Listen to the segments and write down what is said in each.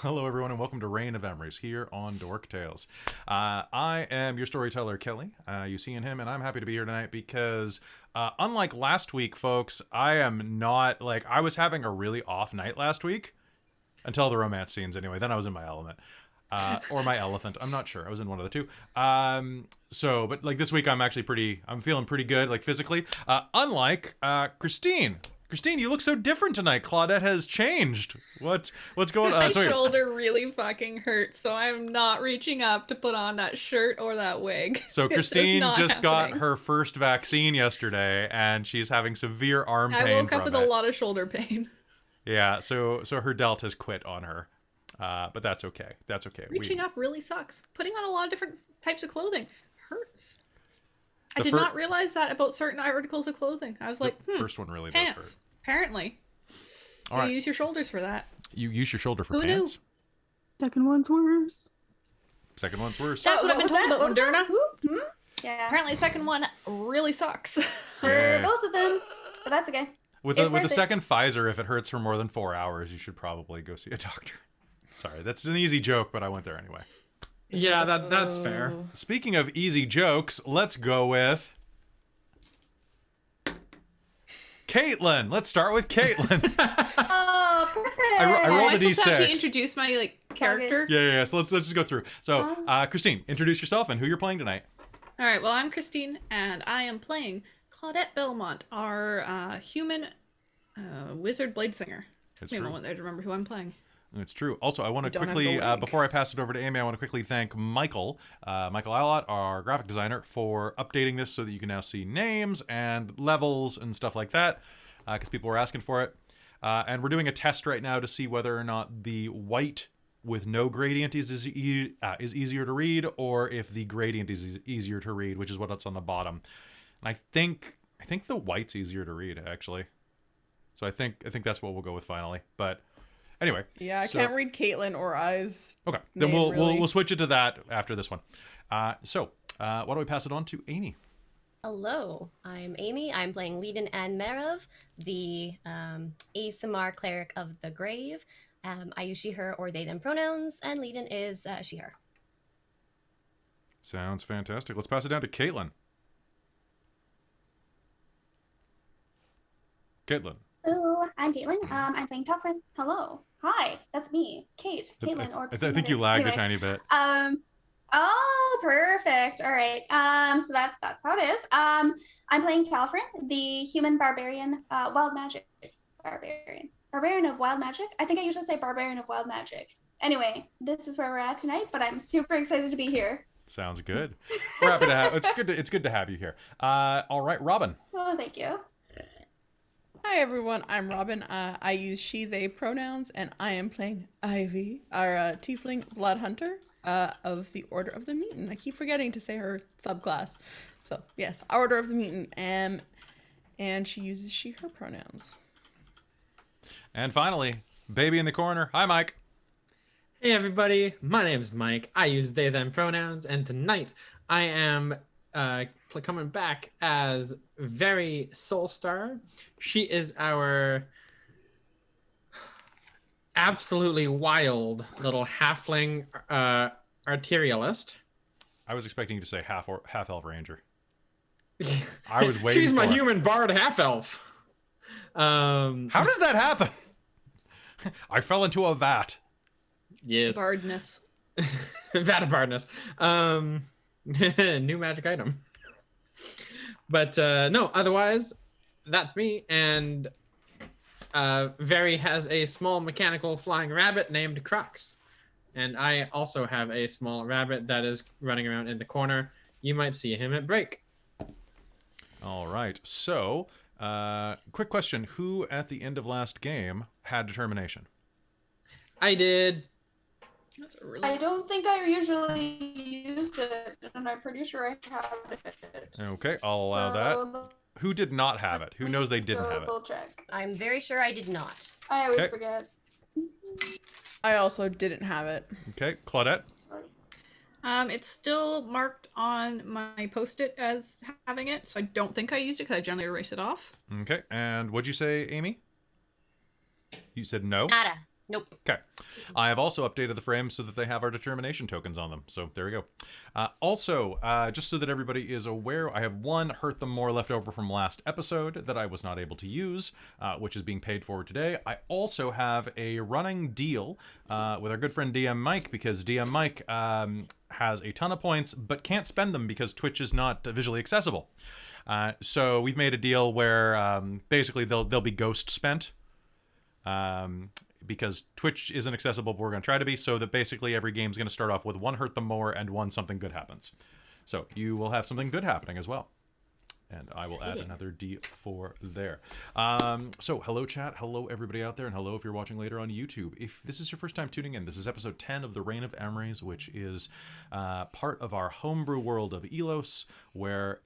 Hello, everyone, and welcome to Reign of Emrys here on Dork Tales. I am your storyteller, Kelly. You see in him, and I'm happy to be here tonight because, unlike last week, folks, I am not, I was having a really off night last week, until the romance scenes anyway. Then I was in my element. Or my elephant. I'm not sure. I was in one of the two. But this week I'm feeling pretty good, physically. Unlike Christine. Christine, you look so different tonight. Claudette has changed. What's going on? My shoulder really fucking hurts, so I'm not reaching up to put on that shirt or that wig. So Christine just got her first vaccine yesterday, and she's having severe arm pain. I woke up with a lot of shoulder pain. Yeah, so her delt has quit on her. But that's okay. That's okay. Reaching up really sucks. Putting on a lot of different types of clothing hurts. I did not realize that about certain articles of clothing. I was like, first one really pants. does hurt. Apparently. All right. You use your shoulders for that. You use your shoulder for Who pants? Knew? Second one's worse. Second one's worse. That's what I've been told about Moderna. Yeah. Apparently the second one really sucks. For both of them, but that's okay. With the second Pfizer, if it hurts for more than 4 hours, you should probably go see a doctor. Sorry, that's an easy joke, but I went there anyway. Yeah, that's fair. Speaking of easy jokes, let's go with Caitlin. Let's start with Caitlin. Oh, perfect. I rolled a Am I supposed to d6. actually introduce my character? Yeah. So let's just go through. So, Christine, introduce yourself and who you're playing tonight. All right. Well, I'm Christine, and I am playing Claudette Belmont, our human wizard blade singer. It's Wait a true. moment there to remember who I'm playing. It's true. Also, I want to don't have quickly, the link. before I pass it over to Amy, I want to quickly thank Michael Ilott, our graphic designer, for updating this so that you can now see names and levels and stuff like that, because people were asking for it. And we're doing a test right now to see whether or not the white with no gradient is easier to read, or if the gradient is easier to read, which is what's on the bottom. And I think the white's easier to read, actually. So I think that's what we'll go with finally. But anyway. Yeah, I can't read Caitlin or I's. Okay, then we'll switch it to that after this one. Why don't we pass it on to Amy? Hello, I'm Amy. I'm playing Leiden and Merov, the ASMR cleric of the grave. I use she, her, or they, them pronouns, and Leiden is she, her. Sounds fantastic. Let's pass it down to Caitlin. Caitlin. Hello, I'm Caitlin. I'm playing Tuffrin. Hello. Hi, that's me, Kate. Caitlin or I think you lagged a tiny bit. Oh, perfect. All right. So that's how it is. I'm playing Talfrin, the human barbarian, wild magic barbarian. Barbarian of wild magic? I think I usually say barbarian of wild magic. Anyway, this is where we're at tonight, but I'm super excited to be here. Sounds good. We're happy to have it's good to have you here. All right, Robin. Oh, thank you. Hi everyone, I'm Robin. I use she, they pronouns, and I am playing Ivy, our tiefling blood hunter of the Order of the Mutant. I keep forgetting to say her subclass. So yes, Order of the Mutant, and she uses she, her pronouns. And finally, baby in the corner. Hi, Mike. Hey everybody, my name's Mike. I use they, them pronouns, and tonight I am coming back as Very Soulstar. She is our absolutely wild little halfling arterialist. I was expecting you to say half elf ranger. I was waiting. She's my for human bard half elf. How does that happen? I fell into a vat. Yes. Bardness. Vat of bardness. New magic item. But no, otherwise, that's me. And Very has a small mechanical flying rabbit named Crux. And I also have a small rabbit that is running around in the corner. You might see him at break. All right. So, quick question. Who at the end of last game had determination? I did. I don't think I usually used it, and I'm pretty sure I have it. Okay, I'll allow that. Who did not have it? Who knows they didn't have it? Check. I'm very sure I did not. I always forget. I also didn't have it. Okay, Claudette? It's still marked on my post-it as having it, so I don't think I used it because I generally erase it off. Okay, and what'd you say, Amy? You said no? Nada. Nope. Okay. I have also updated the frames so that they have our determination tokens on them. So there we go. Also, just so that everybody is aware, I have one Hurt Them More left over from last episode that I was not able to use, which is being paid for today. I also have a running deal with our good friend DM Mike, because DM Mike has a ton of points, but can't spend them because Twitch is not visually accessible. So we've made a deal where basically they'll be ghost spent. Because Twitch isn't accessible, but we're going to try to be, so that basically every game's going to start off with one Hurt Them More and one something good happens. So you will have something good happening as well. And I will add another D4 there. So hello chat, hello everybody out there, and hello if you're watching later on YouTube. If this is your first time tuning in, this is episode 10 of the Reign of Emrys, which is part of our homebrew world of Elos, where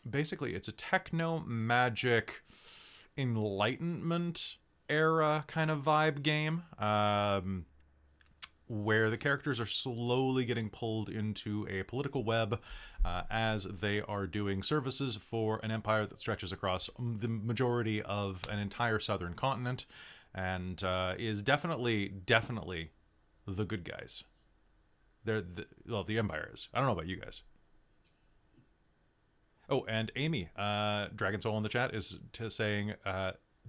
basically it's a techno-magic enlightenment era kind of vibe game, where the characters are slowly getting pulled into a political web as they are doing services for an empire that stretches across the majority of an entire southern continent, and is definitely the good guys. The empire is. I don't know about you guys. Oh, and Amy, Dragon Soul in the chat is saying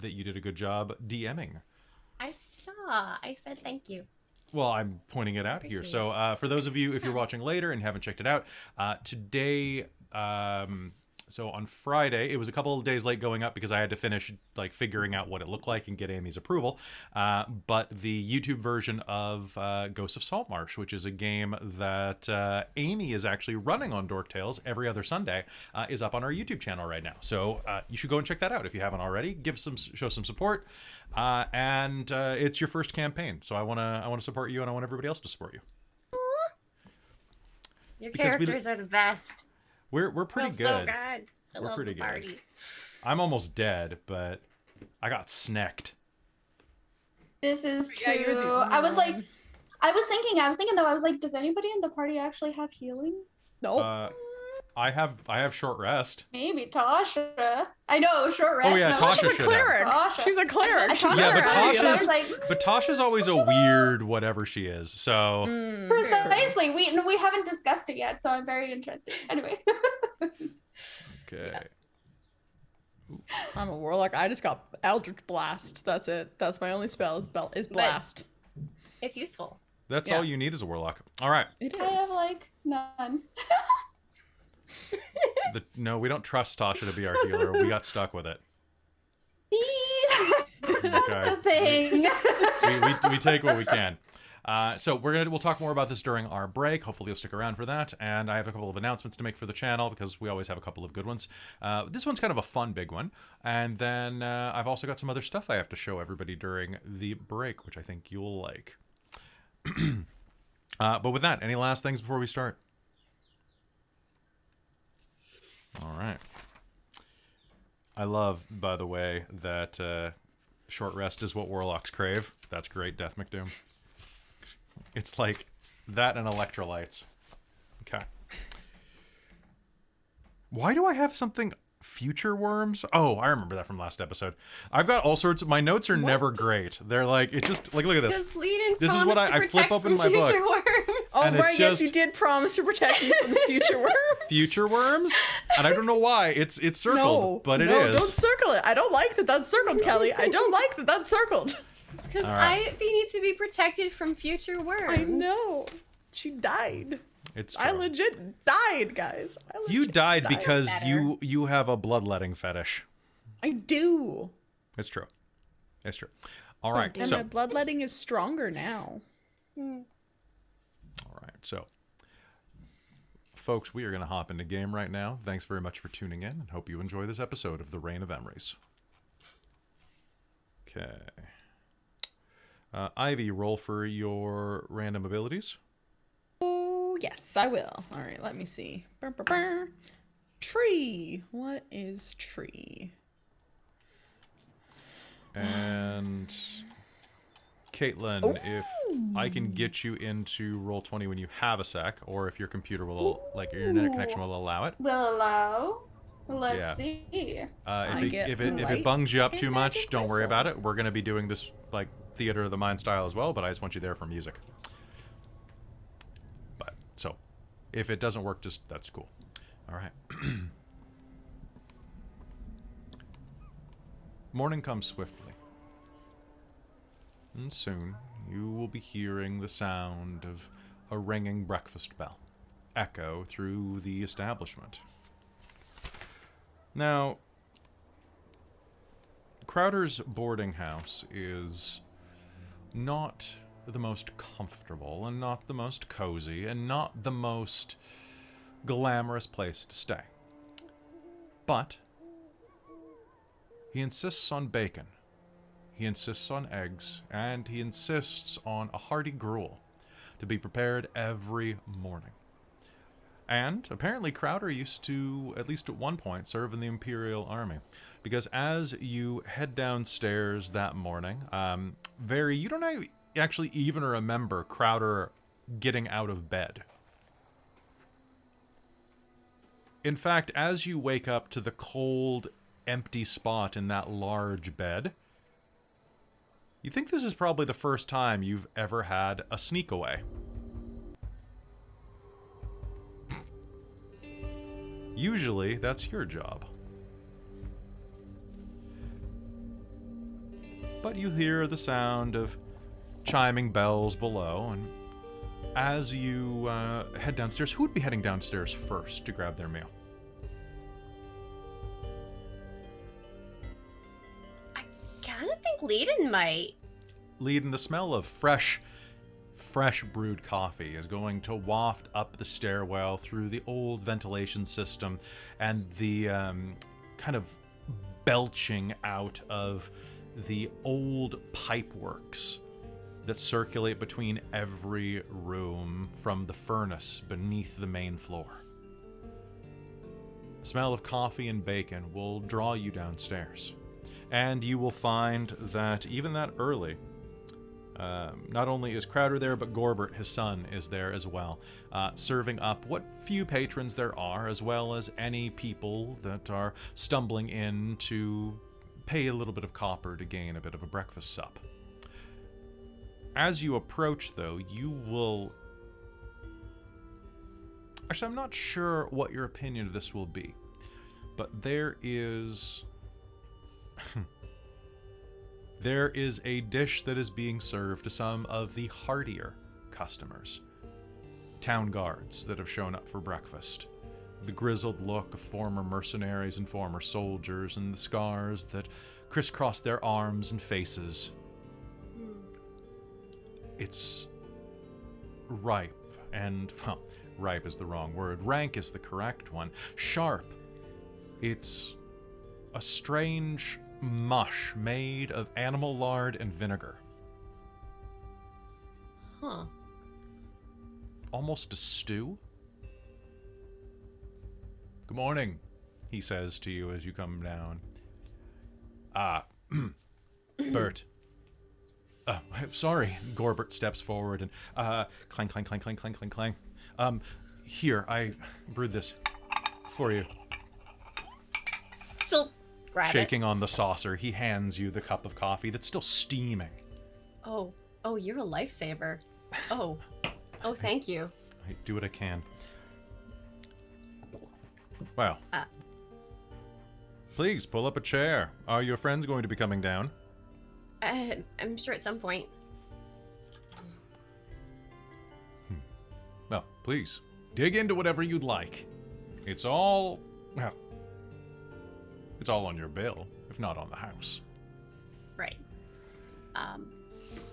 that you did a good job DMing. I saw. I said thank you. Well, I'm pointing it out here. So for those of you, if you're watching later and haven't checked it out, today, so on Friday, it was a couple of days late going up because I had to finish like figuring out what it looked like and get Amy's approval. But the YouTube version of Ghosts of Saltmarsh, which is a game that Amy is actually running on Dork Tales every other Sunday, is up on our YouTube channel right now. So you should go and check that out if you haven't already. Show some support, and it's your first campaign, so I want to support you, and I want everybody else to support you. Your characters are the best. We're pretty good. So good. We're pretty the party. good. I'm almost dead, but I got snacked. This is Yeah, you're true. the I was only thinking though, I was like, does anybody in the party actually have healing? Nope. I have short rest. Maybe Tasha. I know, short rest. Oh, yeah, no, Tasha She's a should cleric. Tasha. She's a cleric. I She's thought Yeah, but I Tasha's was like, but Tasha's always a weird whatever she is. So precisely. We haven't discussed it yet, so I'm very interested. Anyway. okay. I'm a warlock. I just got Eldritch Blast. That's it. That's my only spell is Blast. It's useful. That's Yeah. all you need is a warlock. All right. It I have is. like none. No, we don't trust Tasha to be our healer. We got stuck with it. See? That's Okay. the thing. We take what we can. So we'll talk more about this during our break. Hopefully you'll stick around for that. And I have a couple of announcements to make for the channel because we always have a couple of good ones. This one's kind of a fun big one. And then I've also got some other stuff I have to show everybody during the break, which I think you'll like. But with that, any last things before we start? All right. I love, by the way, that short rest is what warlocks crave. That's great, Death McDoom. It's like that and electrolytes. Okay. Why do I have something future worms? Oh, I remember that from last episode. I've got all sorts of my notes are never great. They're like it just like look at this. Because Leiden This is what promised to I flip protect open from my book. future worms. Oh, And it's right. Yes, just- you did promise to protect me from the future worms. Future worms? And I don't know why. It's circled, No, but it no, is. don't circle it. I don't like that that's circled, Kelly. I don't like that that's circled. It's because All right. Ivy needs to be protected from future worms. I know. She died. It's I true. legit died, guys. You died died. because Better. you have a bloodletting fetish. I do. It's true. It's true. All right. And So my bloodletting is stronger now. all right. So folks, we are going to hop into game right now. Thanks very much for tuning in and hope you enjoy this episode of the Reign of Emrys. Okay. Ivy, roll for your random abilities. Oh, yes, I will. All right, let me see. Brr, brr, brr. Tree. What is tree? And Caitlin, if I can get you into Roll20 when you have a sec, or if your computer will, like your internet connection will allow it. Will allow. Let's Yeah. see. If it get if it light bungs you up and too much, magic don't worry missile. about it. We're gonna be doing this like theater of the mind style as well, but I just want you there for music. But, so, if it doesn't work, just, that's cool. All right. Morning comes swiftly. And soon, you will be hearing the sound of a ringing breakfast bell echo through the establishment. Now, Crowder's boarding house is not the most comfortable and not the most cozy and not the most glamorous place to stay. But he insists on bacon, he insists on eggs, and he insists on a hearty gruel to be prepared every morning. And apparently Crowder used to, at least at one point, serve in the Imperial Army. Because as you head downstairs that morning, you don't actually even remember Crowder getting out of bed. In fact, as you wake up to the cold, empty spot in that large bed, you think this is probably the first time you've ever had a sneak away. Usually, that's your job. But you hear the sound of chiming bells below, and as you head downstairs, who would be heading downstairs first to grab their meal? I kind of think Leiden might. Leiden, the smell of fresh brewed coffee is going to waft up the stairwell through the old ventilation system and the kind of belching out of the old pipeworks that circulate between every room from the furnace beneath the main floor. The smell of coffee and bacon will draw you downstairs, and you will find that even that early, not only is Crowder there, but Gorbert, his son, is there as well, serving up what few patrons there are, as well as any people that are stumbling in to pay a little bit of copper to gain a bit of a breakfast sup. As you approach, though, you will... Actually, I'm not sure what your opinion of this will be, but there is... There is a dish that is being served to some of the hardier customers. Town guards that have shown up for breakfast. The grizzled look of former mercenaries and former soldiers, and the scars that crisscross their arms and faces. It's ripe and, well, ripe is the wrong word. Rank is the correct one. Sharp. It's a strange mush made of animal lard and vinegar. Huh. Almost a stew. Good morning, he says to you as you come down. Bert. Sorry. Gorbert steps forward and clang, clang, clang, clang, clang, clang, clang. Here, I brewed this for you. Still grab Shaking on the saucer, he hands you the cup of coffee that's still steaming. Oh, you're a lifesaver. Oh, thank you. I do what I can. Well, please pull up a chair. Are your friends going to be coming down? I'm sure at some point. Well, please, dig into whatever you'd like. It's all on your bill, if not on the house. Right.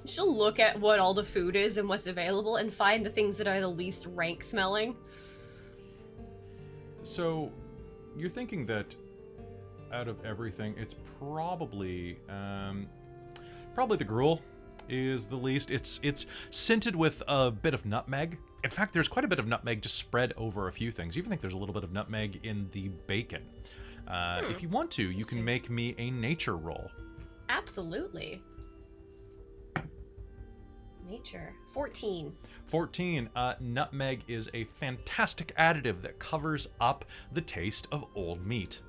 She'll look at what all the food is and what's available and find the things that are the least rank smelling. So, you're thinking that out of everything, it's probably the gruel is the least. It's scented with a bit of nutmeg. In fact, there's quite a bit of nutmeg just spread over a few things. You even think there's a little bit of nutmeg in the bacon. If you want to, you can make me a nature roll. Absolutely. Nature. 14. 14. Nutmeg is a fantastic additive that covers up the taste of old meat.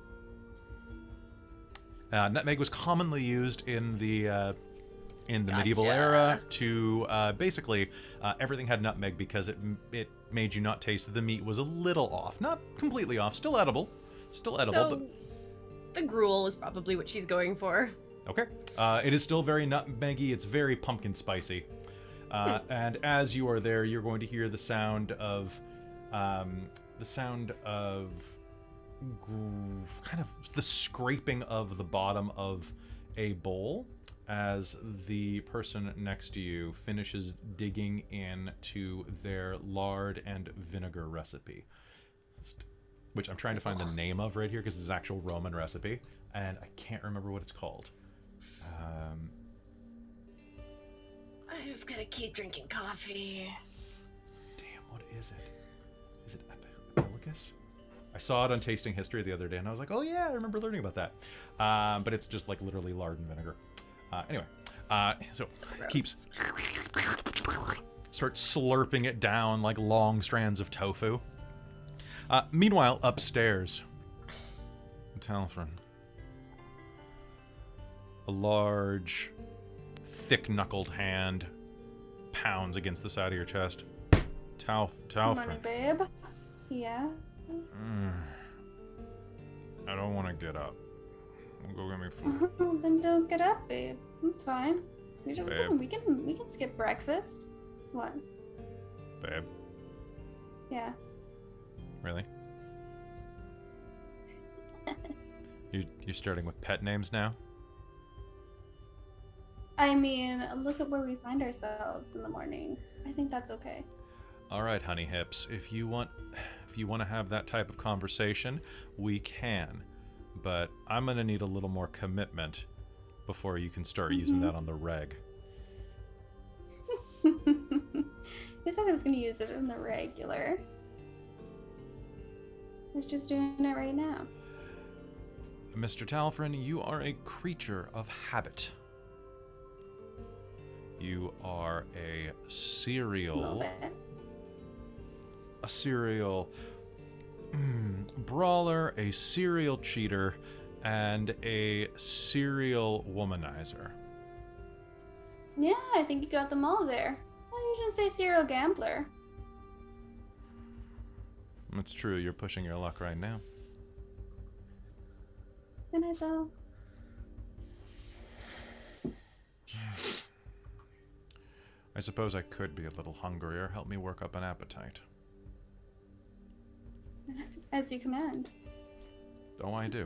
Nutmeg was commonly used in the in the medieval era to basically everything had nutmeg because it made you not taste the meat was a little off. Not completely off, still edible. So, the gruel is probably what she's going for. Okay. It is still very nutmeggy. It's very pumpkin spicy. And as you are there, you're going to hear the sound of kind of the scraping of the bottom of a bowl as the person next to you finishes digging into their lard and vinegar recipe, which I'm trying to find the name of right here because it's an actual Roman recipe, and I can't remember what it's called. I'm just gonna keep drinking coffee. Damn, what is it? Is it Epilogis? I saw it on Tasting History the other day, and I was like, oh yeah, I remember learning about that. But it's just like literally lard and vinegar. Anyway, so keeps... Starts slurping it down like long strands of tofu. Meanwhile, upstairs, Talfrin. A large, thick-knuckled hand pounds against the side of your chest. Talfrin. Money, babe. Yeah. I don't want to get up. Go get me food. Then don't get up, babe. It's fine. We Babe. can skip breakfast. What? Babe, Yeah. really? You're starting with pet names now? I mean, look at where we find ourselves in the morning. I think that's okay. All right, honey hips. If you want to have that type of conversation, we can. But I'm gonna need a little more commitment before you can start using that on the reg. Who said I was going to use it in the regular? I was just doing it right now. Mr. Talfrin, you are a creature of habit. You are a serial brawler, a serial cheater, and a serial womanizer. Yeah, I think you got them all there. Well, you didn't say serial gambler. It's true, you're pushing your luck right now. Can I though? I suppose I could be a little hungrier. Help me work up an appetite. As you command. Oh, I do.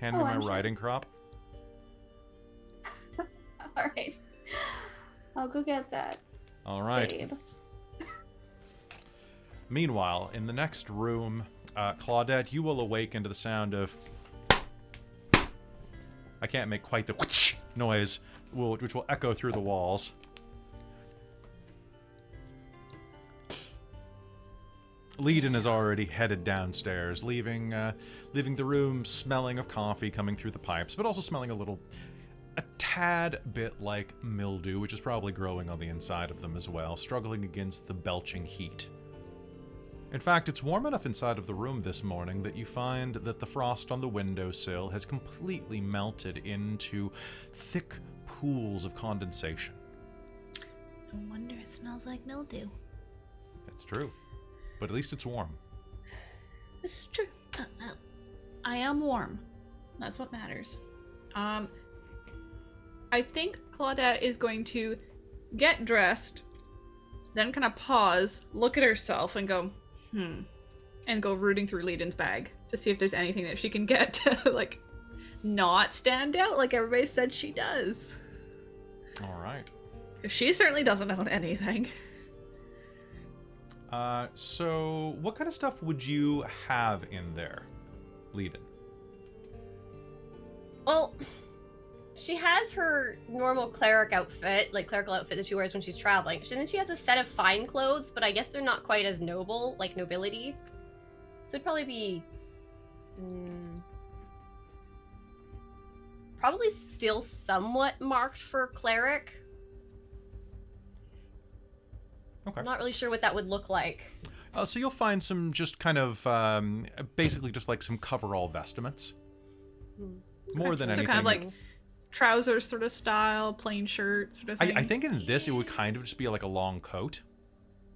Hand me my I'm sure. riding crop. Alright. I'll go get that. All right. Babe. Meanwhile, in the next room, Claudette, you will awaken to the sound of... I can't make quite the whoosh noise, which will echo through the walls. Leiden is already headed downstairs, leaving the room smelling of coffee coming through the pipes, but also smelling a tad bit like mildew, which is probably growing on the inside of them as well, struggling against the belching heat. In fact, it's warm enough inside of the room this morning that you find that the frost on the windowsill has completely melted into thick pools of condensation. No wonder it smells like mildew. It's true. But at least it's warm. This is true. I am warm. That's what matters. I think Claudette is going to get dressed, then kind of pause, look at herself, and go, and go rooting through Leiden's bag to see if there's anything that she can get to, like, not stand out like everybody said she does. All right. She certainly doesn't own anything. So what kind of stuff would you have in there, Leiden? Well, she has her normal clerical outfit that she wears when she's traveling. And then she has a set of fine clothes, but I guess they're not quite as noble, like nobility. So it'd probably be... probably still somewhat marked for cleric. Okay. I'm not really sure what that would look like. So you'll find some just kind of, basically just like some coverall vestments. More than So anything. kind of like trousers sort of style, plain shirt sort of thing. I think in this it would kind of just be like a long coat.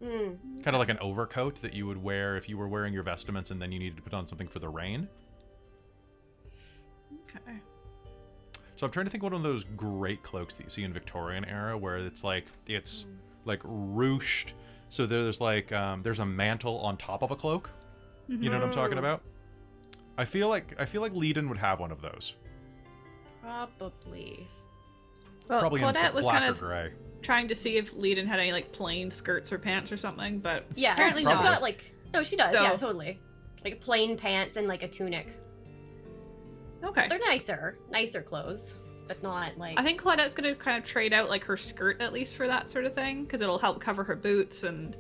Mm. Kind of like an overcoat that you would wear if you were wearing your vestments and then you needed to put on something for the rain. Okay. So I'm trying to think of one of those great cloaks that you see in Victorian era where it's like ruched. So there's like there's a mantle on top of a cloak. You know what I'm talking about? I feel like Leiden would have one of those. Probably. Well, Probably Claudette in was black kind or of gray. trying to see if Leiden had any like plain skirts or pants or something, but Yeah, apparently she's not. got like no, she does. So- Yeah, totally. Like plain pants and like a tunic. Okay. They're nicer clothes, but not like. I think Claudette's gonna kind of trade out like her skirt at least for that sort of thing because it'll help cover her boots and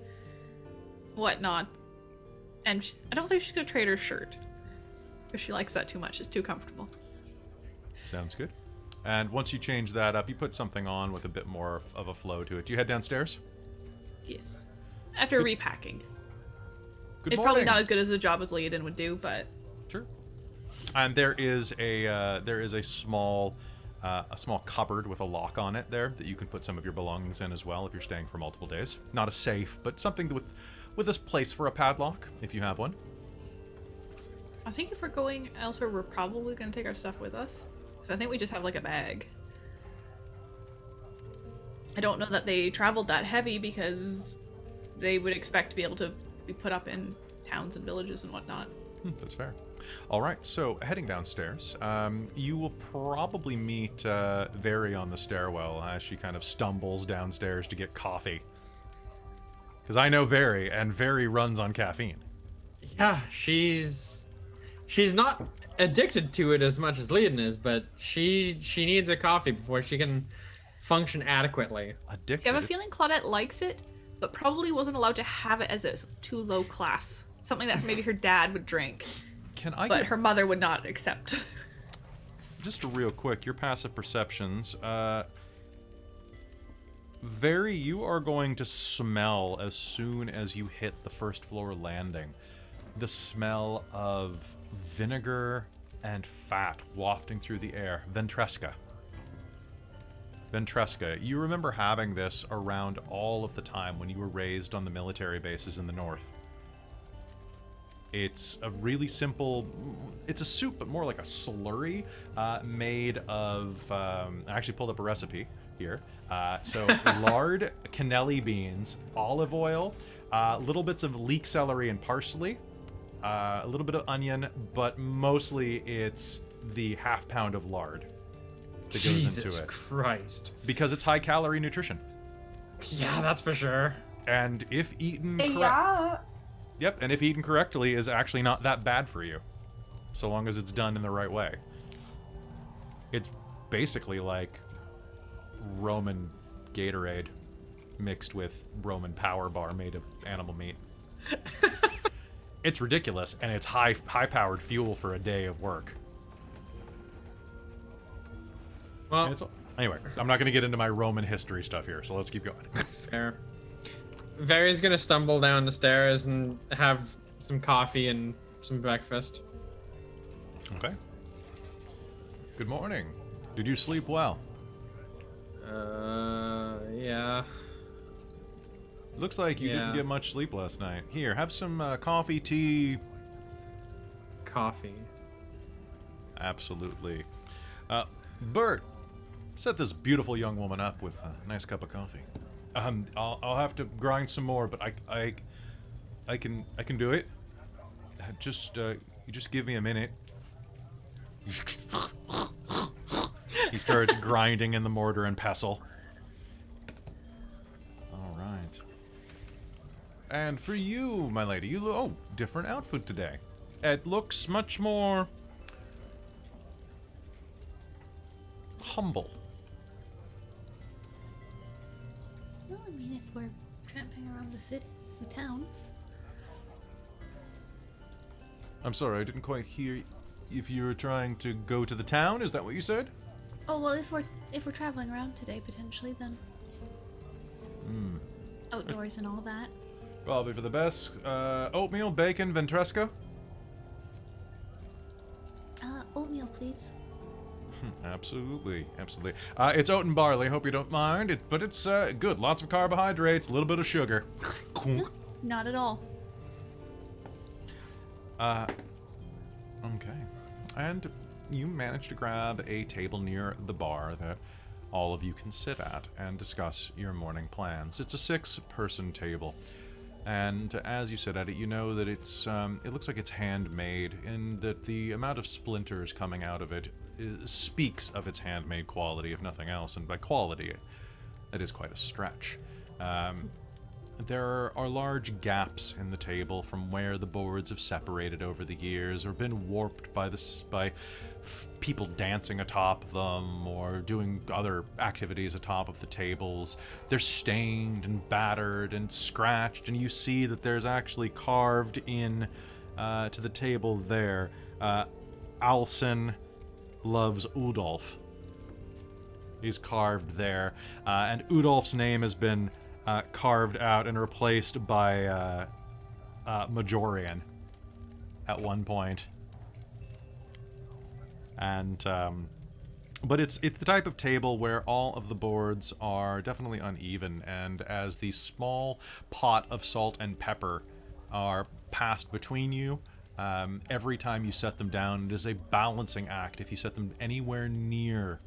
whatnot. And I don't think she's gonna trade her shirt because she likes that too much. It's too comfortable. Sounds good. And once you change that up, you put something on with a bit more of a flow to it. Do you head downstairs? Yes. After repacking. Good It's morning. probably not as good as the job as Leiden would do, but Sure. And there is a small cupboard with a lock on it there that you can put some of your belongings in as well if you're staying for multiple days. Not a safe, but something with a place for a padlock if you have one. I think if we're going elsewhere, we're probably gonna take our stuff with us. So I think we just have like a bag. I don't know that they traveled that heavy because they would expect to be able to be put up in towns and villages and whatnot. That's fair. All right, so heading downstairs, you will probably meet Veri on the stairwell as she kind of stumbles downstairs to get coffee. Because I know Veri, and Veri runs on caffeine. Yeah, she's not addicted to it as much as Leiden is, but she needs a coffee before she can function adequately. Addicted. See, I have a it's- feeling Claudette likes it, but probably wasn't allowed to have it as a too low class. Something that maybe her dad would drink, Can I but get her mother would not accept. just real quick, your passive perceptions. Veri, you are going to smell as soon as you hit the first floor landing. The smell of vinegar and fat wafting through the air. Ventresca. Ventresca. You remember having this around all of the time when you were raised on the military bases in the north. It's a really simple, it's a soup, but more like a slurry made of, I actually pulled up a recipe here. So lard, cannelli beans, olive oil, little bits of leek celery and parsley, a little bit of onion, but mostly it's the half pound of lard that goes Jesus into it. Christ. Because it's high calorie nutrition. Yeah, that's for sure. And if eaten Yeah. Yep, and if eaten correctly, is actually not that bad for you, so long as it's done in the right way. It's basically like Roman Gatorade mixed with Roman Power Bar made of animal meat. It's ridiculous, and it's high-powered fuel for a day of work. Well, And anyway, I'm not going to get into my Roman history stuff here, so let's keep going. fair. Veri's gonna stumble down the stairs and have some coffee and some breakfast. Okay. Good morning. Did you sleep well? Yeah. Looks like you didn't Yeah. get much sleep last night. Here, have some coffee, tea. Coffee. Absolutely. Bert, set this beautiful young woman up with a nice cup of coffee. I'll have to grind some more, but I can do it. You just give me a minute. He starts grinding in the mortar and pestle. All right. And for you, my lady, different outfit today. It looks much more humble. Well, I mean, if we're tramping around the town. I'm sorry, I didn't quite hear if you were trying to go to the town. Is that what you said? Oh well, if we're traveling around today potentially, then outdoors and all that. Probably for the best. Oatmeal, bacon, ventresca. Oatmeal, please. Absolutely, absolutely. It's oat and barley. Hope you don't mind. But it's good. Lots of carbohydrates, a little bit of sugar. Not at all. Okay. And you manage to grab a table near the bar that all of you can sit at and discuss your morning plans. It's a 6-person table. And as you sit at it, you know that it looks like it's handmade, and that the amount of splinters coming out of it speaks of its handmade quality, if nothing else. And by quality, that is quite a stretch. There are large gaps in the table from where the boards have separated over the years or been warped by people dancing atop them or doing other activities atop of the tables. They're stained and battered and scratched, and you see that there's actually carved in to the table there, Alson loves Udolf. He's carved there, and Udolf's name has been carved out and replaced by Majorian at one point. And but it's the type of table where all of the boards are definitely uneven, and as the small pot of salt and pepper are passed between you, every time you set them down, it is a balancing act. If you set them anywhere near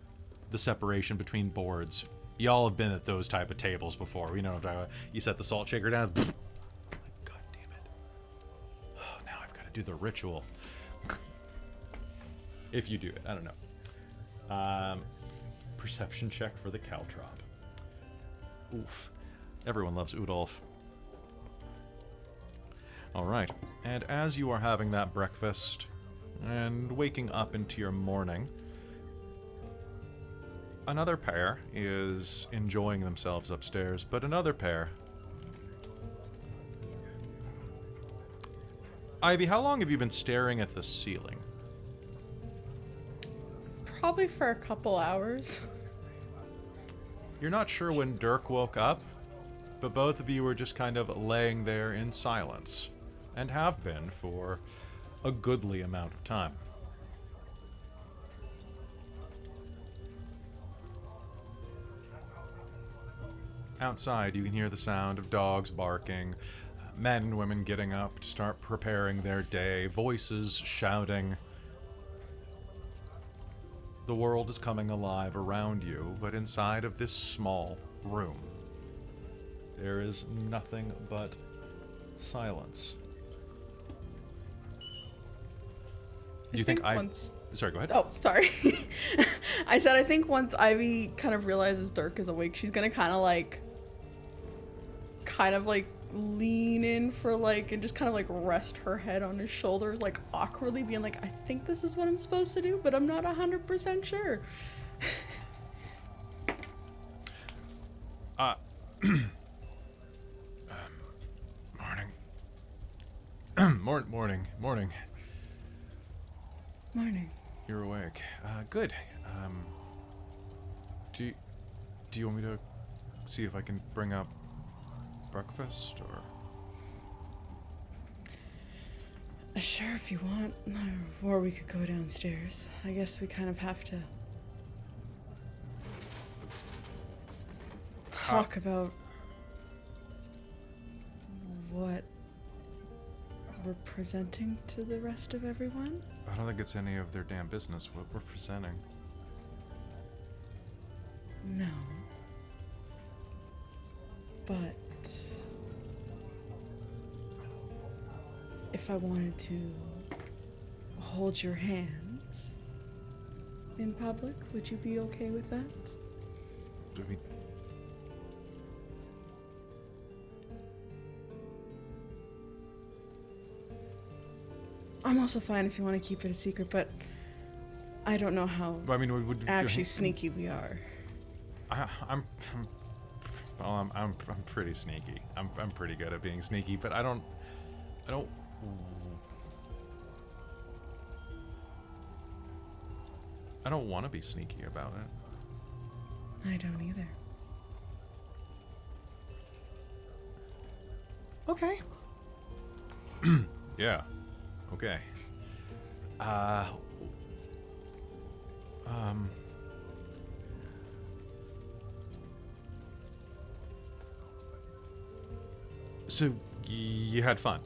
the separation between boards, y'all have been at those type of tables before. We know what I'm talking about. You set the salt shaker down. God damn it! Oh, now I've got to do the ritual. If you do it, I don't know. Perception check for the caltrop. Oof. Everyone loves Udolf. Alright, and as you are having that breakfast and waking up into your morning, another pair is enjoying themselves upstairs, but another pair... Ivy, how long have you been staring at the ceiling? Probably for a couple hours. You're not sure when Dirk woke up, but both of you were just kind of laying there in silence, and have been for a goodly amount of time. Outside, you can hear the sound of dogs barking, men and women getting up to start preparing their day, voices shouting. The world is coming alive around you, but inside of this small room, there is nothing but silence. Do you think once... Sorry, go ahead. Oh, sorry. I said I think once Ivy kind of realizes Dirk is awake, she's gonna kind of like lean in for like, and just kind of like rest her head on his shoulders, like awkwardly being like, I think this is what I'm supposed to do, but I'm not 100% sure. Morning. Morning. You're awake. Good. Do you want me to see if I can bring up breakfast, or? Sure, if you want. Or we could go downstairs. I guess we kind of have to talk about what we're presenting to the rest of everyone. I don't think it's any of their damn business what we're presenting. No. But if I wanted to hold your hand in public, would you be okay with that? I mean, I'm also fine if you want to keep it a secret, but I don't know how actually sneaky we are. I'm pretty sneaky. I'm pretty good at being sneaky, but I don't want to be sneaky about it. I don't either. Okay. Yeah. Okay. So you had fun?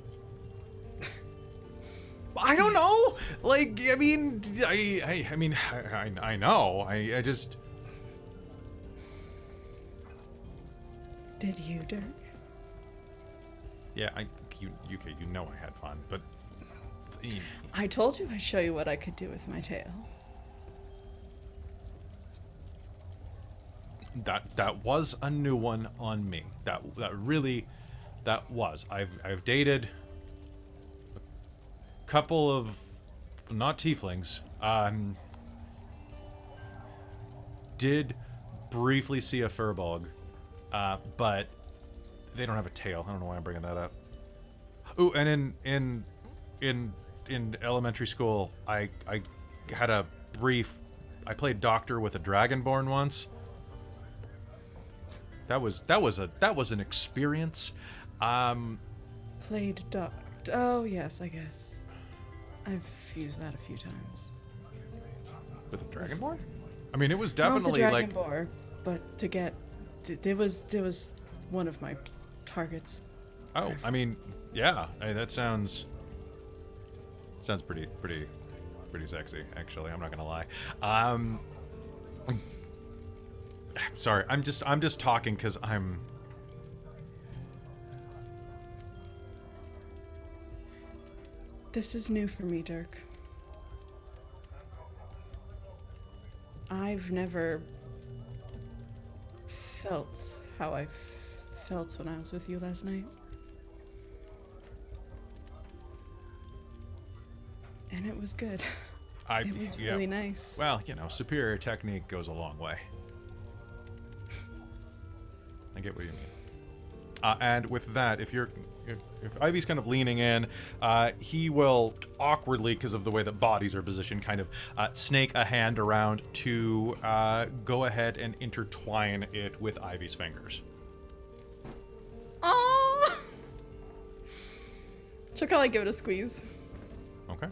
I don't know. Like, I mean, I know. I just. Did you, Dirk? Yeah, you know I had fun, but. I told you I'd show you what I could do with my tail. That was a new one on me. That was. I've dated a couple of not tieflings. Did briefly see a furbog, but they don't have a tail. I don't know why I'm bringing that up. Ooh, and in elementary school, I had a brief. I played doctor with a dragonborn once. That was an experience. Played doctor. Oh yes, I guess. I've used that a few times. With a dragonborn? I mean, it was Not definitely the like. dragonborn, but to get, there was one of my targets. Oh, I mean, yeah. That sounds pretty sexy. Actually, I'm not gonna lie. Sorry, I'm just talking because I'm. This is new for me, Dirk. I've never felt how I felt when I was with you last night. And it was good. It was really nice. Well, superior technique goes a long way. I get what you mean. And with that, if Ivy's kind of leaning in, he will awkwardly, because of the way that bodies are positioned, kind of snake a hand around to go ahead and intertwine it with Ivy's fingers. Oh! She'll kind of like give it a squeeze. Okay.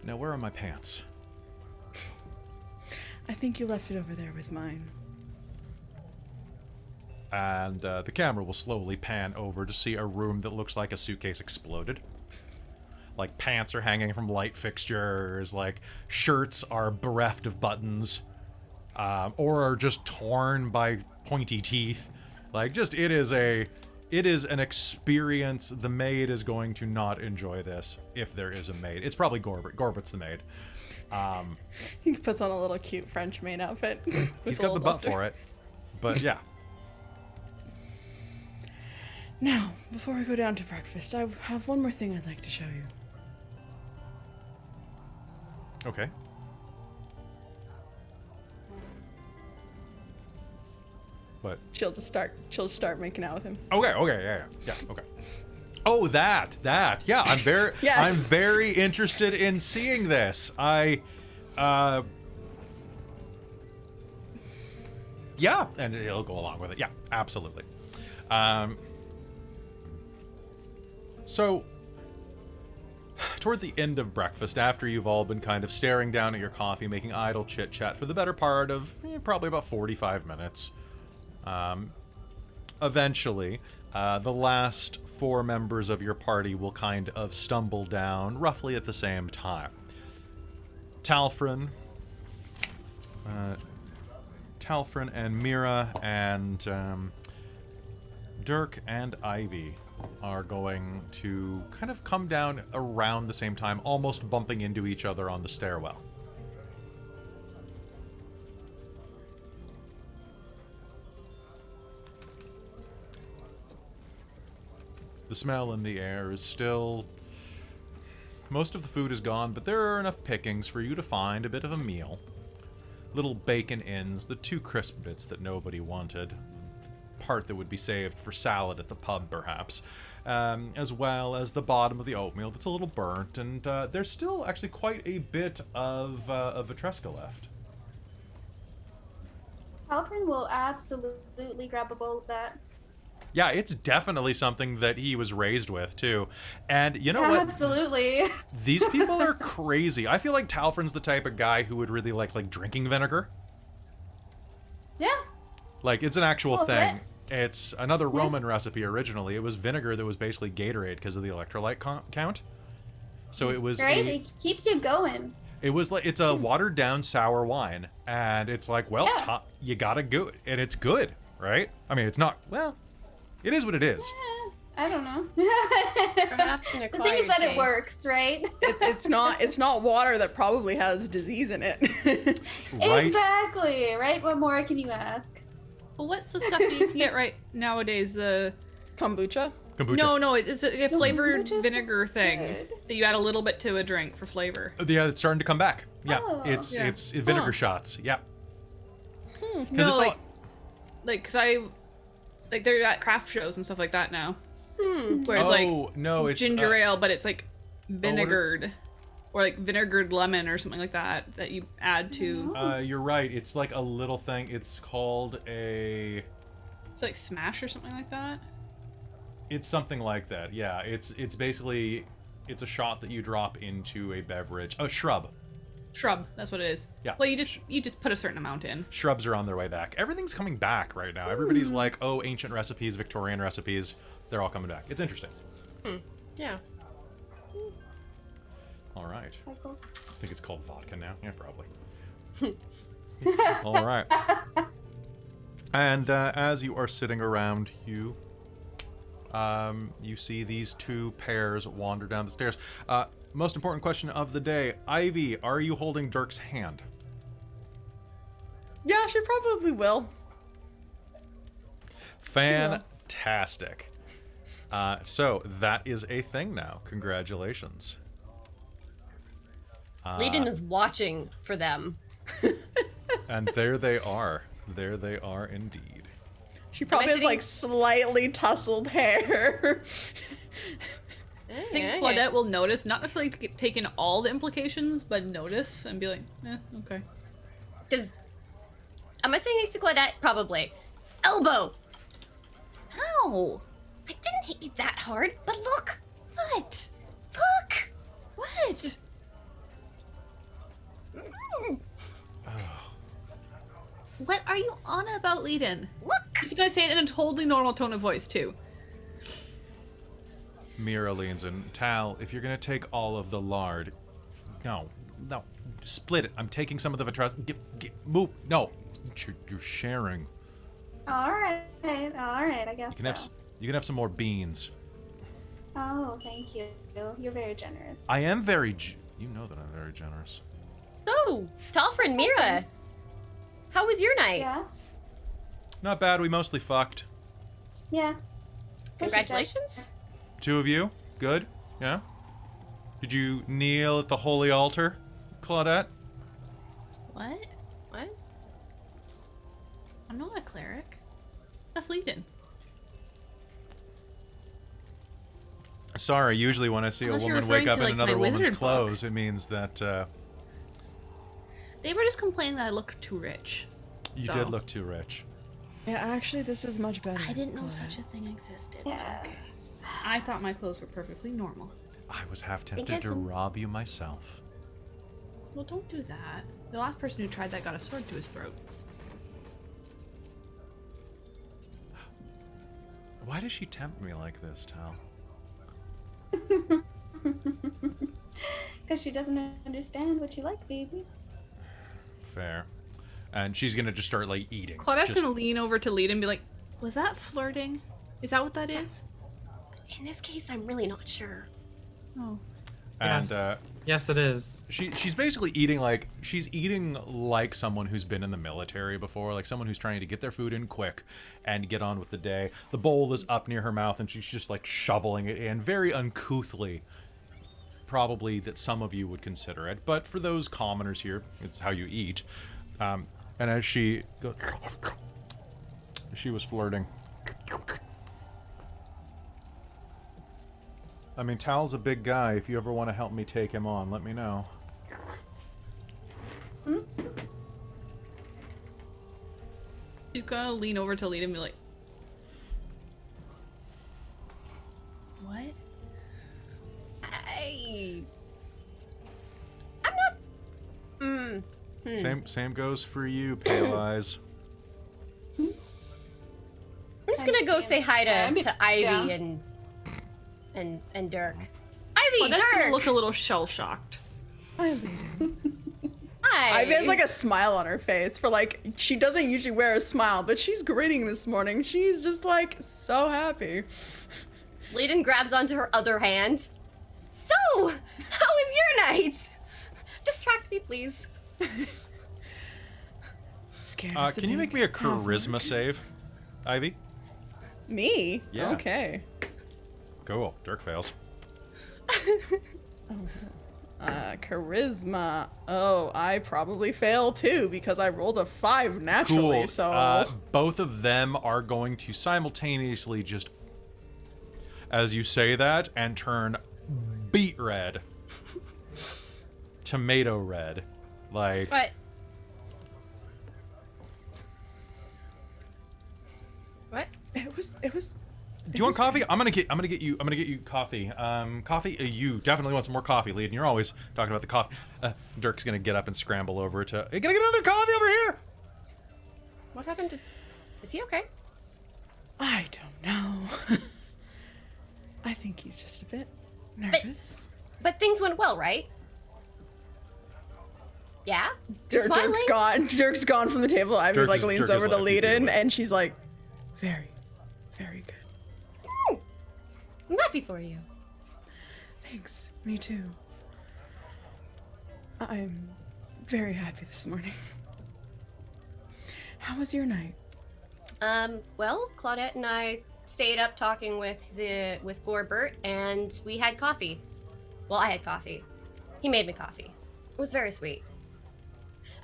Now, where are my pants? I think you left it over there with mine. And the camera will slowly pan over to see a room that looks like a suitcase exploded. Like, pants are hanging from light fixtures, like, shirts are bereft of buttons, or are just torn by pointy teeth. Like, just, it is an experience. The maid is going to not enjoy this, if there is a maid. It's probably Gorbert. Gorbert's the maid. He puts on a little cute French maid outfit. He's got the butt for it. But, yeah. Now, before I go down to breakfast, I have one more thing I'd like to show you. Okay. What? She'll just start making out with him. Okay, yeah, okay. Oh, that. Yeah, I'm very Yes. I'm very interested in seeing this. Yeah, and it'll go along with it. Yeah, absolutely. So toward the end of breakfast, after you've all been kind of staring down at your coffee, making idle chit-chat for the better part of probably about 45 minutes, eventually, the last 4 members of your party will kind of stumble down roughly at the same time. Talfrin and Mira and Dirk and Ivy are going to kind of come down around the same time, almost bumping into each other on the stairwell. The smell in the air is still... Most of the food is gone, but there are enough pickings for you to find a bit of a meal. Little bacon ends, the 2 crisp bits that nobody wanted. Part that would be saved for salad at the pub, perhaps. As well as the bottom of the oatmeal that's a little burnt, and there's still actually quite a bit of Vitresca left. Talfrin will absolutely grab a bowl of that. Yeah, it's definitely something that he was raised with too. And you know what? Absolutely. These people are crazy. I feel like Talfrin's the type of guy who would really like drinking vinegar. Yeah. Like, it's an actual Well, thing. It's another Roman recipe originally. It was vinegar that was basically Gatorade because of the electrolyte count. So it was Right? It keeps you going. It was like, it's a watered down sour wine, and it's like, well, Yeah. you gotta go, and it's good, right? I mean, it's not, well, it is what it is. I don't know. Perhaps an The thing acquired is that it taste. works, right? It's not water that probably has disease in it. Right? Exactly, right? What more can you ask? Well, what's the stuff that you can get right nowadays? The Kombucha. Kombucha. no, it's a flavored kombucha's vinegar thing good. that you add a little bit to a drink for flavor. Yeah, it's starting to come back. Yeah, Oh. it's Yeah. it's vinegar Huh. shots. Yeah. Because No, it's like, cause they're at craft shows and stuff like that now. Whereas no, it's ginger ale, but it's like vinegared, or like vinegared lemon or something like that you add to. You're right. It's like a little thing. It's called a. It's like Smash or something like that. It's something like that. Yeah. It's basically it's a shot that you drop into a beverage. A shrub. Shrub, that's what it is. Yeah. Well, you just put a certain amount in. Shrubs are on their way back. Everything's coming back right now. Everybody's like, oh, ancient recipes, Victorian recipes. They're all coming back. It's interesting. Yeah. All right. Cycles. I think it's called vodka now. Yeah, probably. All right. And as you are sitting around, Hugh, you see these two pairs wander down the stairs. Most important question of the day. Ivy, are you holding Dirk's hand? Yeah, she probably will. Fantastic. So that is a thing now. Congratulations. Leiden is watching for them. And there they are. There they are indeed. She probably has sitting- like slightly tousled hair. I think Claudette will notice, not necessarily take in all the implications, but notice and be like, okay. Does am I saying next to Claudette? Probably. Elbow. Ow! I didn't hit you that hard, but look. What? Look. What? What are you on about, Leiden? Look. You guys say it in a totally normal tone of voice, too. Mira leans in. Tal, if you're gonna take all of the lard, no, split it. I'm taking some of the vitras. Move. No, you're sharing. All right, I guess You can have some more beans. Oh, thank you. You're very generous. I am very. You know that I'm very generous. So, Talfrin, Mira, how was your night? Yeah, Not bad. We mostly fucked. yeah. Congratulations. Two of you. Good. Yeah. Did you kneel at the holy altar, Claudette? What? What? I'm not a cleric. That's Leiden. Sorry. Usually, when I see Unless a you're woman wake referring up to, in like, another my woman's wizard book. clothes, it means that They were just complaining that I looked too rich. you So, did look too rich. Yeah, actually, this is much better. I didn't know Go such a ahead. thing existed. Yes. I thought my clothes were perfectly normal. I was half Think tempted to it's- rob you myself. Well, don't do that. The last person who tried that got a sword to his throat. Why does she tempt me like this, Tal? Because she doesn't understand what you like, baby. Fair. And she's gonna just start like eating. Claudette's Just- gonna lean over to Leiden and be like, was that flirting? Is that what that is? In this case, I'm really not sure. Oh. And Yes. Yes, it is. she's basically eating like someone who's been in the military before, like someone who's trying to get their food in quick and get on with the day. The bowl is up near her mouth and she's just like shoveling it in very uncouthly. Probably that some of you would consider it, but for those commoners here, it's how you eat. And as she goes, she was flirting. I mean, Tal's a big guy. If you ever want to help me take him on, let me know. She's gonna lean over to Leiden and be like, Same goes for you, Pale Eyes. I'm just gonna go say hi to Ivy down. and Dirk. Ivy, Well, that's Dirk. gonna look a little shell shocked. Hi, Leiden. Hi. Ivy has like a smile on her face for like, she doesn't usually wear a smile, but she's grinning this morning. She's just like so happy. Leiden grabs onto her other hand. So, how was your night? Distract me, please. Scared of the Can you make big me a half-orc? charisma save, Ivy? Me? Yeah. Okay. Cool. Dirk fails. Charisma. Oh, I probably fail too because I rolled a 5 naturally, Cool. so... Both of them are going to simultaneously just, as you say that, and turn beet red. Tomato red. Like... What? What? It was... Do you want coffee? I'm gonna get you coffee. Coffee. You definitely want some more coffee, Leiden. You're always talking about the coffee. Dirk's gonna get up and scramble over to. Hey, can I get another coffee over here? What happened to... Is he okay? I don't know. I think he's just a bit nervous. But things went well, right? Yeah? You're smiling? Dirk's gone from the table. Ivy Dirk like is- leans Dirk is over to like a few feet Leiden away. and she's like, very, very good. I'm happy for you. Thanks. Me too. I'm very happy this morning. How was your night? Well, Claudette and I stayed up talking with Gorbert, and we had coffee. Well, I had coffee. He made me coffee. It was very sweet.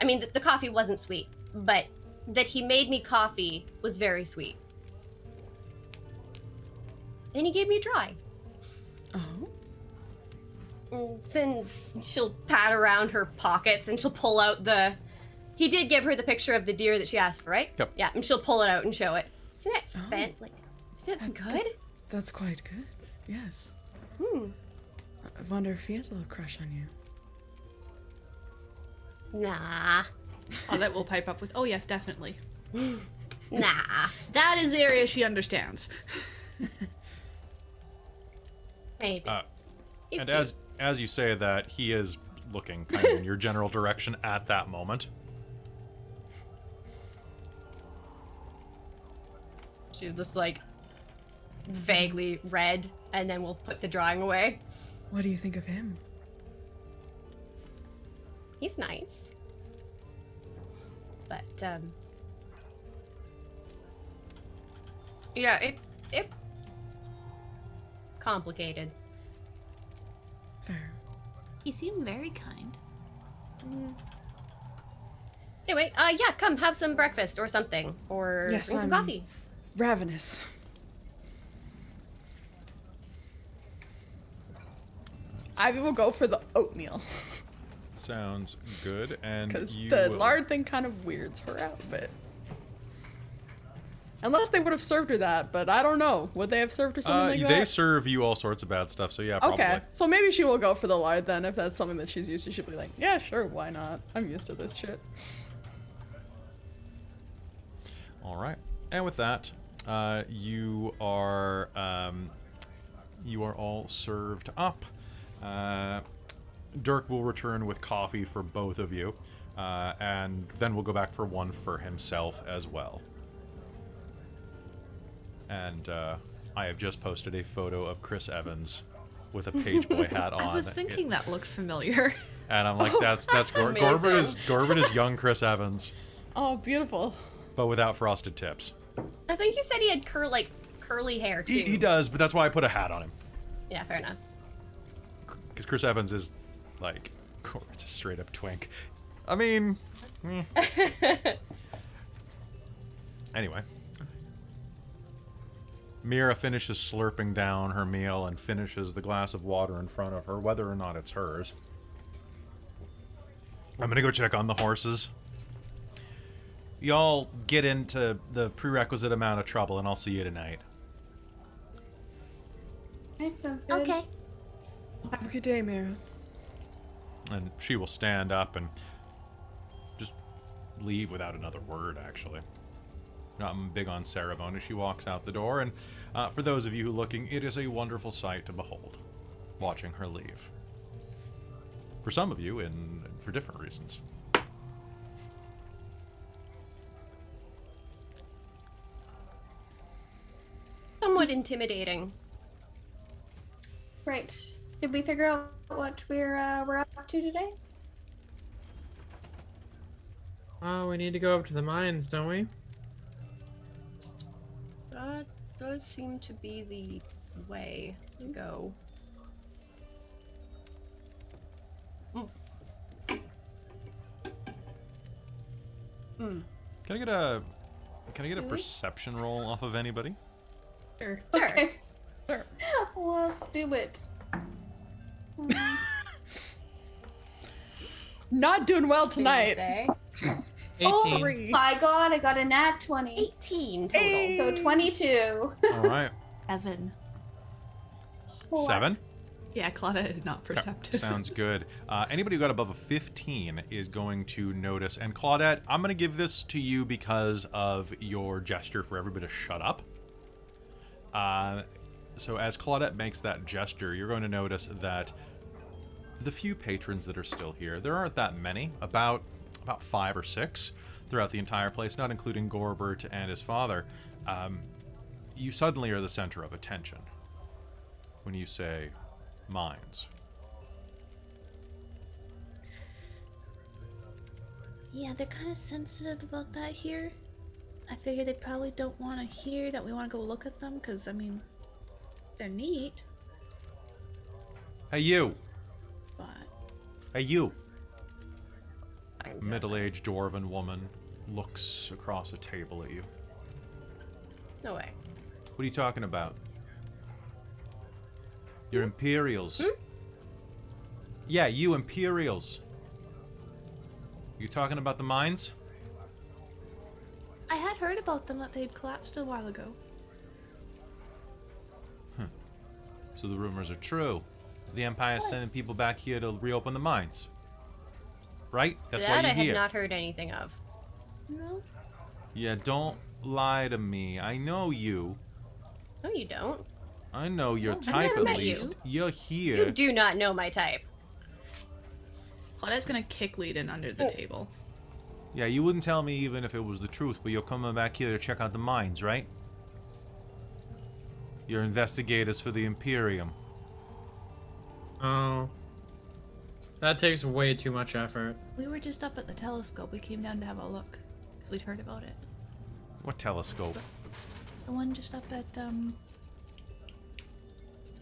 I mean, the coffee wasn't sweet, but that he made me coffee was very sweet. And he gave me a dry. Oh? And she'll pat around her pockets and she'll pull out the... He did give her the picture of the deer that she asked for, right? Yep. Yeah, and she'll pull it out and show it. Isn't it fun? Like, isn't it good? That's quite good. Yes. Hmm. I wonder if he has a little crush on you. Nah. Oh, that will pipe up with, oh yes, definitely. Nah. That is the area she understands. Maybe. He's And cute. as you say that, he is looking kind of in your general direction at that moment. She's just like vaguely red, and then we'll put the drawing away. What do you think of him? He's nice. But, yeah, it complicated. Fair. He seemed very kind. Anyway, yeah, come have some breakfast or something, or Yes, drink some I'm- coffee. Ravenous. Ivy will go for the oatmeal Sounds good. And because you the will- lard thing kind of weirds her out a bit. Unless they would have served her that, but I don't know. Would they have served her something like they that? serve you all sorts of bad stuff, so yeah, probably. Okay, so maybe she will go for the lard then. If that's something that she's used to, she'll be like, yeah, sure, why not? I'm used to this shit. All right. And with that, you are all served up. Dirk will return with coffee for both of you, and then we'll go back for one for himself as well. And I have just posted a photo of Chris Evans with a pageboy hat on. I was thinking that looked familiar. And I'm like, that's Gorbert is young Chris Evans, Oh, beautiful. but without frosted tips. I think you said he had curly hair too. He does, but that's why I put a hat on him. Yeah, fair enough. Because Chris Evans is like, Gorbert's a straight up twink. I mean, anyway. Mira finishes slurping down her meal and finishes the glass of water in front of her, whether or not it's hers. I'm gonna go check on the horses. Y'all get into the prerequisite amount of trouble, and I'll see you tonight. Right, sounds good. Okay. Have a good day, Mira. And she will stand up and leave without another word, actually. Not big on ceremony. She walks out the door, and for those of you looking, it is a wonderful sight to behold, watching her leave. For some of you, and for different reasons. Somewhat intimidating. Right. Did we figure out what we're up to today? Oh, we need to go up to the mines, don't we? That does seem to be the way to go. Can I get a perception roll off of anybody? Sure. Okay. Sure. Let's do it. Not doing well tonight. Say 18. Three. My God, I got a nat 20. 18 total. Hey. So 22. All right. Evan. 7. Yeah, Claudia is not perceptive. Sounds good. Anybody who got above a 15 is going to notice. And Claudette, I'm going to give this to you because of your gesture for everybody to shut up. So as Claudette makes that gesture, you're going to notice that the few patrons that are still here, there aren't that many, about 5 or 6 throughout the entire place, not including Gorbert and his father. You suddenly are the center of attention when you say mines. Yeah, they're kind of sensitive about that here. I figure they probably don't want to hear that we want to go look at them, because, I mean, they're neat, Hey, you! but... Hey, you! I'm Middle-aged dwarven woman looks across a table at you. No way. What are you talking about? Your Imperials. Yeah, you Imperials. You talking about the mines? I had heard about them, that they'd collapsed a while ago. So the rumors are true. The Empire's sending people back here to reopen the mines. Right? That's why That I you're have here. not heard anything of. No? Yeah, don't lie to me. I know you. No, you don't. I know your I've type never at met you. least. You're You here. do not know my type. Claudia's gonna kick Leiden under the table. Yeah, you wouldn't tell me even if it was the truth, but you're coming back here to check out the mines, right? You're investigators for the Imperium. Oh. That takes way too much effort. We were just up at the telescope. We came down to have a look, because we'd heard about it. What telescope? The one just up at,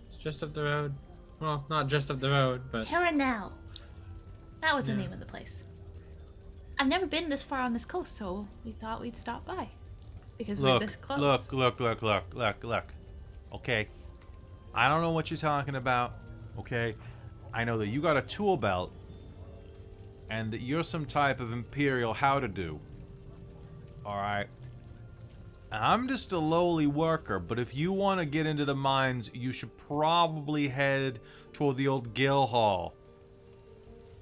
It's just up the road. Well, not just up the road, but Terranel. That was the Yeah. name of the place. I've never been this far on this coast, so we thought we'd stop by. Because we're Look, this close. look. Okay. I don't know what you're talking about. Okay. I know that you got a tool belt and that you're some type of Imperial how-to-do. Alright. I'm just a lowly worker, but if you want to get into the mines, you should probably head toward the old Guild Hall.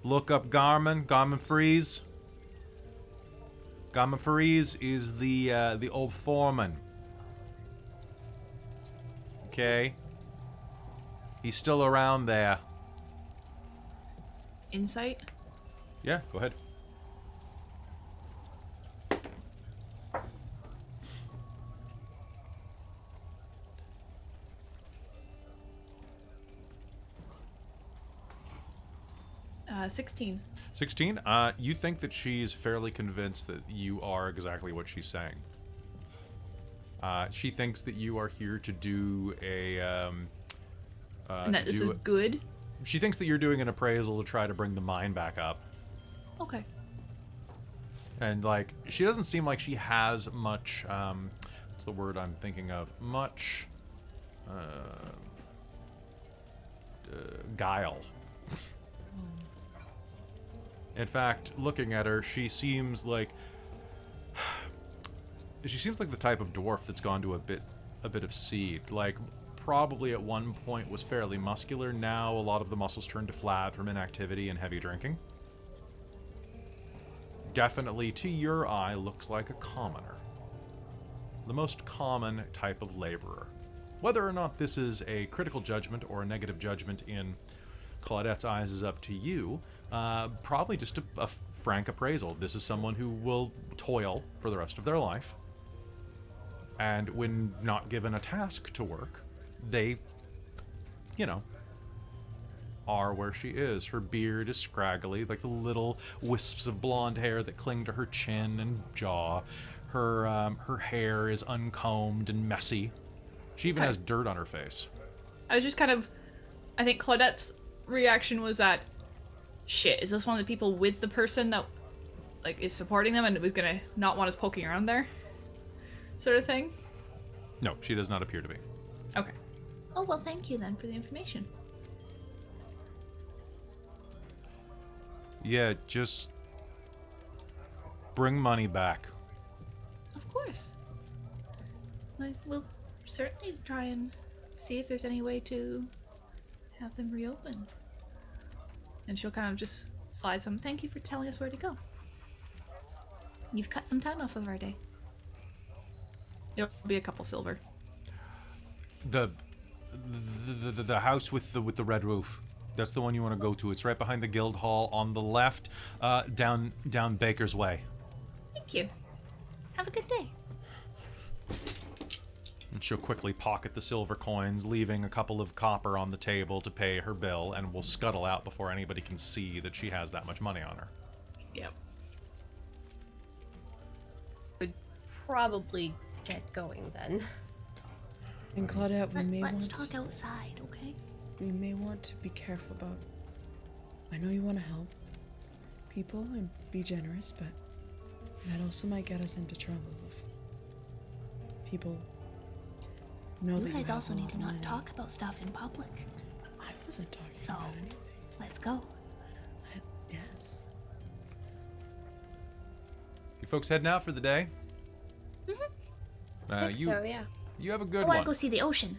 Look up Garmin Freeze. Garmin Freeze is the old foreman. Okay? He's still around there. Insight? Yeah, go ahead. Uh, 16. 16. You think that she's fairly convinced that you are exactly what she's saying. She thinks that you are here to do a. And that this is good? She thinks that you're doing an appraisal to try to bring the mine back up. Okay. And, like, she doesn't seem like she has much, what's the word I'm thinking of? Much, guile. In fact, looking at her, she seems like the type of dwarf that's gone to a bit of seed. Like, probably at one point was fairly muscular. Now a lot of the muscles turned to flat from inactivity and heavy drinking. definitely, to your eye, looks like a commoner. The most common type of laborer. Whether or not this is a critical judgment or a negative judgment in Claudette's eyes is up to you. Probably just a frank appraisal. This is someone who will toil for the rest of their life. And when not given a task to work, they, you know, are where she is. Her beard is scraggly, like the little wisps of blonde hair that cling to her chin and jaw. Her hair is uncombed and messy. She even has dirt on her face. I was just kind of... I think Claudette's reaction was that, shit, is this one of the people with the person that, like, is supporting them and was gonna not want us poking around there? Sort of thing? No, she does not appear to be. Okay. Oh, well, thank you then for the information. Yeah, just bring money back. Of course. We'll certainly try and see if there's any way to have them reopened. And she'll kind of just slide some, thank you for telling us where to go. You've cut some time off of our day. It'll be a couple silver. The house with the red roof. That's the one you want to go to. It's right behind the guild hall on the left, down Baker's Way. Thank you. Have a good day. And she'll quickly pocket the silver coins, leaving a couple of copper on the table to pay her bill, and will scuttle out before anybody can see that she has that much money on her. Yep. Would probably get going then. And Claudette, Let's talk outside, okay? we may want to be careful about. I know you want to help people and be generous, but that also might get us into trouble if people know that You guys have also a need lot to of not money. talk about stuff in public. I wasn't talking So, about anything. let's go. Yes. You folks heading out for the day? I think so, yeah. You have a I good want to one. go see the ocean.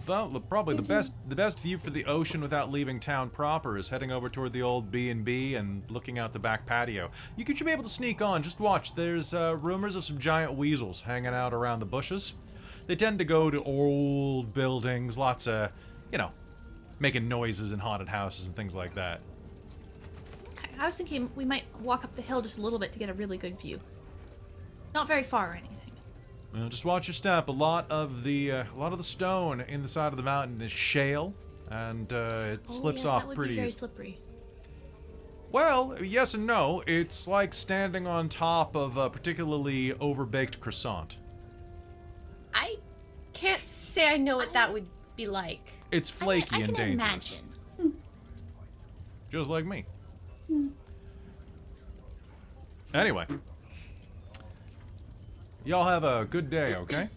Well, probably the best view for the ocean without leaving town proper is heading over toward the old B&B and looking out the back patio. You should be able to sneak on. Just watch. There's rumors of some giant weasels hanging out around the bushes. They tend to go to old buildings, lots of, you know, making noises in haunted houses and things like that. Okay, I was thinking we might walk up the hill just a little bit to get a really good view. Not very far or anything. Well, just watch your step. A lot of the stone in the side of the mountain is shale, and it slips yes, off that would pretty be very easy. slippery. Well, yes and no. It's like standing on top of a particularly overbaked croissant. I can't say I know what that would be like. It's flaky I and can dangerous. imagine. Just like me. Anyway. Y'all have a good day, okay?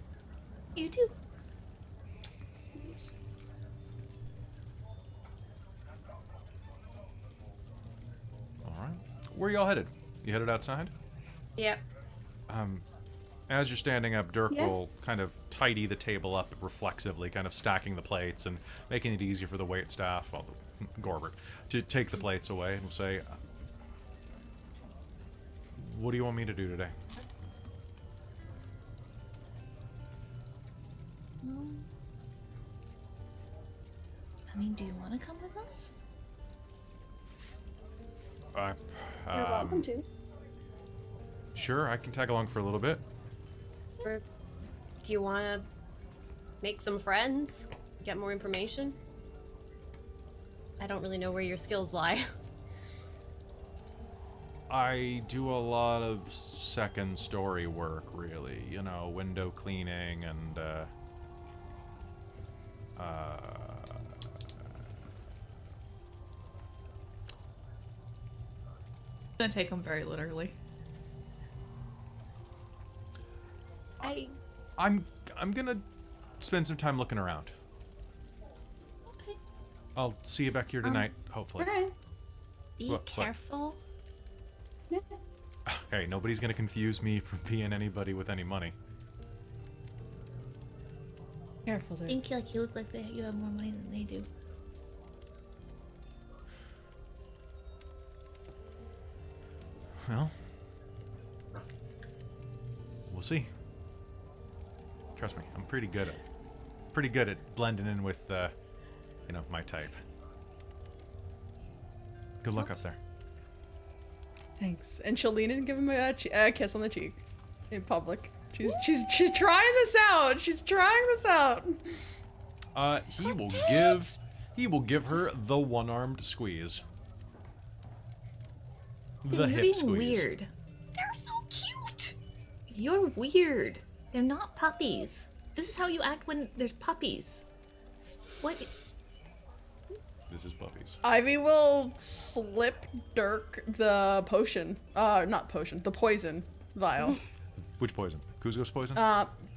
You too. Alright. Where y'all headed? You headed outside? Yep. As you're standing up, Dirk Yeah. will kind of tidy the table up reflexively, kind of stacking the plates and making it easier for the wait staff, well, Gorbert, to take the plates away and will say, what do you want me to do today? I mean, do you want to come with us? I, You're welcome to. Sure, I can tag along for a little bit. Or do you want to make some friends? Get more information? I don't really know where your skills lie. I do a lot of second story work, really. You know, window cleaning and, Gonna take them very literally. I'm gonna spend some time looking around. Okay. I'll see you back here tonight, hopefully. Alright. Be What? careful. Yeah. Hey, nobody's gonna confuse me for being anybody with any money. Careful I there. think like you look like you have more money than they do. Well, we'll see. Trust me, I'm pretty good at blending in with, you know, my type. Good luck up there. Thanks. And she'll lean in and give him a kiss on the cheek in public. She's trying this out. She's trying this out. He will give her the one-armed squeeze. The You're hip being squeeze. weird. They're so cute. You're weird. They're not puppies. This is how you act when there's puppies. What? This is puppies. Ivy will slip Dirk the potion. Not potion. The poison vial. Which poison? Kuzco's poison?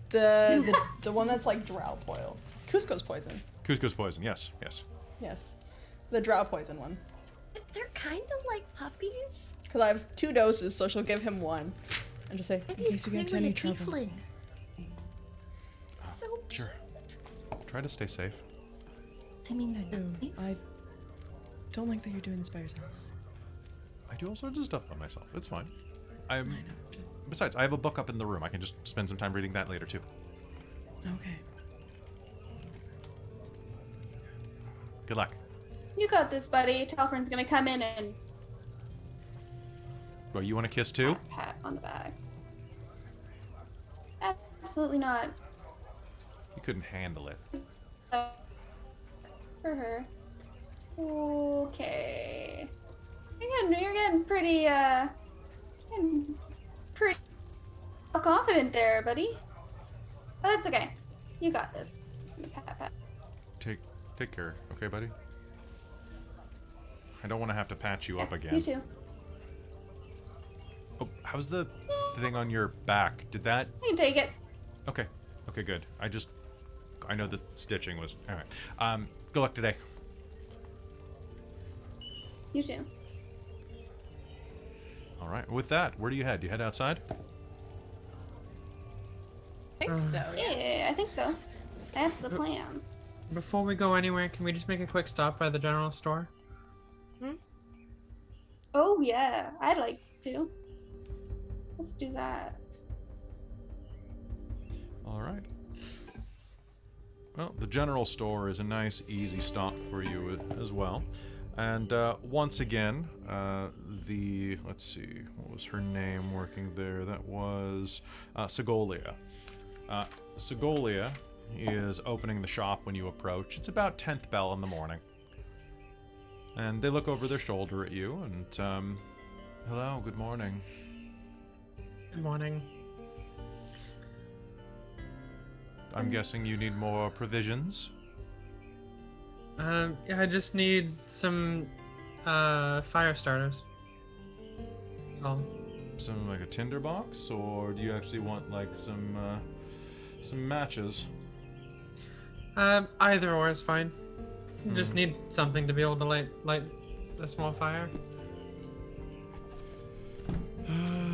The one that's like drow poison. Cusco's poison. Kuzco's poison. Yes, yes. Yes. The drow poison one. They're kind of like puppies. Because I have 2 doses, so she'll give him 1. And just say, in He's case you get into clearly any a trouble. tiefling. So Sure. Try to stay safe. I mean, they're Ooh, nice. I don't like that you're doing this by yourself. I do all sorts of stuff by myself. It's fine. I know. Besides, I have a book up in the room. I can just spend some time reading that later too. Okay. Good luck. You got this, buddy. Talfrin's gonna come in and Well, you want a kiss too? pat on the back. Absolutely not. You couldn't handle it. For her. Okay. You're getting pretty, getting pretty confident there, buddy. But that's okay. You got this. Pat, pat. Take care, okay, buddy? I don't want to have to patch you up again. You too. Oh, how's the thing on your back? Did that... I can take it. Okay. Okay, good. I know the stitching was... Alright. Good luck today. You too. Alright, with that, where do you head? Do you head outside? I think so. Yeah, I think so. That's the plan. Before we go anywhere, can we just make a quick stop by the general store? Oh yeah, I'd like to. Let's do that. Alright. Well, the general store is a nice, easy stop for you as well. And once again, let's see, what was her name working there? That was Segolia. Segolia is opening the shop when you approach. It's about 10th bell in the morning. And they look over their shoulder at you and, hello, good morning. Good morning. I'm guessing you need more provisions? Yeah, I just need some fire starters. That's all. Some, like a tinder box? Or do you actually want, like, some matches? Either or is fine. Just need something to be able to light a small fire.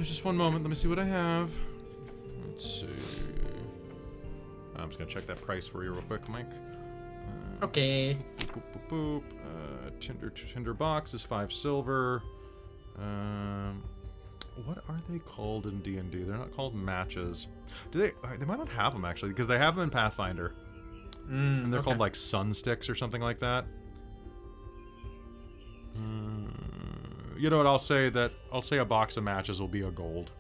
Just one moment. Let me see what I have. Let's see. I'm just gonna check that price for you real quick, Mike. Okay. Boop, boop, boop. Tinder box is 5 silver. What are they called in D&D? They're not called matches. Do they? They might not have them actually, because they have them in Pathfinder. And they're called like sun sticks or something like that. You know what? I'll say a box of matches will be a gold.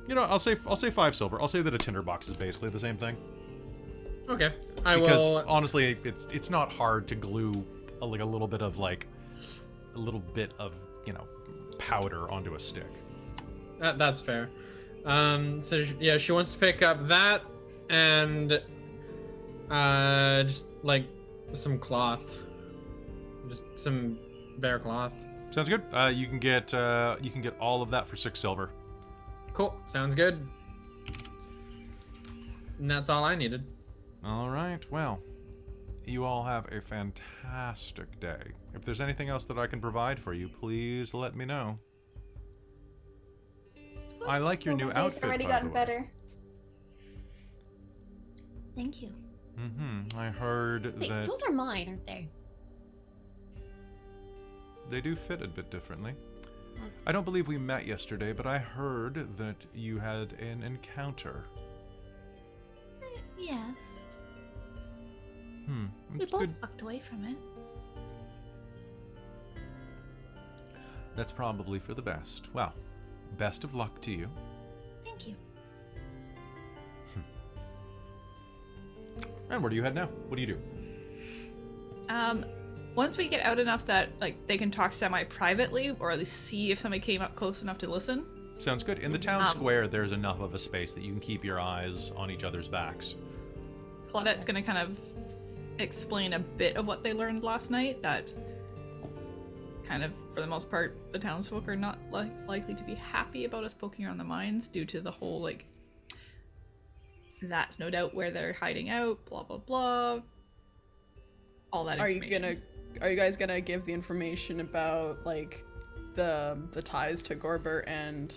You know, I'll say 5 silver. I'll say that a tinder box is basically the same thing. Okay. Because honestly, it's not hard to glue a little bit of you know, powder onto a stick. That's fair. So yeah, she wants to pick up that and just like some cloth, just some bare cloth. Sounds good. You can get all of that for 6 silver. Cool. Sounds good. And that's all I needed. All right. Well, you all have a fantastic day. If there's anything else that I can provide for you, please let me know. I like your Well, new my day's outfit, already by the gotten way. better. Thank you. I heard Wait, that those are mine, aren't they? they do fit a bit differently. I don't believe we met yesterday, but I heard that you had an encounter. Yes. We It's both good. walked away from it. That's probably for the best. Well, best of luck to you. Thank you. And where do you head now? What do you do? Once we get out enough that like they can talk semi-privately, or at least see if somebody came up close enough to listen. Sounds good. In the town square, there's enough of a space that you can keep your eyes on each other's backs. Claudette's gonna kind of explain a bit of what they learned last night. That kind of, for the most part, the townsfolk are not likely to be happy about us poking around the mines due to the whole like. That's no doubt where they're hiding out. Blah blah blah. All that information. Are you guys gonna give the information about like the ties to Gorber and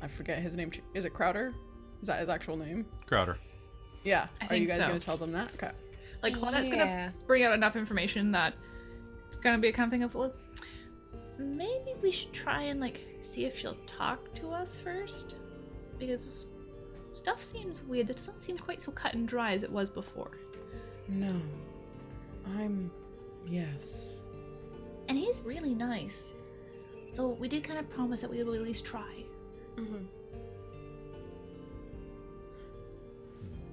I forget his name? Is it Crowder? Is that his actual name? Crowder. Yeah. I Are you think guys so. gonna tell them that? Okay. Like Claudette's Yeah. gonna bring out enough information that it's gonna be a kind of thing of, well, Maybe we should try and like see if she'll talk to us first, because stuff seems weird. This doesn't seem quite so cut and dry as it was before. No. Yes. And he's really nice. So we did kind of promise that we would at least try.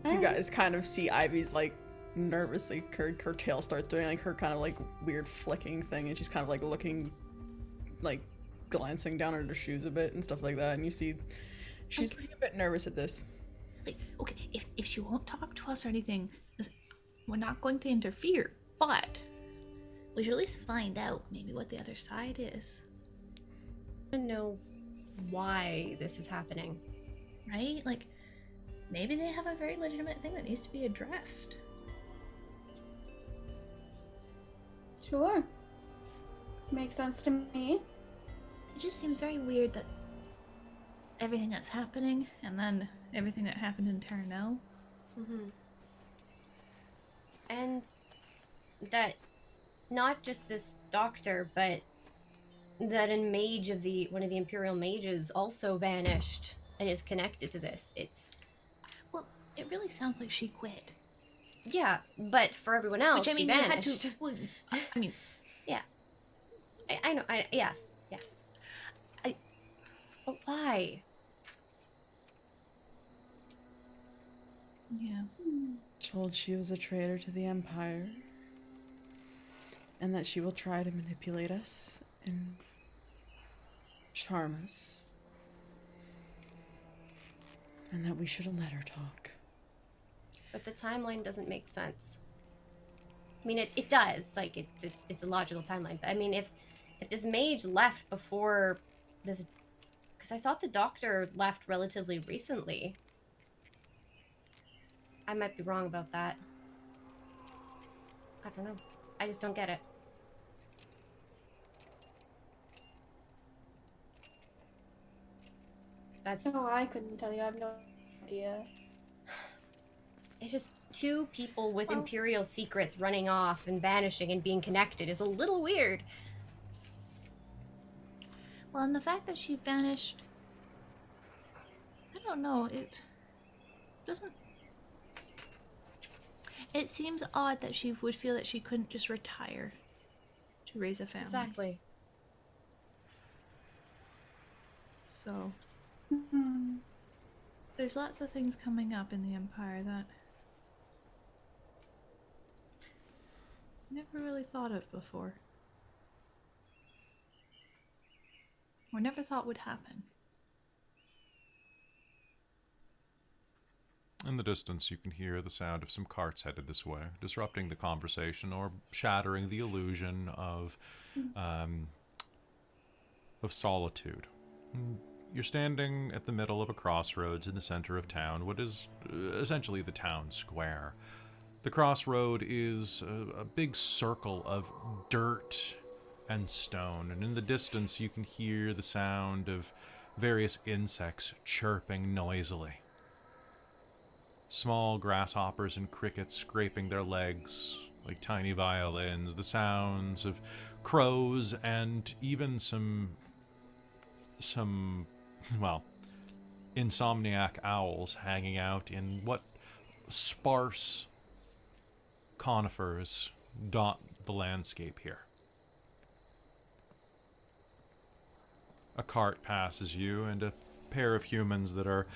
You guys kind of see Ivy's like nervously her tail starts doing like her kind of like weird flicking thing, and she's kind of like looking, like glancing down at her shoes a bit and stuff like that, and you see she's looking a bit nervous at this. Like, okay, if she won't talk to us or anything, listen, we're not going to interfere, but we should at least find out maybe what the other side is, I don't know why this is happening. right? Like, maybe they have a very legitimate thing that needs to be addressed. Sure. Makes sense to me. It just seems very weird that everything that's happening, and then everything that happened in Terranel. And that not just this doctor, but that a mage of one of the Imperial mages also vanished and is connected to this. well, it really sounds like she quit. Yeah, but for everyone else, Which I mean, she you had vanished. to. Well, I mean, Yeah, I know. Yes. But why? Yeah. Told she was a traitor to the Empire, and that she will try to manipulate us and charm us, and that we shouldn't let her talk. But the timeline doesn't make sense. I mean, it does. Like, it's a logical timeline. But I mean, if this mage left before this, because I thought the doctor left relatively recently. I might be wrong about that. I don't know. I just don't get it. That's No, I couldn't tell you. I have no idea. It's just two people with Well- Imperial secrets running off and vanishing and being connected is a little weird. well, and the fact that she vanished, I don't know, it doesn't. It seems odd that she would feel that she couldn't just retire to raise a family. Exactly. So there's lots of things coming up in the Empire that I never really thought of before. Or never thought would happen. In the distance, you can hear the sound of some carts headed this way, disrupting the conversation or shattering the illusion of solitude. You're standing at the middle of a crossroads in the center of town, what is essentially the town square. The crossroad is a big circle of dirt and stone, and in the distance you can hear the sound of various insects chirping noisily. Small grasshoppers and crickets scraping their legs like tiny violins, the sounds of crows, and even some some, well, insomniac owls hanging out in what sparse conifers dot the landscape here. A cart passes you, and a pair of humans that are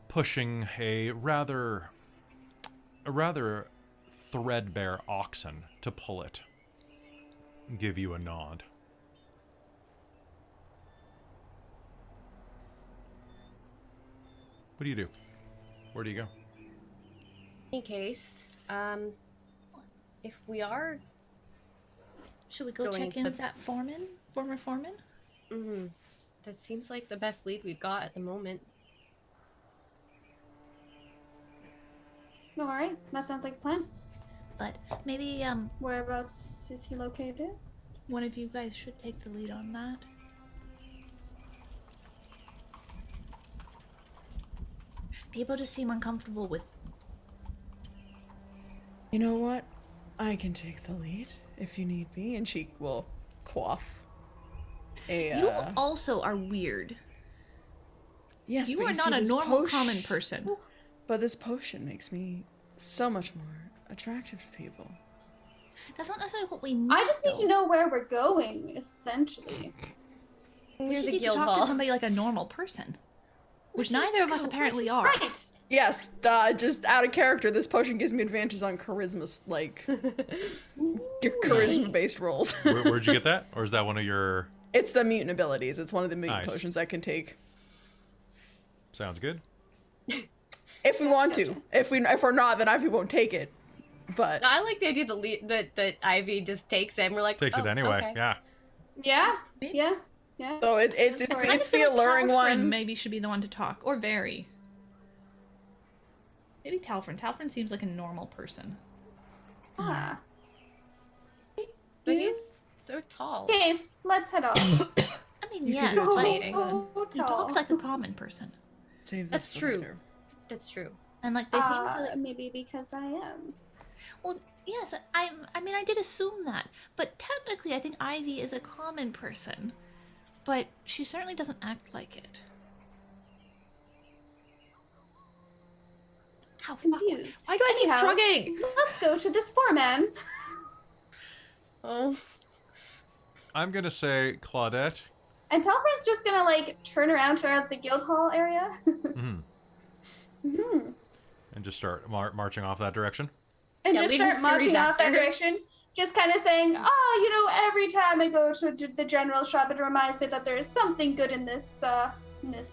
pushing a rather threadbare oxen to pull it give you a nod. What do you do? Where do you go? In any case, if we are Should we go Going check in to- with that former foreman? that seems like the best lead we've got at the moment. All right, that sounds like a plan. But maybe Whereabouts is he located? one of you guys should take the lead on that. People just seem uncomfortable with. You know what? I can take the lead if you need me. And she will quaff a. You also are weird. Yes, You but are see, not a this normal common person. But this potion makes me so much more attractive to people. That's not necessarily what we need. I just need though. to know where we're going, essentially. We Here's should the need to guild talk hall. to somebody like a normal person, which Let's neither of just us go. apparently Let's are. just- Right. Yes, just out of character, this potion gives me advantage on charisma, like your charisma-based rolls. Where'd you get that? Or is that one of your... It's the mutant abilities. It's one of the mutant Nice. potions I can take Sounds good. if we want to. If we're not, then Ivy won't take it. But I like the idea that Ivy just takes it and we're like, Takes it "Oh, anyway, okay." yeah. Yeah. Maybe. Yeah. Yeah. so it's I I it's feel the like alluring Talfrin one. maybe should be the one to talk, or Very. Maybe Talfrin. Talfrin seems like a normal person. Ah. But he's so tall. Okay, let's head off. I mean, You yes, could do but it he So tall. talks like a common person, Save this That's for true. later. That's true. and like they seem to. Maybe because I am. Well, yes, I mean, I did assume that, but technically, I think Ivy is a common person, but she certainly doesn't act like it. How fuck? Confused. Why do I keep Anyhow, shrugging? Let's go to this foreman. Oh, I'm gonna say Claudette. And Telfrin's just gonna like turn around towards the guild hall area. And just start marching off that direction. And Yeah, just leading start marching Scurries off that after. direction. Just kind of saying, oh, you know, every time I go to the general shop, it reminds me that there is something good in this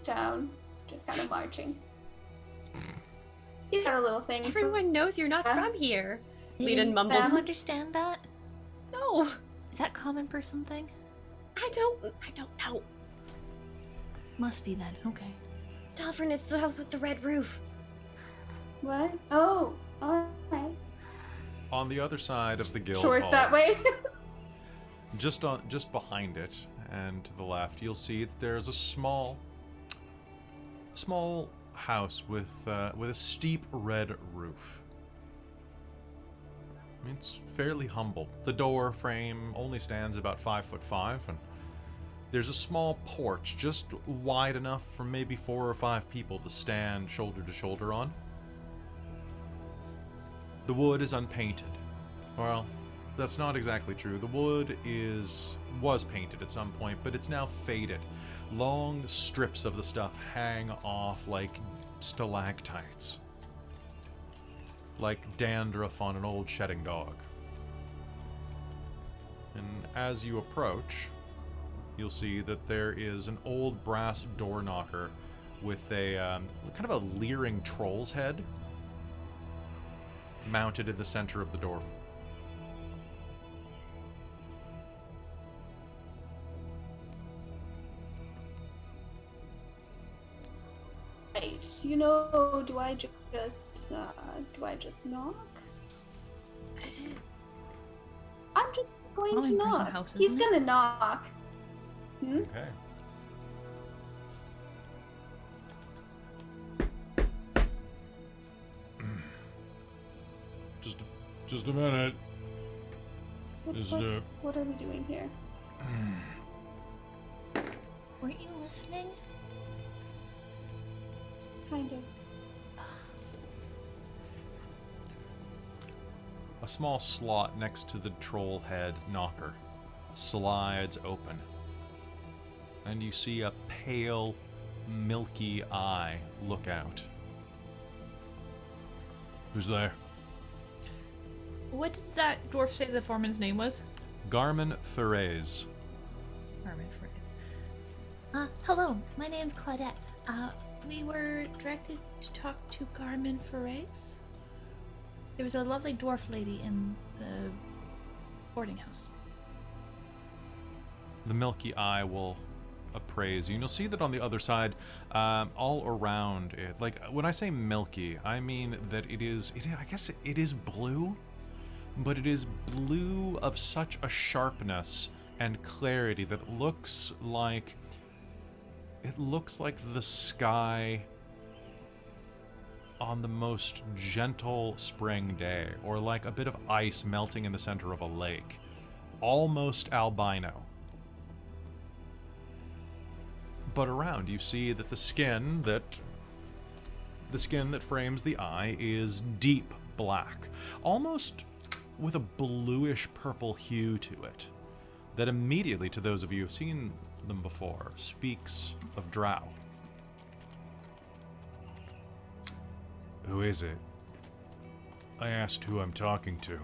town. Just kind of marching. He's got a little thing. everyone knows you're not Yeah. from here. They Leadin didn't- mumbles. Do you understand that? No, Is that common person thing? I don't know. Must be then. Okay. Dalfrin, it's the house with the red roof. What? Oh, all right. On the other side of the guild Sure, it's hall, that way. just behind it and to the left, you'll see that there's a small house with a steep red roof. I mean, it's fairly humble. The door frame only stands about 5'5", and there's a small porch just wide enough for maybe 4 or 5 people to stand shoulder to shoulder on. The wood is unpainted. Well, that's not exactly true. The wood was painted at some point, but it's now faded. Long strips of the stuff hang off like stalactites. Like dandruff on an old shedding dog. And as you approach, you'll see that there is an old brass door knocker with a kind of a leering troll's head mounted in the center of the door. Right. You know, do I just knock? I'm just going to Common person knock. house, He's isn't it? gonna knock. Hmm? Okay. Just a minute. Just What are we doing here? weren't you listening? Kind of. A small slot next to the troll head knocker slides open, and you see a pale, milky eye look out. Who's there? What did that dwarf say the foreman's name was? Garmin Ferez. Armin Ferris. Hello, my name's Claudette. We were directed to talk to Garmin Ferres. There was a lovely dwarf lady in the boarding house. The milky eye will appraise you, and you'll see that on the other side, all around it, like when I say milky, I mean that I guess it is blue, but it is blue of such a sharpness and clarity that it looks like the sky on the most gentle spring day, or like a bit of ice melting in the center of a lake. Almost albino. But around you see that the skin that frames the eye is deep black, almost with a bluish purple hue to it, that immediately, to those of you who have seen them before, speaks of drow. Who is it? I asked who I'm talking to.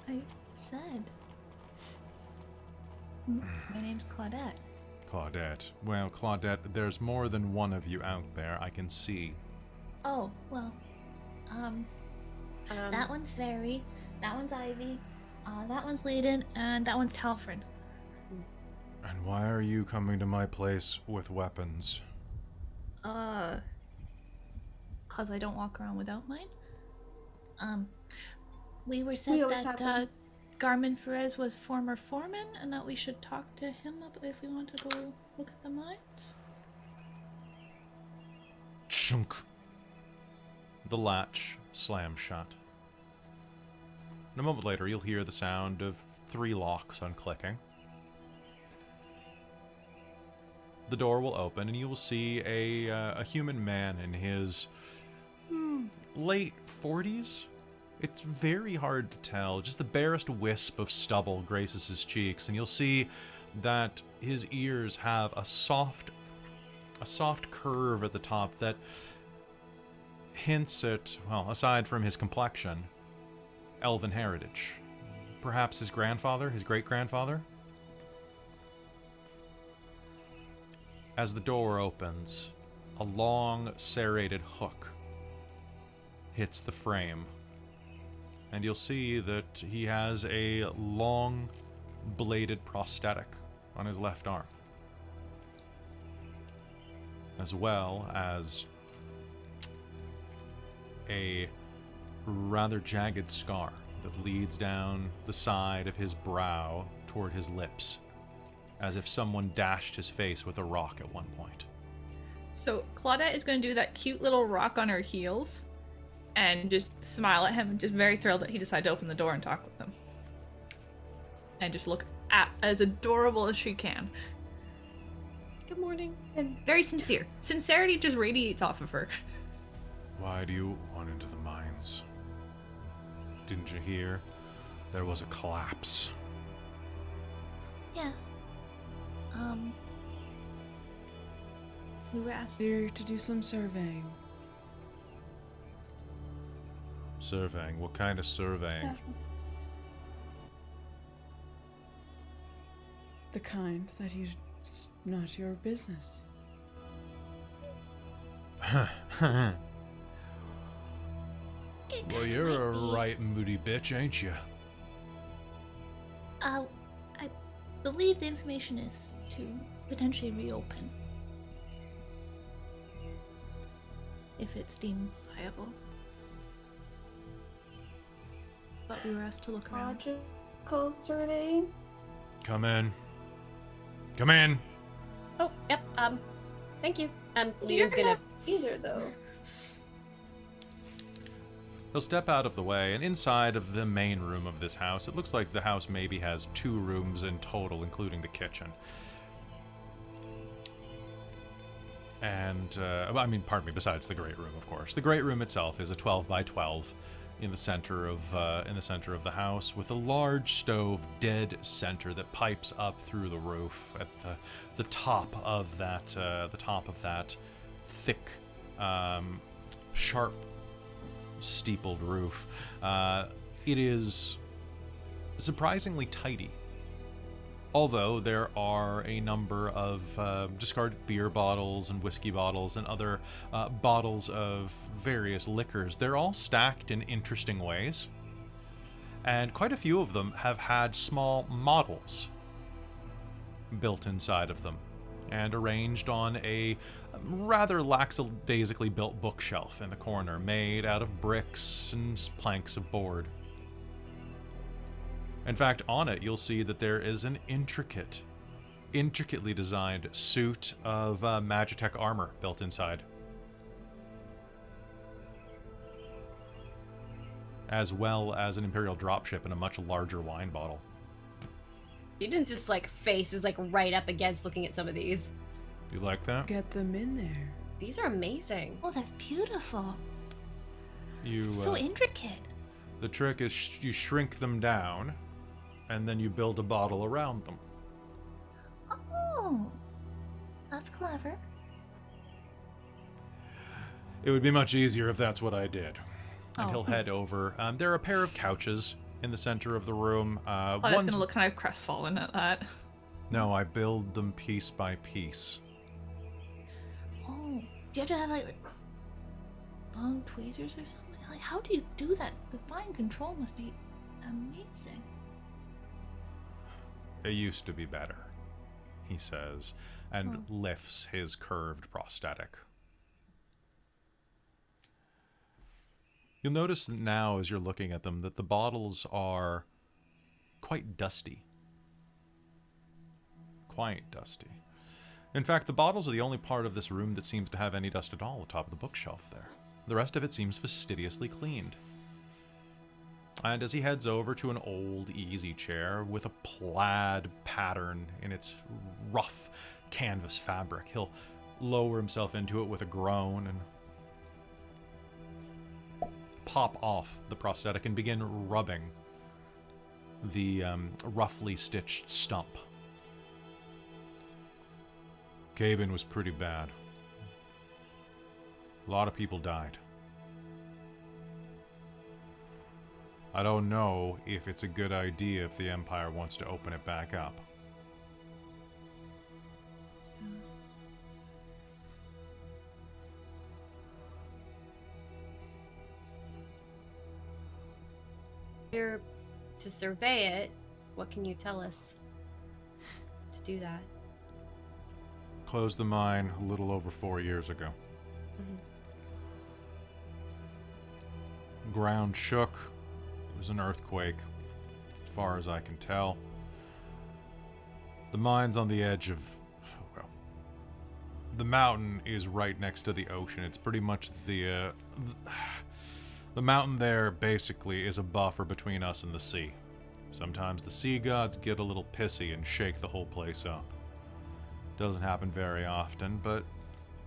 I said. My name's Claudette. Claudette. Well, Claudette, there's more than one of you out there, I can see. Oh, well, that one's Fairy, that one's Ivy, that one's Leiden, and that one's Talfrin. And why are you coming to my place with weapons? Cause I don't walk around without mine. We were We said always that, have one. Garmin Ferez was former foreman, and that we should talk to him if we want to go look at the mines. Chunk. The latch slams shut. And a moment later, you'll hear the sound of 3 locks unclicking. The door will open, and you will see a human man in his late 40s. It's very hard to tell. Just the barest wisp of stubble graces his cheeks, and you'll see that his ears have a soft curve at the top that hints at, well, aside from his complexion, elven heritage. Perhaps his grandfather, his great-grandfather? As the door opens, a long, serrated hook hits the frame, and you'll see that he has a long, bladed prosthetic on his left arm, as well as a rather jagged scar that leads down the side of his brow toward his lips, as if someone dashed his face with a rock at one point. So Claudette is going to do that cute little rock on her heels and just smile at him, just very thrilled that he decided to open the door and talk with them. And just look as adorable as she can. Good morning. And very sincere. Sincerity just radiates off of her. Why do you want into the mines? Didn't you hear? There was a collapse. Yeah. We were asked. Here to do some surveying. Surveying? What kind of surveying? The kind that is not your business. Well, you're a right moody bitch, ain't you? I believe the information is to potentially reopen. If it's deemed viable. But we were asked to look around. Logical survey. Come in. Come in! Oh, yep. Thank you. So Leah's you're gonna. either though. He'll step out of the way, and inside of the main room of this house, it looks like the house maybe has 2 rooms in total, including the kitchen. And pardon me. Besides the great room, of course, the great room itself is a 12 by 12 in the center of the house, with a large stove dead center that pipes up through the roof at the top of that thick, sharp, steepled roof. It is surprisingly tidy. Although there are a number of discarded beer bottles and whiskey bottles and other bottles of various liquors, they're all stacked in interesting ways. And quite a few of them have had small models built inside of them and arranged on a rather lackadaisically built bookshelf in the corner, made out of bricks and planks of board. In fact, on it, you'll see that there is an intricately designed suit of Magitech armor built inside, as well as an Imperial dropship and a much larger wine bottle. Eden's just like face is like right up against looking at some of these. You like that? Get them in there. These are amazing. Oh, that's beautiful. You So intricate. the trick is you shrink them down, and then you build a bottle around them. Oh, that's clever. It would be much easier if that's what I did. And Oh. he'll head over. There are a pair of couches in the center of the room. Claudia's One's gonna look kind of crestfallen at that. No, I build them piece by piece. Oh, do you have to have like long tweezers or something? Like, how do you do that? The fine control must be amazing. It used to be better, he says, and lifts his curved prosthetic. You'll notice now, as you're looking at them, that the bottles are quite dusty. Quite dusty. In fact, the bottles are the only part of this room that seems to have any dust at all atop the bookshelf there. The rest of it seems fastidiously cleaned. And as he heads over to an old easy chair with a plaid pattern in its rough canvas fabric, he'll lower himself into it with a groan and pop off the prosthetic and begin rubbing the roughly stitched stump. Cave-in was pretty bad. A lot of people died. I don't know if it's a good idea if the Empire wants to open it back up. Here to survey it, what can you tell us to do that? Closed the mine a little over 4 years ago. Ground shook. It was an earthquake, as far as I can tell. The mine's on the edge of, well, the mountain is right next to the ocean. It's pretty much the mountain there basically is a buffer between us and the sea. Sometimes the sea gods get a little pissy and shake the whole place up. Doesn't happen very often, but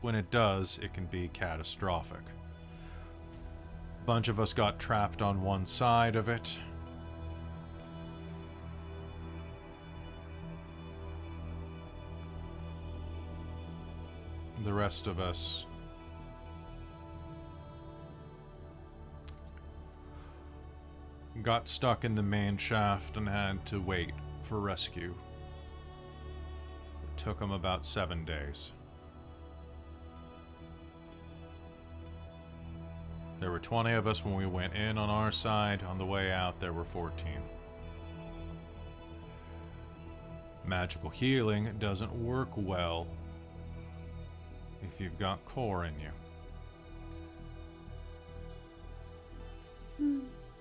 when it does, it can be catastrophic. A bunch of us got trapped on one side of it. The rest of us got stuck in the main shaft and had to wait for rescue. It took them about 7 days. There were 20 of us when we went in on our side. On the way out, there were 14. Magical healing doesn't work well if you've got Chor in you.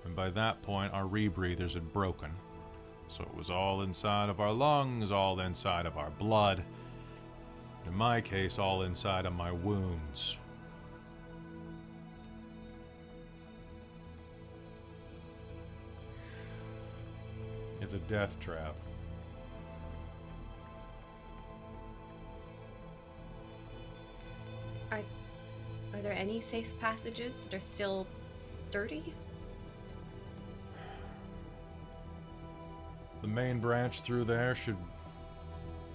And by that point, our rebreathers had broken. So it was all inside of our lungs, all inside of our blood. In my case, all inside of my wounds. It's a death trap. any safe passages that are still sturdy? The main branch through there should,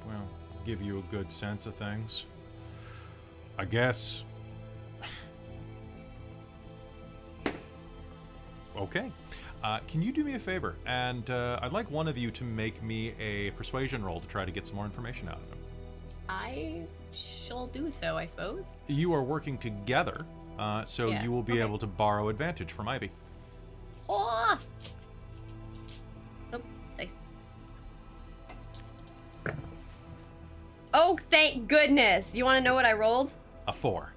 well, give you a good sense of things. I guess. Okay. Can you do me a favor? And I'd like one of you to make me a persuasion roll to try to get some more information out of him. I shall do so, I suppose. You are working together, so Yeah, you will be okay. able to borrow advantage from Ivy. Oh, nice. Oh, thank goodness. You want to know what I rolled? A 4.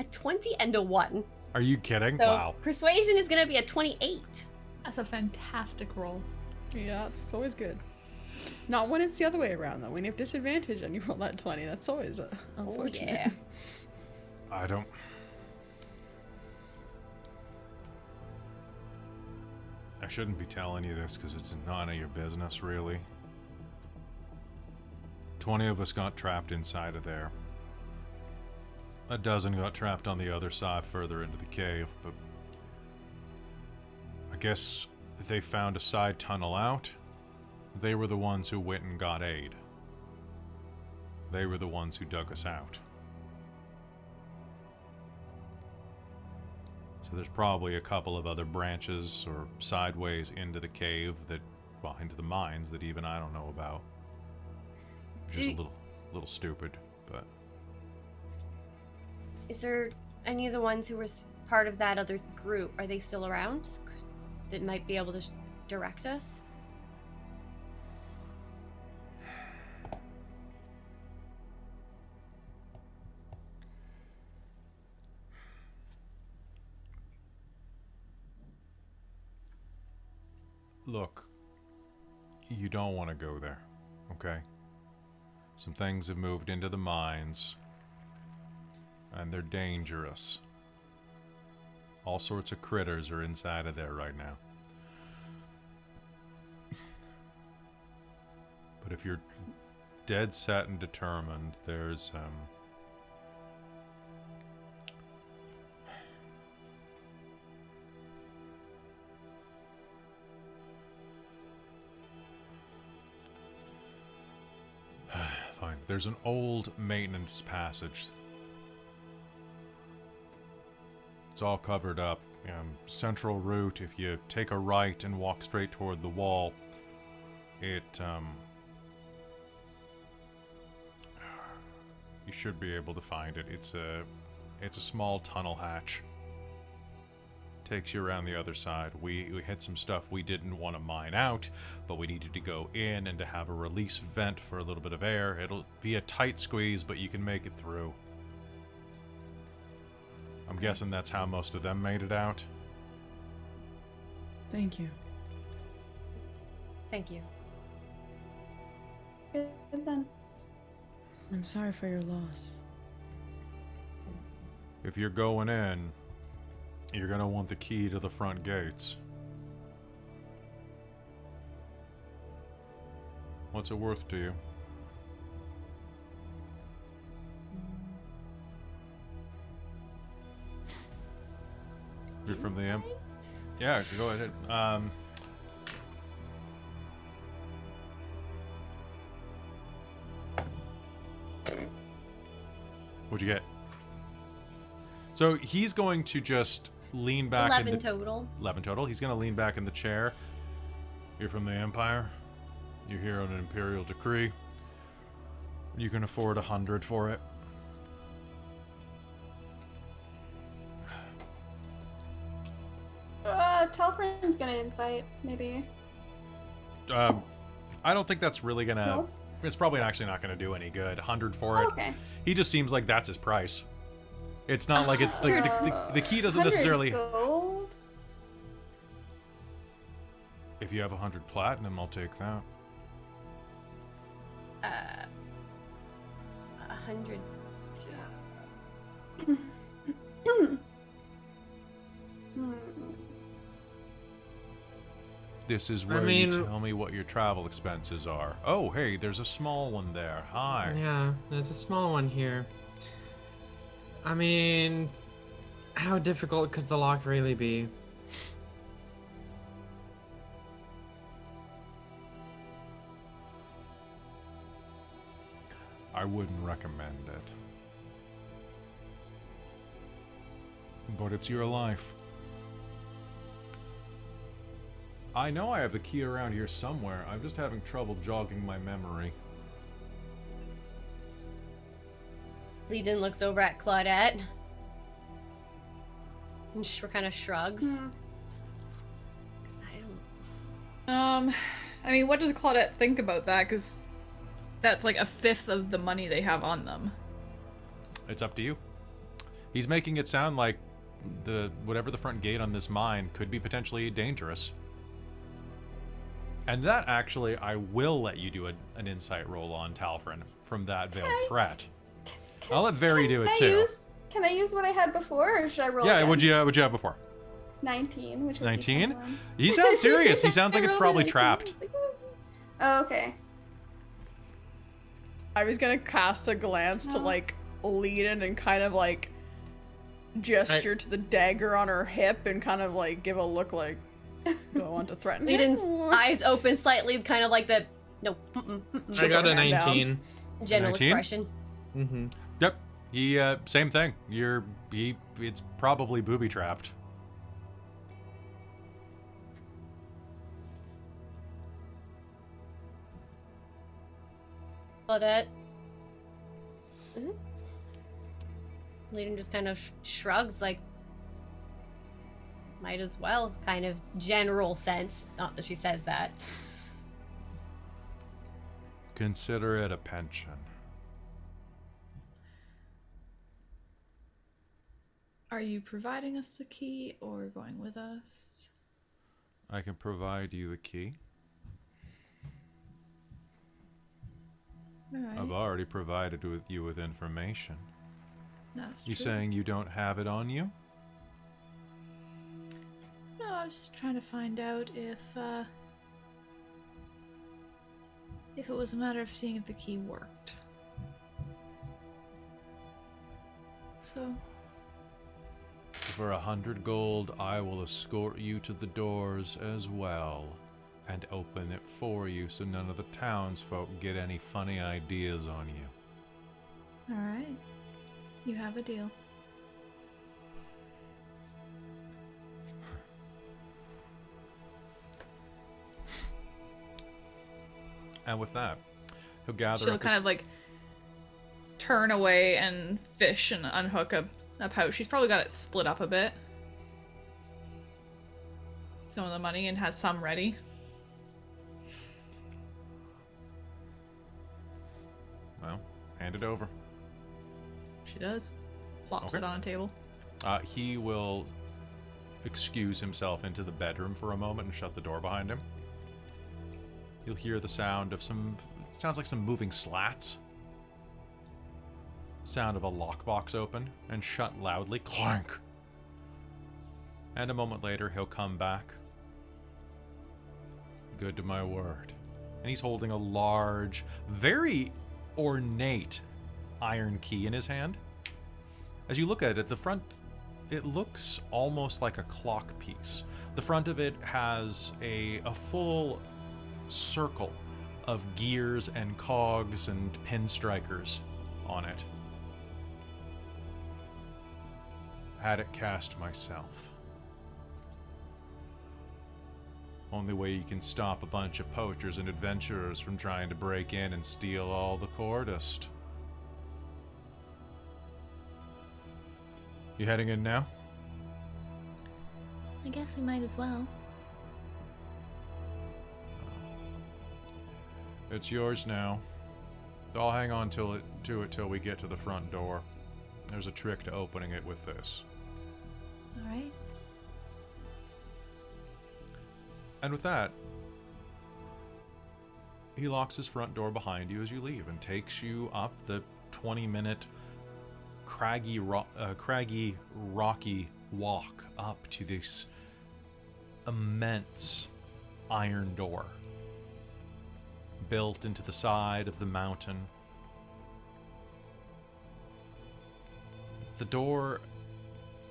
A 20 and a 1. Are you kidding? So Wow. persuasion is going to be a 28. That's a fantastic roll. Yeah, it's always good. Not when it's the other way around, though. When you have disadvantage and you roll that 20, that's always unfortunate. Oh, yeah. I don't. I shouldn't be telling you this because it's none of your business, really. 20 of us got trapped inside of there. A dozen got trapped on the other side further into the cave, but I guess they found a side tunnel out. They were the ones who went and got aid. They were the ones who dug us out. So there's probably a couple of other branches or sideways into the cave that, well, into the mines that even I don't know about. Which is a little stupid, but... Is there any of the ones who were part of that other group? Are they still around? That might be able to direct us? Look, you don't want to go there, okay? Some things have moved into the mines, and they're dangerous. All sorts of critters are inside of there right now. But if you're dead set and determined, there's, fine. There's an old maintenance passage. It's all covered up. Central route, if you take a right and walk straight toward the wall, it, you should be able to find it. It's a small tunnel hatch. Takes you around the other side. We had some stuff we didn't want to mine out, but we needed to go in and to have a release vent for a little bit of air. It'll be a tight squeeze, but you can make it through. I'm guessing that's how most of them made it out. Thank you. Thank you. Good then. I'm sorry for your loss. If you're going in, you're gonna want the key to the front gates. What's it worth to you? You're from the imp? Yeah, go ahead. What'd you get? So he's going to just lean back 11 in the, total. 11 total. He's going to lean back in the chair. You're from the Empire. You're here on an Imperial decree. You can afford 100 for it. Telfrin's gonna insight, maybe. I don't think that's really gonna... No? It's probably actually not gonna do any good. 100 for it. Okay. He just seems like that's his price. It's not like it... Like, the key doesn't 100 necessarily... gold? If you have 100 platinum, I'll take that. 100. This is where you tell me what your travel expenses are. Oh, hey, there's a small one there. Hi. Yeah, there's a small one here. I mean, how difficult could the lock really be? I wouldn't recommend it. But it's your life. I know I have the key around here somewhere. I'm just having trouble jogging my memory. Leiden looks over at Claudette and kind of shrugs. I mean, what does Claudette think about that? Because that's like a fifth of the money they have on them. It's up to you. He's making it sound like whatever the front gate on this mine could be potentially dangerous. And that actually, I will let you do an insight roll on Talfrin from that veiled threat. I'll let Very do it too. Can I use what I had before, or should I roll? Yeah, again? what'd you have before? 19, which would 19? be 21. He sounds serious. He sounds like I it's rolled a probably 19. trapped. Oh, okay. I was gonna cast a glance to like Leiden and kind of like gesture to the dagger on her hip and kind of like give a look like, do I want to threaten him? Leiden's eyes open slightly, kind of like the no. I got a her hand 19. General 19? expression. Mm-hmm. Yep. He same thing. It's probably booby trapped. Claudette. Leiden just kind of shrugs, like, might as well, kind of general sense. Not that she says that. Consider it a pension. Are you providing us the key or going with us? I can provide you the key. All right. I've already provided you with information. That's You true. saying you don't have it on you? No, I was just trying to find out if it was a matter of seeing if the key worked. So, For 100 gold, I will escort you to the doors as well, and open it for you so none of the townsfolk get any funny ideas on you. all right. You have a deal. And with that, he'll gather She'll up kind of like turn away and fish and unhook a pouch. She's probably got it split up a bit. Some of the money and has some ready. Well, hand it over. She does. Plops Okay. it on a table. He will excuse himself into the bedroom for a moment and shut the door behind him. You'll hear the sound of it sounds like some moving slats. Sound of a lockbox open and shut loudly. Clank! And a moment later, he'll come back. Good to my word. And he's holding a large, very ornate iron key in his hand. As you look at it, the front, it looks almost like a clock piece. The front of it has a full circle of gears and cogs and pinstrikers on it. Had it cast myself. Only way you can stop a bunch of poachers and adventurers from trying to break in and steal all the Cordist. You heading in now? I guess we might as well. It's yours now. I'll hang on to it till we get to the front door. There's a trick to opening it with this. All right. And with that, he locks his front door behind you as you leave and takes you up the 20-minute craggy, rocky walk up to this immense iron door built into the side of the mountain. The door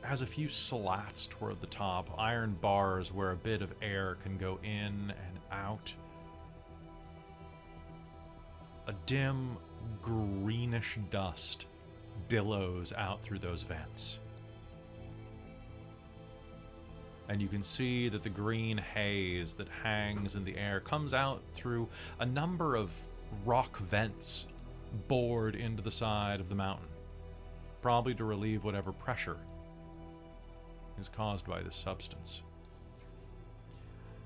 has a few slats toward the top, iron bars where a bit of air can go in and out. A dim, greenish dust billows out through those vents. And you can see that the green haze that hangs in the air comes out through a number of rock vents bored into the side of the mountain, probably to relieve whatever pressure is caused by this substance.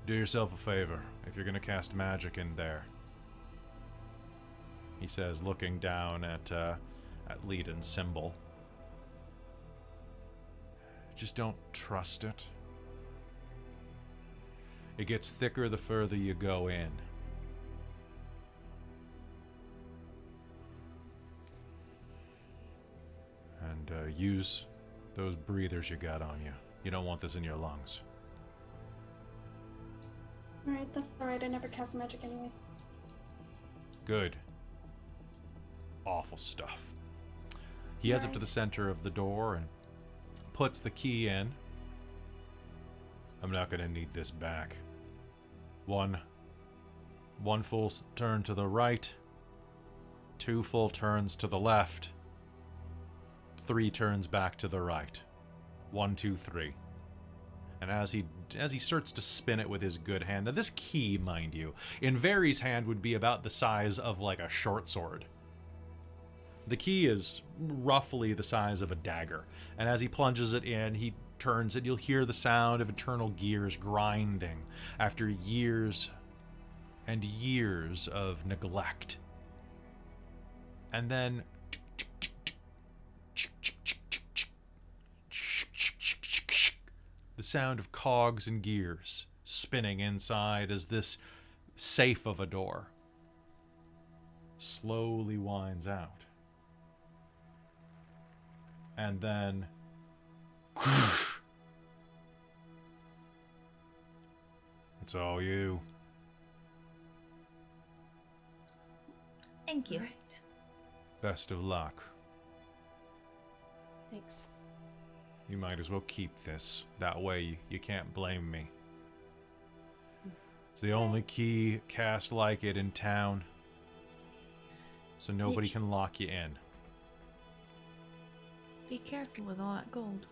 Do yourself a favor if you're going to cast magic in there, he says, looking down at Leden's symbol. Just don't trust it. It gets thicker the further you go in. And use those breathers you got on you. You don't want this in your lungs. Alright, that's alright. I never cast magic anyway. Good. Awful stuff. He heads up to the center of the door and puts the key in. I'm not going to need this back. One full turn to the right. 2 full turns to the left. 3 turns back to the right. 1, 2, 3. And as he starts to spin it with his good hand, now this key, mind you, in Very's hand would be about the size of like a short sword. The key is roughly the size of a dagger, and as he plunges it in, he turns it. You'll hear the sound of internal gears grinding after years and years of neglect. And then the sound of cogs and gears spinning inside as this safe of a door slowly winds out. And then it's all you. Thank you. Right. Best of luck. Thanks. You might as well keep this. That way you can't blame me. It's the only key cast like it in town. So nobody can lock you in. Be careful with all that gold.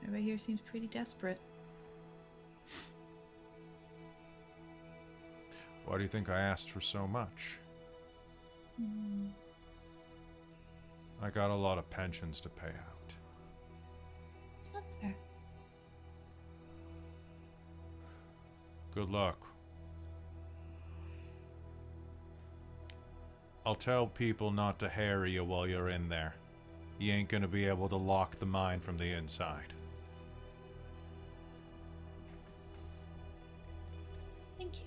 Everybody here seems pretty desperate. Why do you think I asked for so much? I got a lot of pensions to pay out. That's fair. Good luck. I'll tell people not to harry you while you're in there. You ain't gonna be able to lock the mine from the inside. Thank you.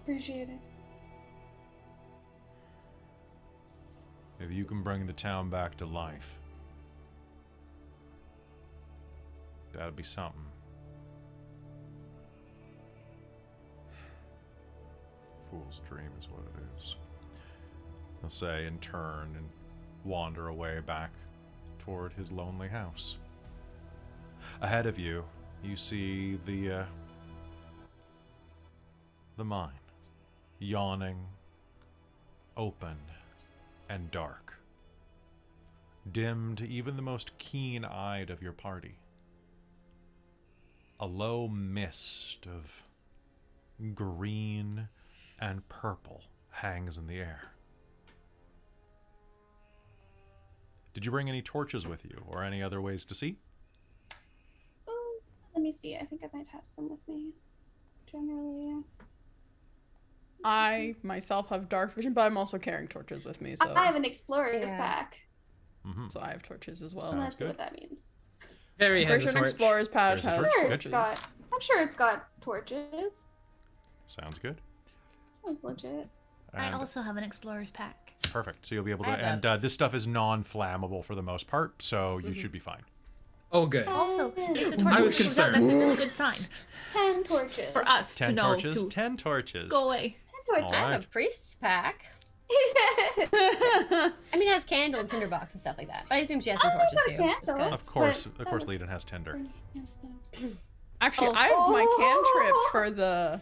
Appreciate it. If you can bring the town back to life, that'd be something. Fool's dream is what it is. He'll say and turn and wander away back toward his lonely house. Ahead of you, you see the mine, yawning, open, and dark, dim to even the most keen-eyed of your party. A low mist of green and purple hangs in the air. Did you bring any torches with you, or any other ways to see? Oh, let me see. I think I might have some with me. Generally, I myself have dark vision, but I'm also carrying torches with me, so I have an explorer's Yeah. pack. Mm-hmm. so I have torches as well. So Sounds let's see good. what that means. Very has Version a torch. Explorer's Pouch There's a has torch. Sure, torches. I'm sure it's got torches. Sounds good. Sounds legit. I And- also have an explorer's pack. Perfect. So you'll be able to, I have and this stuff is non-flammable for the most part, so you should be fine. Oh, good. Also, if the I torch was goes out, that's a really good sign 10 torches. for us to 10 know torches. to 10 torches. go away. 10 torches. All I right. have a priest's pack. I mean, it has has candle and tinderbox and stuff like that. But I assume she has some torches got a too. candle. just 'cause- Of course, Leiden has Tinder. Actually, I have my cantrip for the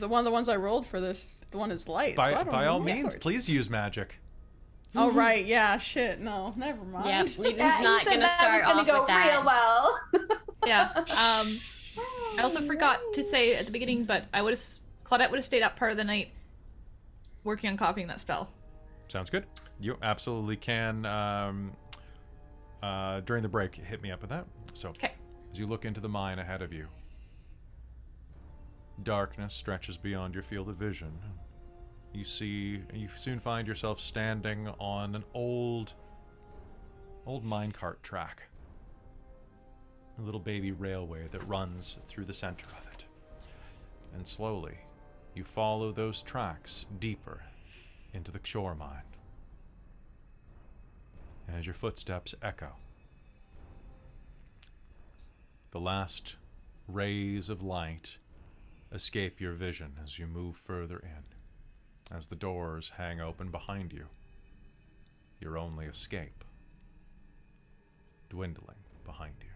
one of the ones I rolled for this. The one is light. so I don't By all need means, torches. please use magic. Oh right, yeah, shit, no, never mind. Yeah, Leiden's Yeah, not he said gonna that start was gonna off go with that. real well. Yeah. I also forgot to say at the beginning, but Claudette would have stayed up part of the night working on copying that spell. Sounds good. You absolutely can. During the break, hit me up with that. So, Okay. as you look into the mine ahead of you, darkness stretches beyond your field of vision. You soon find yourself standing on an old minecart track. A little baby railway that runs through the center of it. And slowly, you follow those tracks deeper into the Chor mine. As your footsteps echo, the last rays of light escape your vision as you move further in. As the doors hang open behind you, your only escape dwindling behind you.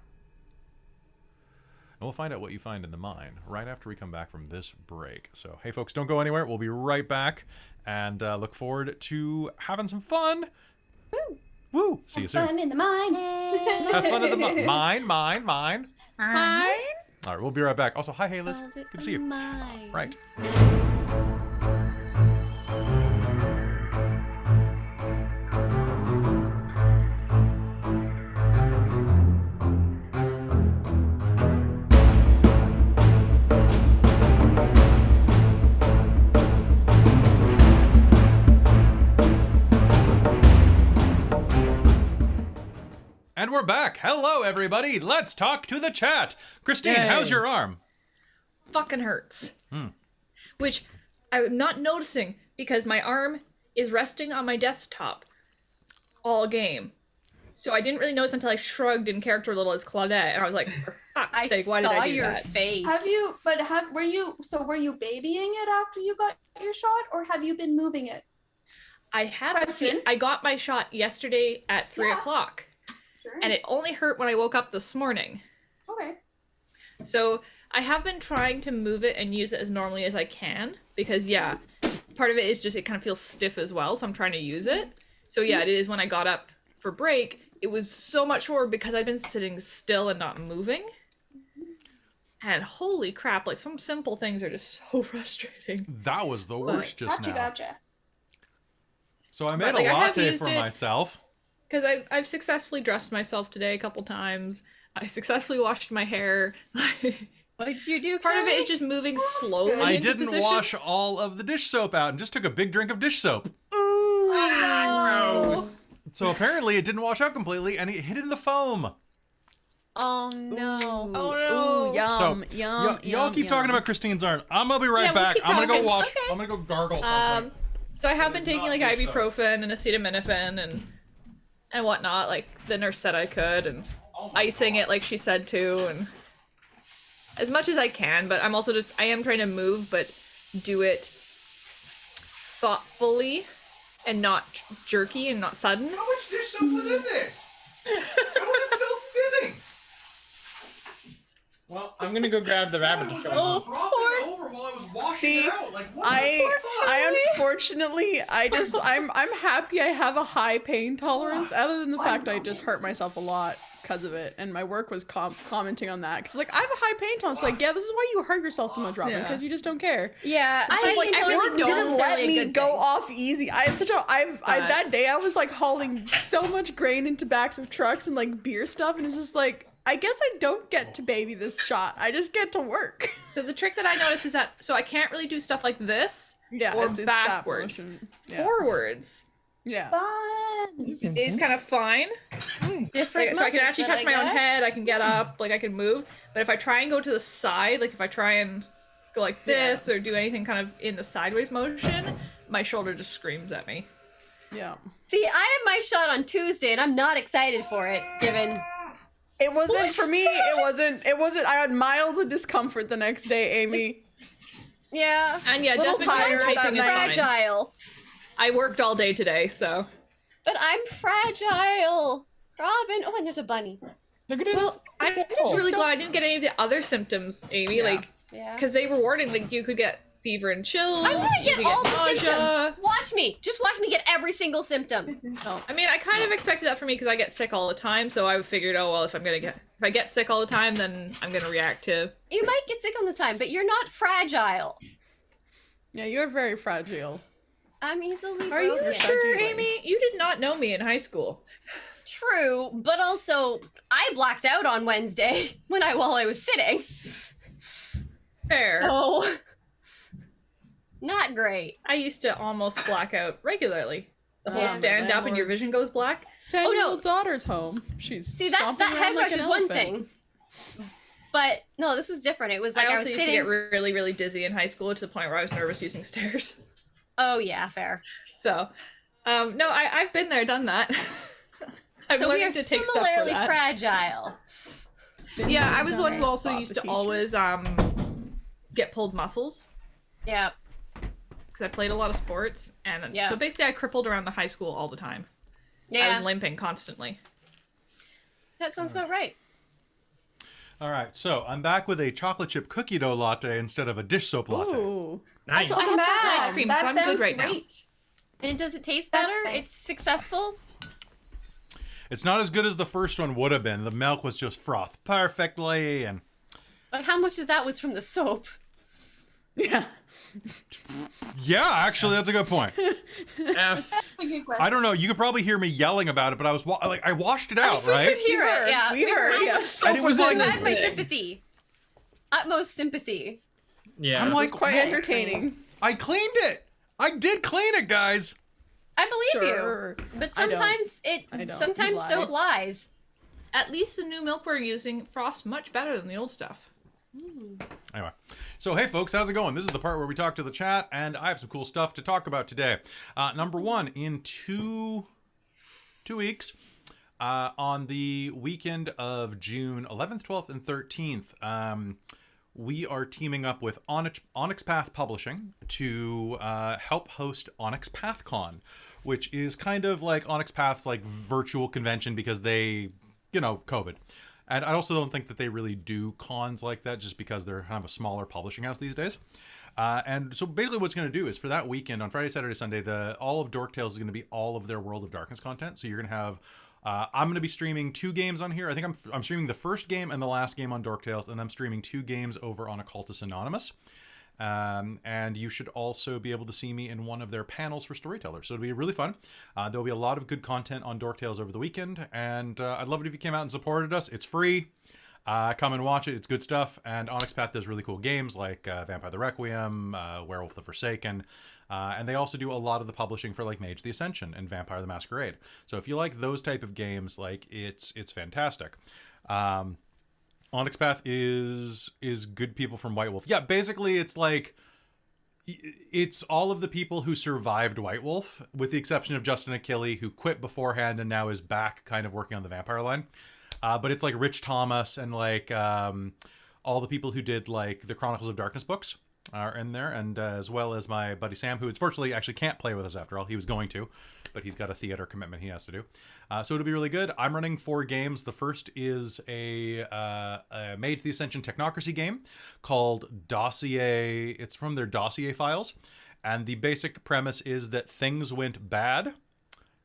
And we'll find out what you find in the mine right after we come back from this break. So, hey folks, don't go anywhere. We'll be right back and look forward to having some fun. Woo! Woo! See you soon. Fun in the mine. Have fun at the mine. Mine. Mine? All right, we'll be right back. Also, hi, Hailiiz. Good to see you. Mine. Right. And we're back. Hello, everybody. Let's talk to the chat. Christine, Yay. how's your arm? Fucking hurts. Which I'm not noticing because my arm is resting on my desktop all game. So I didn't really notice until I shrugged in character a little as Claudette, and I was like, for fuck's sake, why did I do your that? face. Were you babying it after you got your shot, or have you been moving it? I haven't Question? seen. I got my shot yesterday at 3 o'clock, Sure. and it only hurt when I woke up this morning. Okay. So I have been trying to move it and use it as normally as I can because part of it is just it kind of feels stiff as well. So I'm trying to use it. So it is when I got up for break, it was so much more because I've been sitting still and not moving. And holy crap, like some simple things are just so frustrating. That was the worst just now. Gotcha. So I made But, a I have latte used for it myself. because I've successfully dressed myself today a couple times. I successfully washed my hair. What did you do? Part of it is just moving slowly I into didn't position. wash all of the dish soap out and just took a big drink of dish soap. Gross. So apparently it didn't wash out completely and it hit in the foam. Oh no. Oh no. Ooh, yum, So yum, y'all yum, keep talking yum. about Christine's arm. I'm gonna be right Yeah, we'll back. keep I'm gonna go talking. wash. Okay. I'm gonna go gargle something. So I have been is taking not like dish soap. ibuprofen and acetaminophen and whatnot, like the nurse said I could, and icing it like she said to, and as much as I can. But I'm also I am trying to move, but do it thoughtfully and not jerky and not sudden. How much dish soap was in this? How was it still fizzing? Well, I'm gonna go grab the rabbit to show you. Dropping over while I was washing See, it out. Like what I unfortunately, I'm happy I have a high pain tolerance. Other than the fact I just hurt myself a lot because of it, and my work was commenting on that because like I have a high pain tolerance. Like yeah, this is why you hurt yourself so much, Robin, Yeah. because you just don't care. Yeah, I like work really didn't don't let say a me good go thing. off easy. I had such a that day I was like hauling so much grain into backs of trucks and like beer stuff, and it's just like I guess I don't get to baby this shot. I just get to work. So the trick that I noticed is that I can't really do stuff like this Yeah, or it's that backwards. motion. Yeah. Forwards Yeah. Fun. is kind of fine. Different Like, so I can muscles actually then, touch my own guess. head, I can get up, like I can move. But if I try and go to the side, like if I try and go like this or do anything kind of in the sideways motion, my shoulder just screams at me. Yeah. See, I have my shot on Tuesday, and I'm not excited for it, given. It wasn't for me. It wasn't. I had mild discomfort the next day, Amy. Yeah. And yeah, Little definitely tired pacing that is night. fine. Fragile. I worked all day today, so But I'm fragile. Robin. Oh, and there's a bunny. Look at this. Well, I'm just really glad I didn't get any of the other symptoms, Amy. Yeah. Like, Yeah. because they were warning, like, you could get fever and chills. I'm gonna you get could all the nausea. symptoms. Watch me. Just watch me get every single symptom. No. I mean, I kind of expected that for me because I get sick all the time. So I figured, oh well, if I get sick all the time, then I'm gonna react to. You might get sick on the time, but you're not fragile. Yeah, you're very fragile. I'm easily Are you broken. sure, Fragile. Amy? You did not know me in high school. True, but also I blacked out on Wednesday while I was sitting. Fair. So not great. I used to almost black out regularly. The whole Yeah. stand up and your Landlords. vision goes black. 10-year-old daughter's home. She's See, that stomping head around like rush an is one elephant. thing. But no, this is different. It was like I I also was used to sitting. get really, really dizzy in high school to the point where I was nervous using stairs. Oh yeah, fair. So, no, I've been there, done that. I've So we learned are to take stuff for similarly that. fragile. Yeah, I was the one who Okay. also Bought used the to always get pulled muscles Yeah. because I played a lot of sports, and Yeah. so basically I crippled around the high school all the time. I Yeah. was limping constantly. That sounds about right. All right, so I'm back with a chocolate chip cookie dough latte instead of a dish soap latte. Ooh. Nice. Also, I have chocolate ice cream, so That I'm good sounds right now. great. And does it taste That's better? fine. It's successful. It's not as good as the first one would have been. The milk was just frothed perfectly, and But how much of that was from the soap? Yeah. yeah, actually, that's a good point. F. That's a good question. I don't know. You could probably hear me yelling about it, but I was I washed it out, We right? could hear it. Yeah. We heard, yes. And it was like I have my sympathy. Utmost sympathy. Yeah. I'm This like, was quite entertaining. I cleaned it. I did clean it, guys. I believe Sure. you. But I don't. sometimes I don't. sometimes You lie. soap lies. At least the new milk we're using frosts much better than the old stuff. Anyway, so hey folks, how's it going? This is the part where we talk to the chat, and I have some cool stuff to talk about today. Number one, in two weeks, on the weekend of June 11th, 12th, and 13th, we are teaming up with Onyx Path Publishing to help host Onyx PathCon, which is kind of like Onyx Path's like virtual convention because they, COVID. And I also don't think that they really do cons like that just because they're kind of a smaller publishing house these days. And so basically what's going to do is for that weekend on Friday, Saturday, Sunday, all of Dork Tales is going to be all of their World of Darkness content. So you're going to have, I'm going to be streaming 2 games on here. I think I'm streaming the first game and the last game on Dork Tales, and I'm streaming 2 games over on Occultist Anonymous. And you should also be able to see me in one of their panels for storytellers. So it'll be really fun. There'll be a lot of good content on Dork Tales over the weekend. And I'd love it if you came out and supported us. It's free. Come and watch it. It's good stuff. And Onyx Path does really cool games like Vampire the Requiem, Werewolf the Forsaken. And they also do a lot of the publishing for like Mage the Ascension and Vampire the Masquerade. So if you like those type of games, like it's fantastic. Onyx Path is good people from White Wolf. Yeah, basically it's like it's all of the people who survived White Wolf, with the exception of Justin Achille, who quit beforehand and now is back kind of working on the vampire line. But it's like Rich Thomas and like all the people who did like the Chronicles of Darkness books are in there, and as well as my buddy Sam, who unfortunately actually can't play with us after all. He was going to, but he's got a theater commitment he has to do. So it'll be really good. I'm running 4 games. The first is a Mage the Ascension Technocracy game called Dossier. It's from their Dossier files. And the basic premise is that things went bad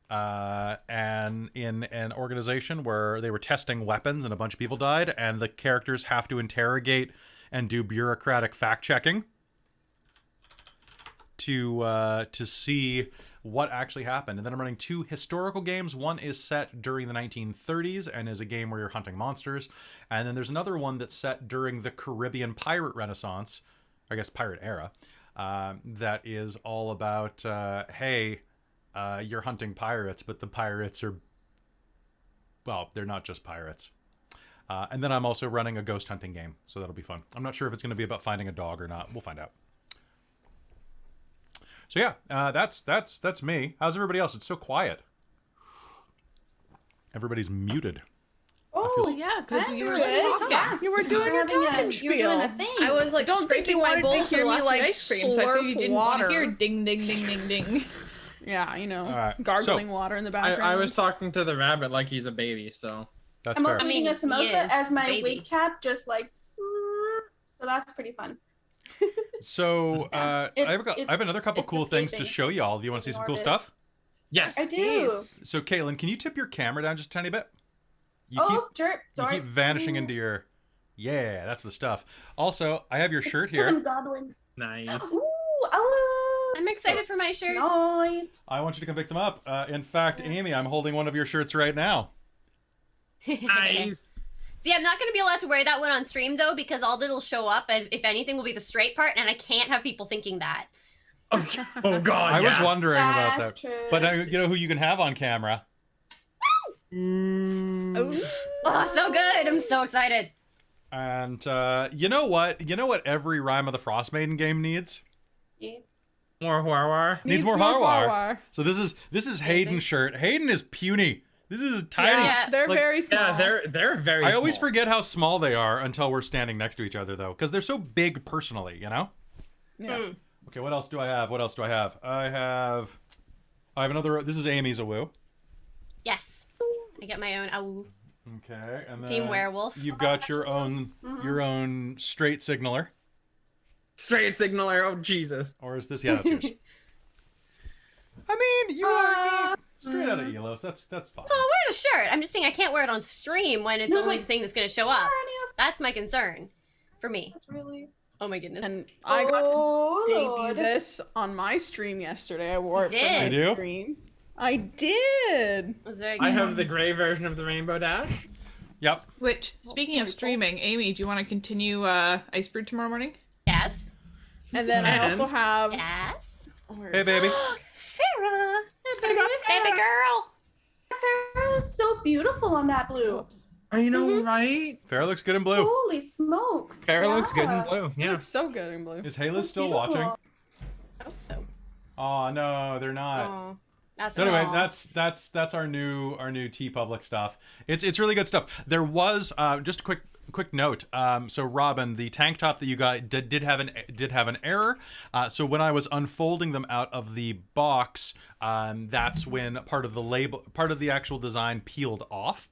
and in an organization where they were testing weapons and a bunch of people died, and the characters have to interrogate and do bureaucratic fact-checking to see what actually happened. And then I'm running 2 historical games. One is set during the 1930s and is a game where you're hunting monsters. And then there's another one that's set during the Caribbean pirate renaissance, I guess pirate era, that is all about, hey, you're hunting pirates, but the pirates are, well, they're not just pirates. And then I'm also running a ghost hunting game, so that'll be fun. I'm not sure if it's going to be about finding a dog or not. We'll find out. So yeah, that's me. How's everybody else? It's so quiet. Everybody's muted. Oh, Yeah, because you were good. talking. Yeah. You were doing your talking You were doing a spiel. thing. I was like, Don't think scraping you my wanted bowl to for hear the me, last like, ice cream, so I figured you slurp didn't want to water. hear ding, ding, ding, ding, ding. Yeah, you know, All right, gargling so- water in the I background. was talking to the rabbit like he's a baby, so. That's I'm fair. also I mean, eating a samosa he is as my baby. wig cap, just like. So that's pretty fun. So Yeah. I have another couple it's cool things to escaping. show y'all. Do you want to see some cool Orbit. stuff? Yes. I do. Yes. So Caitlin, can you tip your camera down just a tiny bit? You Oh, jerk. you Sorry. keep vanishing into your. Yeah, that's the stuff. Also, I have your shirt Because here. I'm gobbling. Nice. Ooh, oh. I'm excited for my shirts. Nice. I want you to come pick them up. In fact, Amy, I'm holding one of your shirts right now. Nice. See, I'm not going to be allowed to wear that one on stream, though, because all that'll show up, if anything, will be the straight part, and I can't have people thinking that. Oh God. I was wondering about That's that. true. But you know who you can have on camera? Ooh. Oh, so good. I'm so excited. And you know what? You know what every Rime of the Frost Maiden game needs? Yeah. More Warwar. Needs more Harwar. Harwar. So this is Hayden's shirt. Hayden is puny. This is tiny. Yeah. They're Like- very small. Yeah, they're very. I always small. forget how small they are until we're standing next to each other, though, because they're so big personally, you know? Yeah. Okay, what else do I have? I have another. This is Amy's Awoo. Yes. I get my own. Ow. Okay, and then Team Werewolf. You've got your own straight signaler, Straight signaler. Oh Jesus. or is this? Yeah, that's yours. I mean, you are straight out of Elos. That's fine. I'll wear the shirt. I'm just saying I can't wear it on stream when it's No, only like- the thing that's going to show up. That's my concern. For me. That's really. Oh my goodness. And I got to Oh, debut Lord. this on my stream yesterday. I wore it for did? my You do? stream. I did. It was very good. I have the gray version of the Rainbow Dash. Yep. Which, speaking of streaming, Amy, do you want to continue Ice Brew tomorrow morning? Yes. And then I And- also have. Yes. where Hey, is baby. Farrah. Baby girl. Farrah is so beautiful on that blue. I know, right? Farrah looks good in blue. Holy smokes. Farrah looks good in Yeah. blue. it? Yeah. Looks so good in blue. Is Hailiiz still Beautiful. watching? I hope so. Oh no, they're not. Oh, that's So anyway, Aw. that's our new T Public stuff. It's really good stuff. There was just a quick note. So Robin, the tank top that you got did have an error. So when I was unfolding them out of the box, that's when part of the actual design peeled off.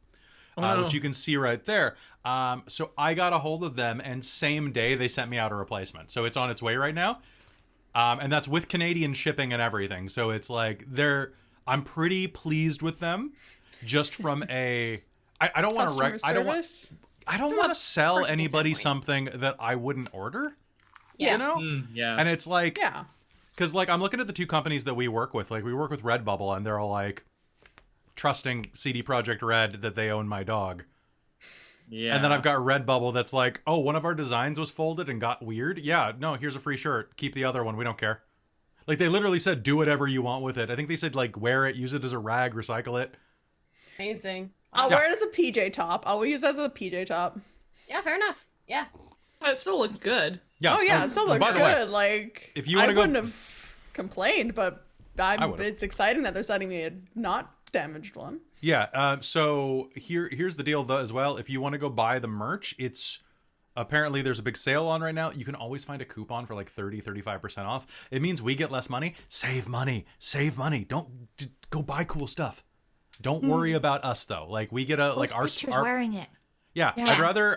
no. Which you can see right there. So I got a hold of them, and same day they sent me out a replacement. So it's on its way right now. And that's with Canadian shipping and everything. So it's like I'm pretty pleased with them. Just from I don't want Customer to service. I don't want to sell purchasing anybody standpoint. something that I wouldn't order. Yeah. You know? Yeah. And it's like, Yeah. because like I'm looking at the two companies that we work with. Like we work with Redbubble, and they're all like trusting CD Projekt Red that they own my dog. Yeah. And then I've got Redbubble that's like, oh, one of our designs was folded and got weird. Yeah, no, here's a free shirt. Keep the other one. We don't care. Like they literally said, do whatever you want with it. I think they said like wear it, use it as a rag, recycle it. Amazing. I'll Yeah. wear it as a PJ top. I'll use it as a PJ top. Yeah, fair enough. Yeah. It still looks good. Yeah. Oh yeah, it still by looks the way, good. Like if you wanna I go- wouldn't have complained, but I would've. it's exciting that they're sending me a not damaged one. Yeah. So here's the deal though as well. If you want to go buy the merch, it's apparently there's a big sale on right now. You can always find a coupon for like 35% off. It means we get less money. Save money. Don't go buy cool stuff. Don't worry about us though. Like we get our wearing it. Yeah, Yeah.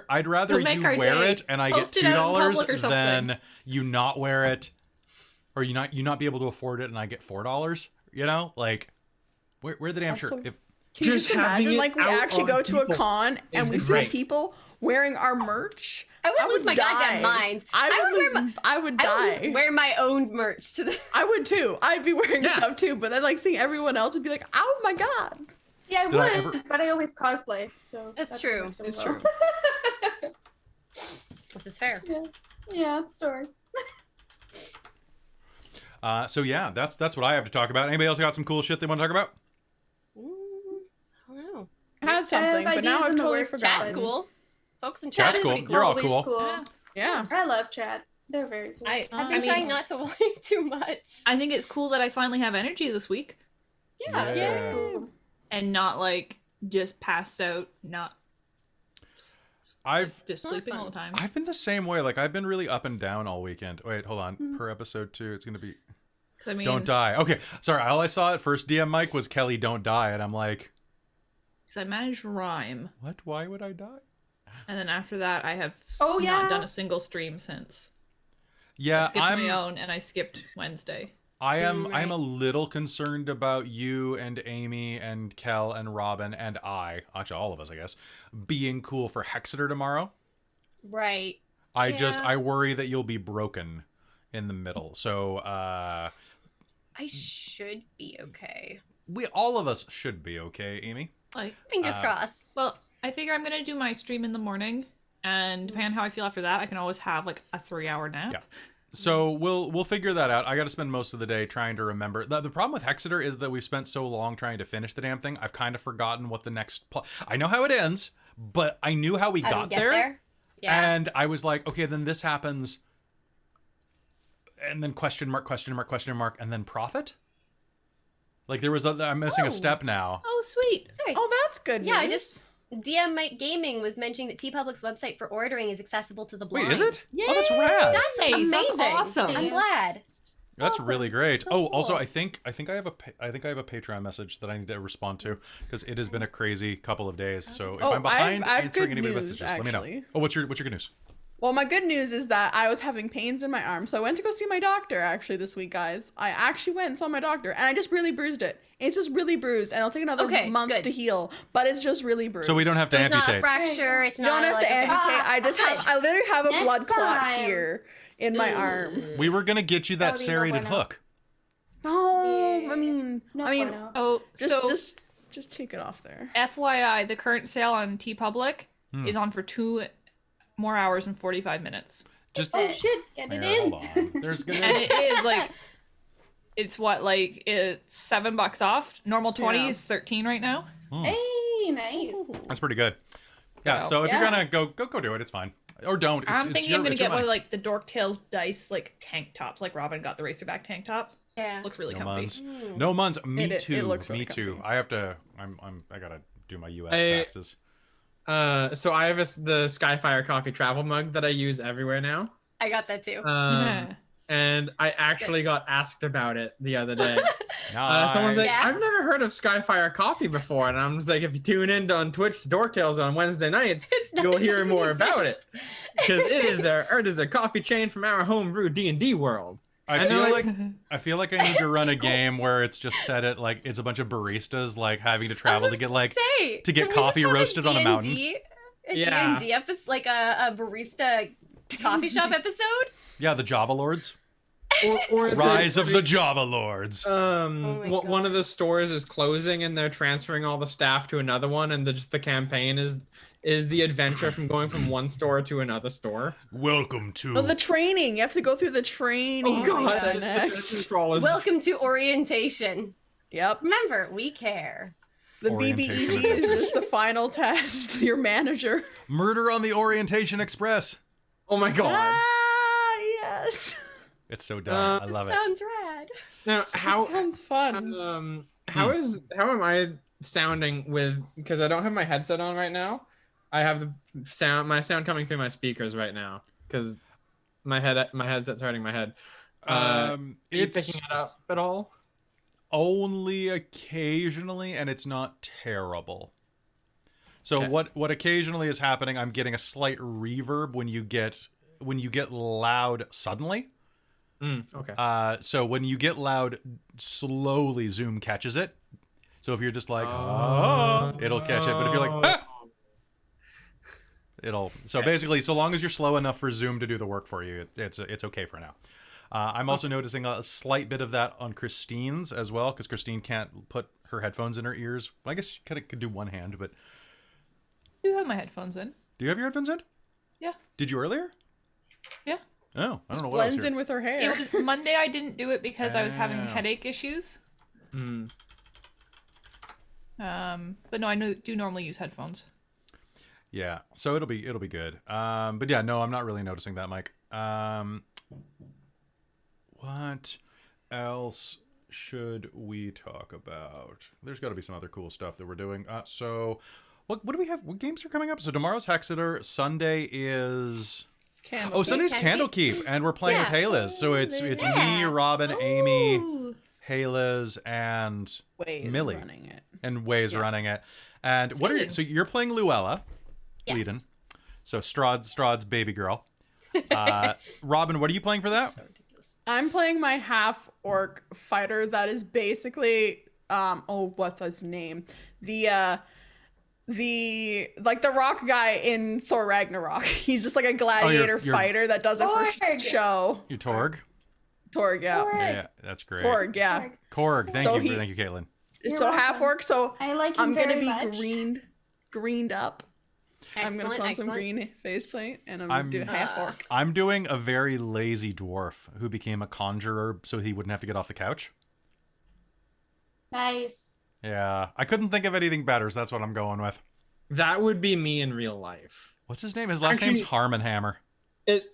I'd rather It'll make you our wear day. it and I get Post it out in $2 public or something. than you not wear it, or you not be able to afford it and I get $4. You know, like wear the damn shirt. Also- If Can you Just just having imagine it like we out actually on go to a people con and is we see great. people wearing our merch? I would lose my goddamn die. mind. I would wear lose. my- I would I die. would wear my own merch to the. I would too. I'd be wearing Yeah. stuff too, but then like seeing everyone else would be like, oh my god. Yeah, I Did I would, ever- but I always cosplay. So That's true. works out It's well. true. This is fair. Yeah, sorry. so yeah, that's what I have to talk about. Anybody else got some cool shit they want to talk about? I don't know. I had something, but now ideas I've in the totally works. forgotten. Chat's cool. Folks in Chat's chat. cool. Pretty cool. You're all Always cool. Yeah. Yeah. I love chat. They're very cool. I've I been mean- trying not to play too much. I think it's cool that I finally have energy this week Yeah. Yeah. and not like just passed out, not I've just sleeping all the time. been the same way. Like I've been really up and down all weekend. Wait, hold on. Per episode 2, it's gonna be. I mean, Don't die. Okay, sorry. All I saw at first DM Mike was Kelly, don't die, and I'm like, because I managed rhyme, what? Why would I die? and then after that, I have Oh, yeah. not done a single stream since. Yeah, I skipped my own, and I skipped Wednesday. I am Right. a little concerned about you and Amy and Kel and Robin and actually all of us, I guess, being cool for Hexeter tomorrow. Right. I worry that you'll be broken in the middle. So I should be okay. all of us should be okay, Amy. Like, Fingers crossed. well, I figure I'm gonna do my stream in the morning, and depending on how I feel after that, I can always have like a 3-hour nap. Yeah. So we'll figure that out. I got to spend most of the day trying to remember. The problem with Hexeter is that we've spent so long trying to finish the damn thing. I've kind of forgotten what the next I know how it ends, but I knew how we How do got we get there. Yeah. And I was like, okay, then this happens. And then question mark, and then profit? Like there was I'm missing a step now. Oh, sweet. Sorry. Oh, that's good. Yeah, I news. just DM Mike Gaming was mentioning that TeePublic's website for ordering is accessible to the blind. Wait, is it? Yay! Oh, that's rad. That's Nice, amazing. that's awesome. I'm glad. That's really great. So Oh, also, cool. I think I have a Patreon message that I need to respond to because it has been a crazy couple of days. So if Oh, I'm behind I've answering good any news, messages, let me know. actually. Oh, what's your good news? Well, my good news is that I was having pains in my arm, so I went to go see my doctor actually this week, guys. I actually went and saw my doctor, and I just really bruised it. It's just really bruised, and it'll take another Okay, month good. to heal, but it's just really bruised. So we don't have So to it's not a amputate. fracture. It's You not. don't have like, to amputate. I just okay. I literally have a Next blood clot time. here in my arm. We were gonna get you that That'll be no serrated bueno. hook. No, Yeah. I mean, No, I mean, bueno. Oh, just take it off there. FYI, the current sale on TeePublic Hmm. is on for 2 more hours and 45 minutes. Just Oh shit, get it in. hold on. There's And gonna it is like, it's what, like, it's $7 off. Normal 20 Yeah. is 13 right now. Hey, nice. that's pretty good. Yeah. So if Yeah. you're gonna go do it. It's fine. Or don't. It's, I'm it's thinking your, I'm gonna it's your get one of money. like the Dork Tails dice like tank tops, like Robin got the racerback tank top. Yeah. Looks really No comfy. months. No months. Me It too. looks really Me too. comfy. I have to. I gotta do my U.S. Hey. taxes. So I have the Skyfire coffee travel mug that I use everywhere now. I got that too. Yeah. And I actually got asked about it the other day. Nice. Someone's like, Yeah. I've never heard of Skyfire Coffee before. And I'm just like, if you tune in on Twitch to Dork Tales on Wednesday nights, It's not- you'll it hear doesn't more about it. exist. Because it is a coffee chain from our homebrew D&D world. I And feel they're like I feel like I need to run a game where it's just set at like it's a bunch of baristas like having to travel to get like Say, to get can we just coffee have roasted on a mountain? A Yeah. D&D episode, like a barista coffee shop episode? yeah, the Java Lords. Or it's Rise like, of the Java Lords. Oh my one of God. the stores is closing and they're transferring all the staff to another one, and the campaign is the adventure from going from one store to another store. Welcome to Oh, the training. You have to go through the training. Oh god, the the next. control is Welcome to orientation. Yep. Remember, we care. The Orientation BBEG is just the final test. Your manager. Murder on the Orientation Express. Oh my god. Ah, yes. It's so dumb. I love it. Sounds rad. Now how Sounds fun. how am I sounding with, because I don't have my headset on right now. I have my sound coming through my speakers right now because my headset's hurting my head. Are you It's picking it up at all? only occasionally, and it's not terrible. So Okay. what occasionally is happening, I'm getting a slight reverb when you get loud suddenly. Okay. So when you get loud slowly, Zoom catches it. So if you're just like, it'll catch it. But if you're like, it'll. So basically, so long as you're slow enough for Zoom to do the work for you, it's okay for now. I'm also noticing a slight bit of that on Christine's as well, because Christine can't put her headphones in her ears. Well, I guess she could do one hand, but I do have my headphones in. do you have your headphones in? Yeah. Did you earlier? Yeah. Oh, I don't know what Blends else. in with her hair. It was Monday. I didn't do it because I was having Oh. headache issues. Mm. But no, I do normally use headphones. Yeah, so it'll be good. But yeah, no, I'm not really noticing that, Mike. What else should we talk about? There's got to be some other cool stuff that we're doing. So what do we have? What games are coming up? So tomorrow's Hexeter. Sunday is Candle. Oh, Sunday's Candlekeep. Candlekeep, and we're playing with Yeah. Hailiiz. So it's me, Yeah. Robin, Amy, Ooh. Hailiiz, and Way is Millie. running it. and Way's Yeah. running it. And what are Exciting. so you're playing Luella, Yes. Leiden. So Strahd's baby girl. Robin, what are you playing for that? I'm playing my half orc fighter that is basically what's his name? The rock guy in Thor Ragnarok. He's just like a gladiator you're- fighter that does it for Torg. show. You Torg? Torg, yeah. Torg. Yeah, that's great. Torg, yeah. Korg. Thank So you, he- thank you, Caitlin. You're So welcome. half orc, so I like him I'm gonna very be much. greened up. I'm Excellent, gonna put on some excellent. green facepaint and I'm I'm- gonna do half orc. I'm doing a very lazy dwarf who became a conjurer so he wouldn't have to get off the couch. Nice. Yeah, I couldn't think of anything better, so that's what I'm going with. That would be me in real life. What's his name? His last name's Actually- Harmonhammer.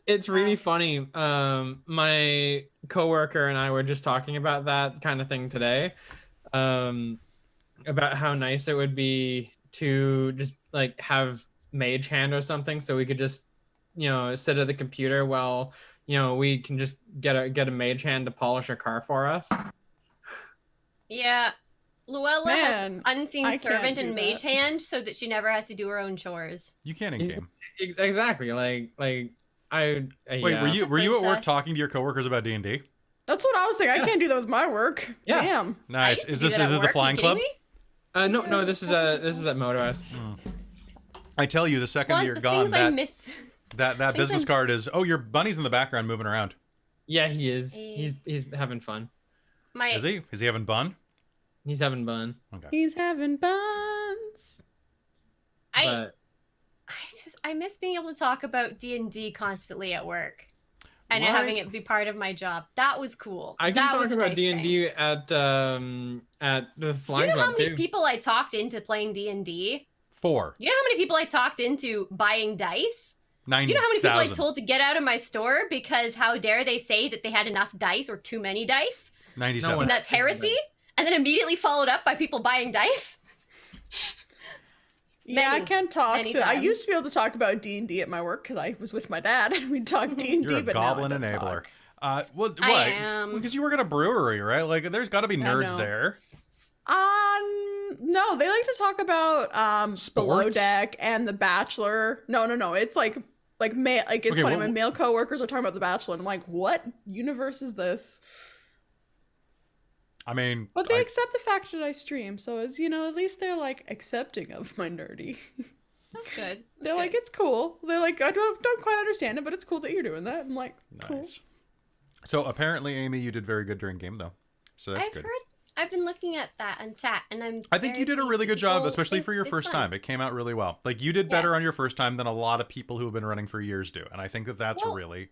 It's really funny. My coworker and I were just talking about that kind of thing today. About how nice it would be to just like have mage hand or something, so we could just, sit at the computer while, we can just get a mage hand to polish a car for us. Yeah. Luella Man, has unseen I can't servant do and mage that. hand so that she never has to do her own chores. You can't in game. Exactly. Like I. Wait, yeah. were you at work Princess. talking to your coworkers about D&D? That's what I was saying. I Yes. can't do that with my work. Yeah. Damn. I Nice. used to Is do this that at is it the work. Are you Flying kidding Club? me? No, this is at Motorized. I tell you, the second What? you're The gone, things I miss. that things business I'm- card is. Oh, your bunny's in the background moving around. Yeah, he is. Hey. He's having fun. My Is he? Is he having bun? He's having fun. Okay. He's having buns. I But I miss being able to talk about D&D constantly at work. And What? having it be part of my job. That was cool. I can That talk was a about nice D&D thing. at the You Flying know how Club many too. people I talked into playing D&D? 4. You know how many people I talked into buying dice? 9,000. You know how many people I told to get out of my store because how dare they say that they had enough dice or too many dice? 97. No one- And that's heresy? And then immediately followed up by people buying dice? Yeah, I Many, can't talk many to. I times. used to be able to talk about D&D at my work because I was with my dad and we'd talk D&D. You're a but goblin now I don't enabler. talk. What? I What? am. Because you work at a brewery, right? Like, there's got to be nerds know. there. No, they like to talk about Below Sports? Deck and The Bachelor. No. It's like male. Like it's Okay, funny well- when male coworkers are talking about The Bachelor, and I'm like, what universe is this? I mean, But they I- accept the fact that I stream, so it's at least they're like accepting of my nerdy. That's good. They're like, it's cool. They're like, I don't quite understand it, but it's cool that you're doing that. I'm like, cool. nice. So apparently, Amy, you did very good during game, though. So that's I've good. heard, I've been looking at that and chat, and I think you did a really good job, especially for your it's first fun. time. It came out really well. Like, you did better on your first time than a lot of people who have been running for years do. And I think that that's Well, really...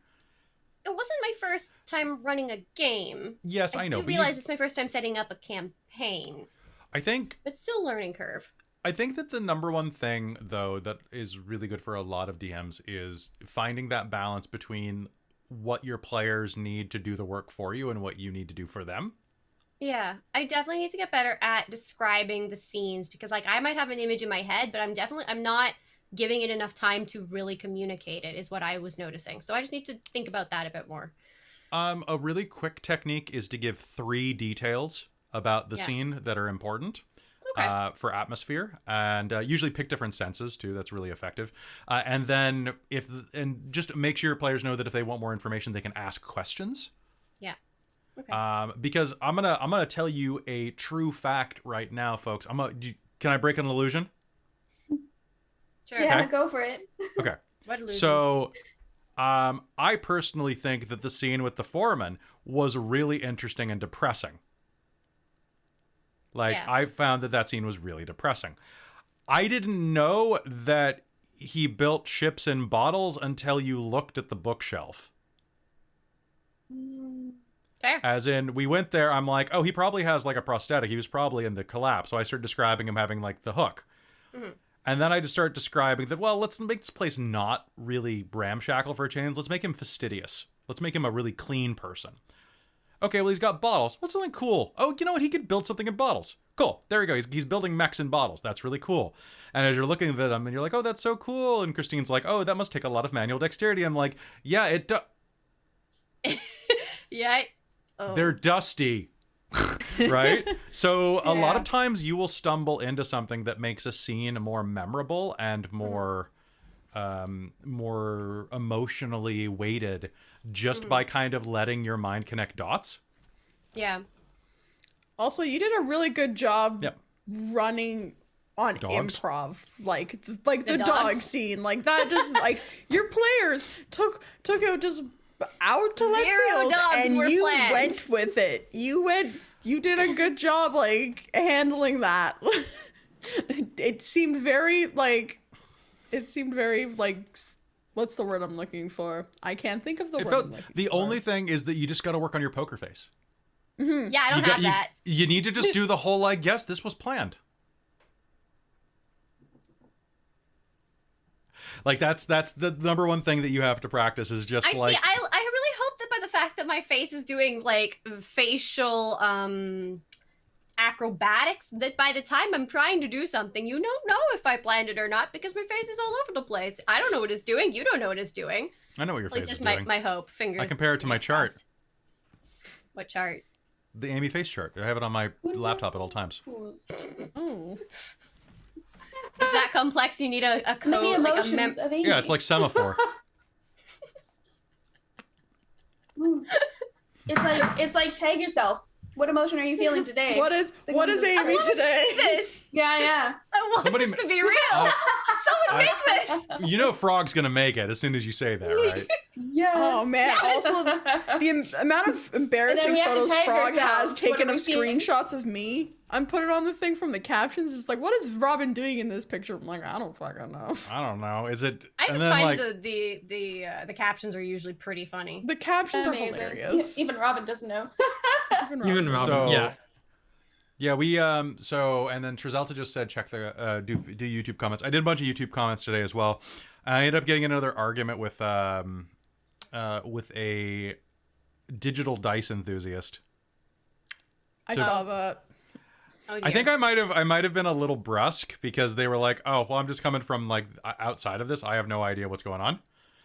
It wasn't my first time running a game. Yes, I know. do but you- realize it's my first time setting up a campaign, I think but still learning curve. that the number one thing, though, that is really good for a lot of DMs is finding that balance between what your players need to do the work for you and what you need to do for them. Yeah, I definitely need to get better at describing the scenes because, like, I might have an image in my head, but I'm not giving it enough time to really communicate it. Is what I was noticing. So I just need to think about that a bit more. A really quick technique is to give 3 details about the Yeah. scene that are important. Okay. For atmosphere, and usually pick different senses too. That's really effective. And then just make sure your players know that if they want more information, they can ask questions. Yeah. Okay. Because I'm gonna tell you a true fact right now, folks. Can I break an illusion? Sure. Yeah, Okay. go for it. Okay. What illusion? So, I personally think that the scene with the foreman was really interesting and depressing. Like, Yeah. I found that scene was really depressing. I didn't know that he built ships in bottles until you looked at the bookshelf. Fair. As in, we went there, I'm like, oh, he probably has like a prosthetic. He was probably in the collapse. So I started describing him having like the hook. Mhm. And then I just start describing that, well, let's make this place not really ramshackle for a change. Let's make him fastidious. Let's make him a really clean person. Okay, well, he's got bottles. What's something cool? Oh, you know what? He could build something in bottles. Cool. There you go. He's building mechs in bottles. That's really cool. And as you're looking at them and you're like, oh, that's so cool. And Christine's like, oh, that must take a lot of manual dexterity. I'm like, yeah, it does. Yeah. Oh. They're dusty. Right? So a lot of times you will stumble into something that makes a scene more memorable and more more emotionally weighted just by kind of letting your mind connect dots. Yeah. Also, you did a really good job Yep. running on Dogs? improv, like the dog dogs? scene, like that. Just like your players took it just out to left Zero field, dogs and were you planned. went with it. You did a good job, like handling that. It seemed very like. What's the word I'm looking for? I can't think of the It word. felt, I'm looking the for. only thing is that you just got to work on your poker face. Yeah, I don't have that. You need to just do the whole like, yes, this was planned. Like that's the number one thing that you have to practice is just I like see. I really hope that by the fact that my face is doing like facial acrobatics, that by the time I'm trying to do something, you don't know if I planned it or not because my face is all over the place. I don't know what it's doing. You don't know what it's doing. I know what your Like face is that's doing. my hope. Fingers. I compare it to my chart. crossed. What chart? The Amy face chart. I have it on my laptop at all times. Oh. Is that complex? You need a code, Many like a emotions of Amy. Yeah, it's like semaphore. It's like tag yourself. What emotion are you feeling today? What is Amy today? this. Yeah. I want Somebody this ma- to be real. Someone make this. You know Frog's gonna make it as soon as you say that, right? Yes. Oh man! Also, the amount of embarrassing we have to photos tag Frog ourselves. has What taken are of we feeling? screenshots of me. I'm putting on the thing from the captions. It's like, what is Robin doing in this picture? I'm like, I don't fucking know. I don't know. Is it? I and just then, find like, the captions are usually pretty funny. The captions are Amazing. hilarious. Even Robin doesn't know. Even Robin. So Yeah. yeah, we so and then Trizelta just said check the do YouTube comments. I did a bunch of YouTube comments today as well. I ended up getting another argument with a digital dice enthusiast. I saw that. Oh, I dear. think I might have been a little brusque because they were like, "Oh, well, I'm just coming from like outside of this. I have no idea what's going on."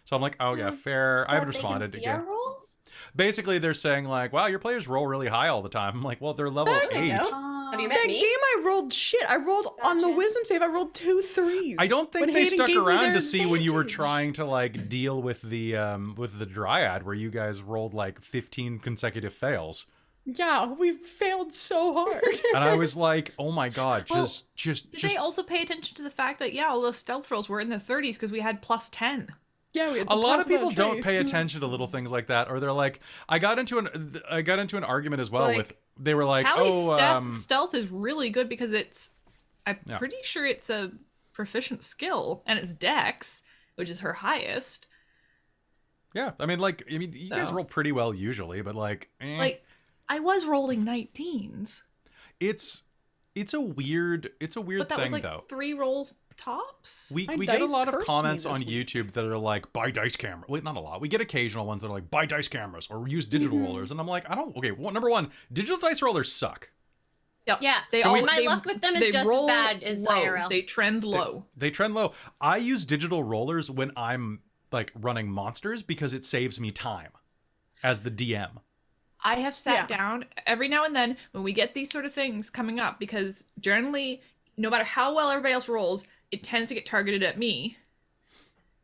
So I'm like, "Oh yeah, fair." I haven't responded They can see our again. rules? Basically, they're saying like, "Wow, your players roll really high all the time." I'm like, "Well, they're level There you 8." go. Have you met That me? game I rolled shit. I rolled on the Gotcha. wisdom save. I rolled 2 3s. I don't think when they Hayden stuck gave me around their to see when you were advantage. trying to like deal with the dryad where you guys rolled like 15 consecutive fails. Yeah, we failed so hard. And I was like, "Oh my god, Well, just Did they also pay attention to the fact that, yeah, all those stealth rolls were in the 30s because we had plus 10? Yeah, we had a lot of plasma people don't pay trace. attention to little things like that, or they're like, I got into an argument as well Like, with they were like, Hailiiz stealth is really good because I'm Yeah. pretty sure it's a proficient skill, and it's dex, which is her highest. yeah, I mean you guys So. roll pretty well usually, but like I was rolling 19s, it's a weird but that thing was like though. 3 rolls tops. We My get a dice lot of cursed me comments this on week. YouTube that are like, buy dice camera. Wait, not a lot. We get occasional ones that are like, buy dice cameras or use digital rollers. And I'm like, well, number one, digital dice rollers suck. Yep. Yeah, They and all, my they- luck with them is they just as roll bad as low. IRL. They trend low. They trend low. I use digital rollers when I'm like running monsters because it saves me time as the DM. I have sat Yeah. down every now and then when we get these sort of things coming up because generally, no matter how well everybody else rolls, it tends to get targeted at me,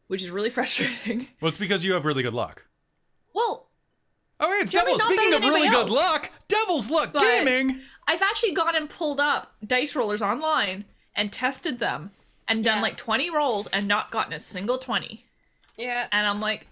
which is really frustrating. Well, it's because you have really good luck. Well, Oh, hey, it's Generally Devil. not Speaking better of than really anybody good else. luck, Devil's Luck But- Gaming. I've actually gone and pulled up dice rollers online and tested them and done Yeah. like 20 rolls and not gotten a single 20. Yeah. And I'm like,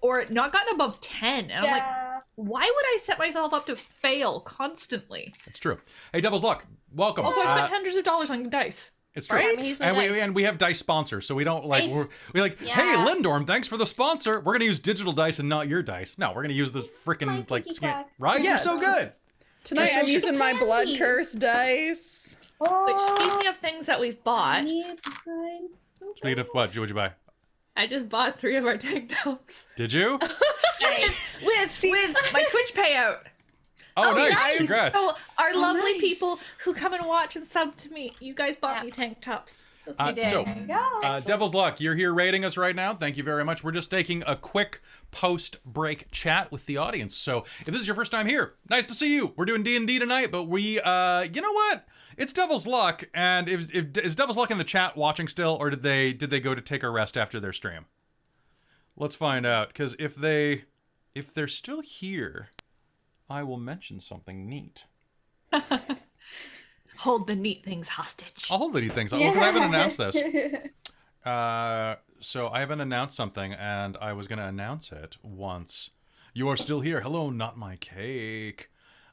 or not gotten above 10. And I'm like, why would I set myself up to fail constantly? It's true. Hey, Devil's Luck, welcome. Also, I spent hundreds of dollars on dice. It's true. Right? I'm gonna use my And dice. we have dice sponsors, so we don't like Right. we like, hey Yeah. Lindorm, thanks for the sponsor. We're gonna use digital dice and not your dice. No, we're gonna use the freaking My like clicky scan. clack. Right? Yeah, You're so good. Tonight Yeah, I'm so using my candy. blood curse dice. But Oh, speaking of things that we've I bought, need to find something. Speaking of what would you buy? I just bought 3 of our tank tops Did you? Hey, with my Twitch payout. Oh, nice. Congrats. So our lovely nice. people who come and watch and sub to me, you guys bought Yeah. me tank tops. So Uh, thank you. so, There you go. Devil's Luck, you're here rating us right now. Thank you very much. We're just taking a quick post-break chat with the audience. So if this is your first time here, nice to see you. We're doing D&D tonight, but we, you know what? It's Devil's Luck, and is Devil's Luck in the chat watching still, or did they go to take a rest after their stream? Let's find out, because if they're still here, I will mention something neat. Hold the neat things hostage. I'll hold the neat things. Well, 'cause I haven't announced this. So I haven't announced something, and I was going to announce it once. You are still here. Hello, not my cake.